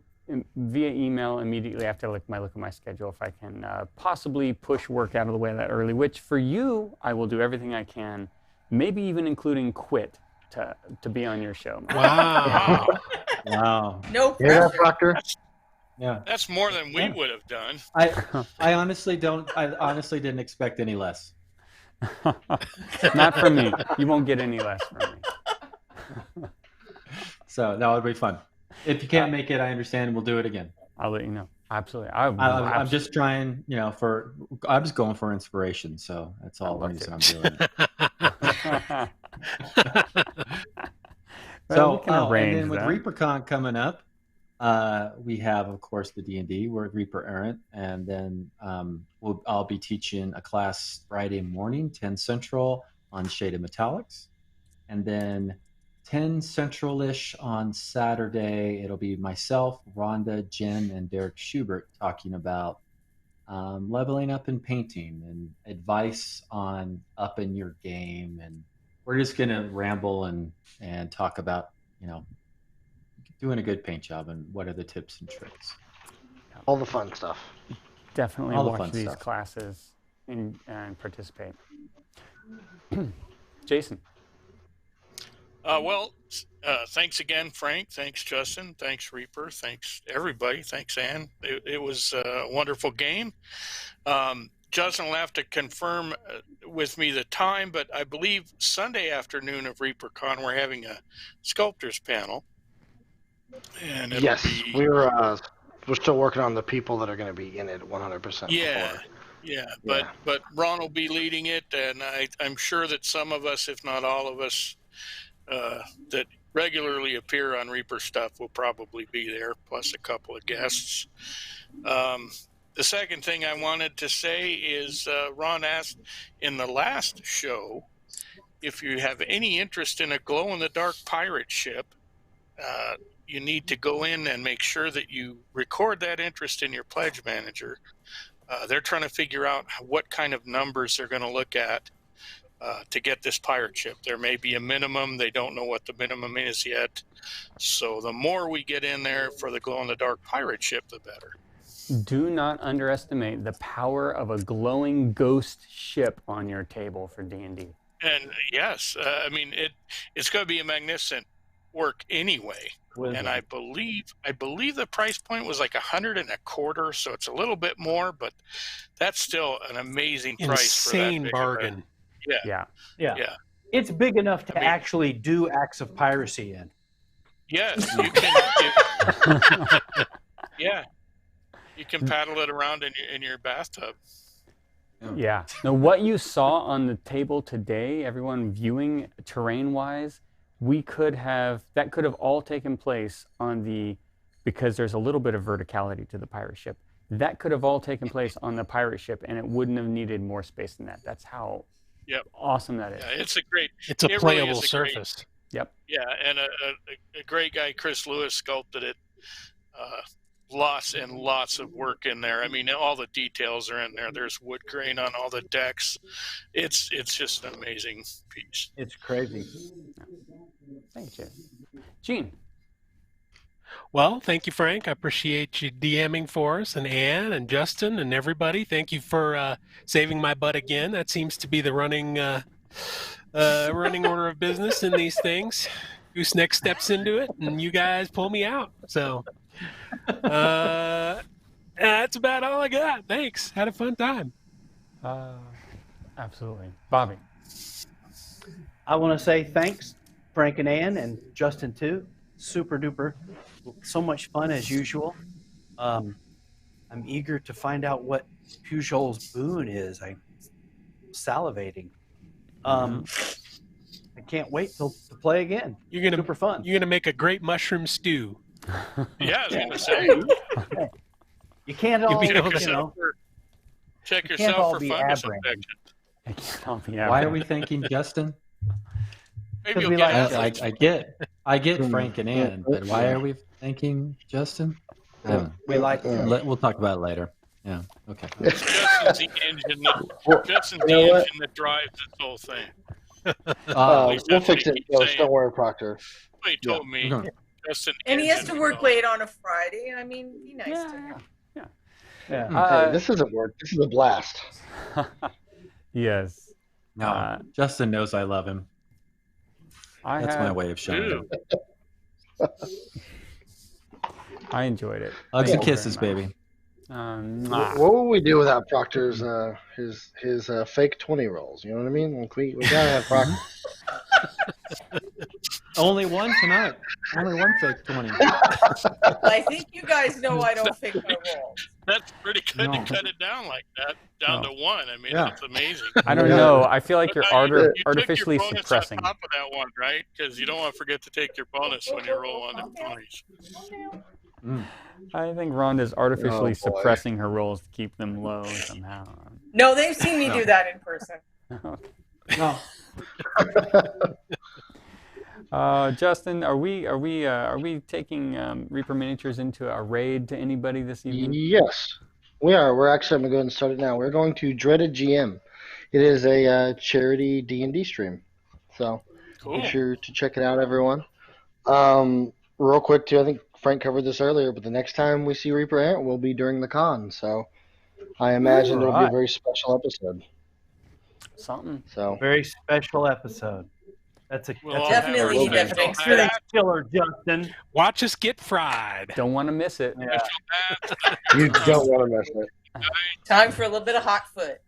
via email immediately after I look at my schedule if I can possibly push work out of the way that early. Which for you, I will do everything I can, maybe even including quit to be on your show. Wow. Wow. No Hear that, pressure. Proctor? Yeah. That's more than we Yeah. would have done. I honestly didn't expect any less. Not from me. You won't get any less from me. So that would be fun. If you can't make it, I understand. We'll do it again. I'll let you know. Absolutely. I'm just trying, I'm just going for inspiration. So that's all the reason I'm doing it. Well, we can and arrange then with that. ReaperCon coming up, we have, of course, the D&D. We're at Reaper Errant, and then I'll be teaching a class Friday morning, 10 Central, on Shaded Metallics, and then 10 Central-ish on Saturday. It'll be myself, Rhonda, Jen, and Derek Schubert talking about leveling up in painting and advice on upping your game, and we're just gonna ramble and talk about doing a good paint job and what are the tips and tricks. All the fun stuff. Definitely All the watch fun these stuff. classes and participate. Jason. Thanks again, Frank. Thanks, Justin. Thanks, Reaper. Thanks, everybody. Thanks, Ann. It was a wonderful game. Justin will have to confirm with me the time, but I believe Sunday afternoon of ReaperCon we're having a sculptors panel. And it'll Yes, be... we're still working on the people that are going to be in it 100%. Yeah, but Ron will be leading it, and I'm sure that some of us, if not all of us, that regularly appear on Reaper stuff will probably be there, plus a couple of guests. The second thing I wanted to say is Ron asked in the last show if you have any interest in a glow-in-the-dark pirate ship. You need to go in and make sure that you record that interest in your pledge manager. They're trying to figure out what kind of numbers they're going to look at to get this pirate ship. There may be a minimum. They don't know what the minimum is yet. So the more we get in there for the glow-in-the-dark pirate ship, the better. Do not underestimate the power of a glowing ghost ship on your table for D&D. And yes, I mean it's going to be a magnificent work anyway. And I believe the price point was like $125, so it's a little bit more, but that's still an amazing price. Insane bargain. Yeah. It's big enough to actually do acts of piracy in. Yes, you can. You can paddle it around in your bathtub. Yeah. Now, what you saw on the table today, everyone viewing terrain-wise, that could have all taken place because there's a little bit of verticality to the pirate ship. That could have all taken place on the pirate ship, and it wouldn't have needed more space than that. That's how awesome that is. Yeah, it's a playable surface. Yep. Yeah, and a great guy, Chris Lewis, sculpted it. Lots and lots of work in there. I mean, all the details are in there. There's wood grain on all the decks. It's just an amazing piece. It's crazy. Thank you, Gene. Well, thank you, Frank. I appreciate you DMing for us, and Ann and Justin and everybody. Thank you for saving my butt again. That seems to be the running order of business in these things. Gooseneck steps into it, and you guys pull me out. So that's about all I got. Thanks. Had a fun time. Absolutely. Bobby. I want to say thanks, Frank and Ann, and Justin too. Super duper. So much fun as usual. I'm eager to find out what Pujol's boon is. I'm salivating. I can't wait to play again. Super fun. You're gonna make a great mushroom stew. Yeah, I was going to say. You can't all, Check you can't yourself all for be fungus aberrant. infection. Why are we thanking Justin? Maybe you'll we get like- it. I get Frank and Ann, but why are we thanking Justin? We like We'll talk about it later. Yeah. Okay. Justin's the engine that drives this whole thing. We'll fix it. Don't worry, Proctor. He told me. Justin And he has to engine work and late on a Friday. I mean, be nice to him. Hey, this isn't work. This is a blast. Yes. No, Justin knows I love him. That's my way of showing it. I enjoyed it. Hugs Thank and you kisses, very baby. What would we do without Proctor's his fake 20 rolls? You know what I mean? Like we gotta have Proctor. Only one tonight. Only one fake 20. I think you guys know I don't fake my rolls. That's pretty good to cut it down like that, down to one. I mean, that's amazing. I don't know. I feel like you're you artificially took your bonus suppressing. on top of that one, right? Because you don't want to forget to take your bonus when you roll on the 20s. I think Rhonda's artificially suppressing her rolls to keep them low somehow. No, they've seen me do that in person. No. Justin, are we taking Reaper miniatures into a raid to anybody this evening? Yes, we are. We're actually going to go ahead and start it now. We're going to Dreaded GM. It is a charity D&D stream, so make sure to check it out, everyone. Real quick too, I think Frank covered this earlier, but the next time we see Reaper Errant will be during the con, so I imagine it'll be a very special episode. Something. So very special episode. That's definitely need that fixed. Killer, Justin. Watch us get fried. Don't want to miss it. Yeah. You don't want to miss it. Time for a little bit of hot foot.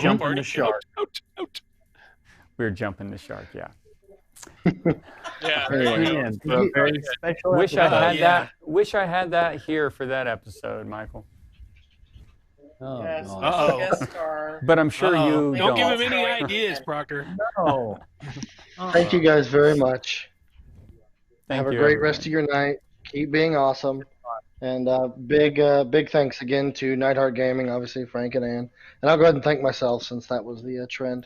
Jumping the shark. We're jumping the shark, yeah. Very special Wish I episode. had that. Wish I had that here for that episode, Michael. Oh, Yes, no. guest star. But I'm sure you Don't give him any ideas, Proctor. No. Thank you guys very much. Thank Have you, a great everyone. rest of your night. Keep being awesome. And big thanks again to Nightheart Gaming, obviously Frank and Ann. And I'll go ahead and thank myself since that was the trend.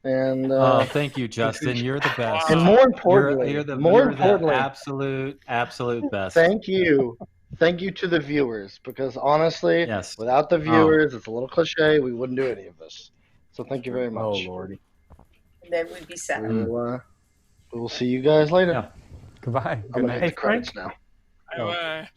And thank you, Justin. You're the best. And more importantly, you're the absolute best. Thank you. Thank you to the viewers, because honestly, without the viewers, it's a little cliche. We wouldn't do any of this. So thank you very much. Oh, Lordy. And then we'd be sad. We will see you guys later. Goodbye. I'm Good gonna night. hit the credits now. Bye.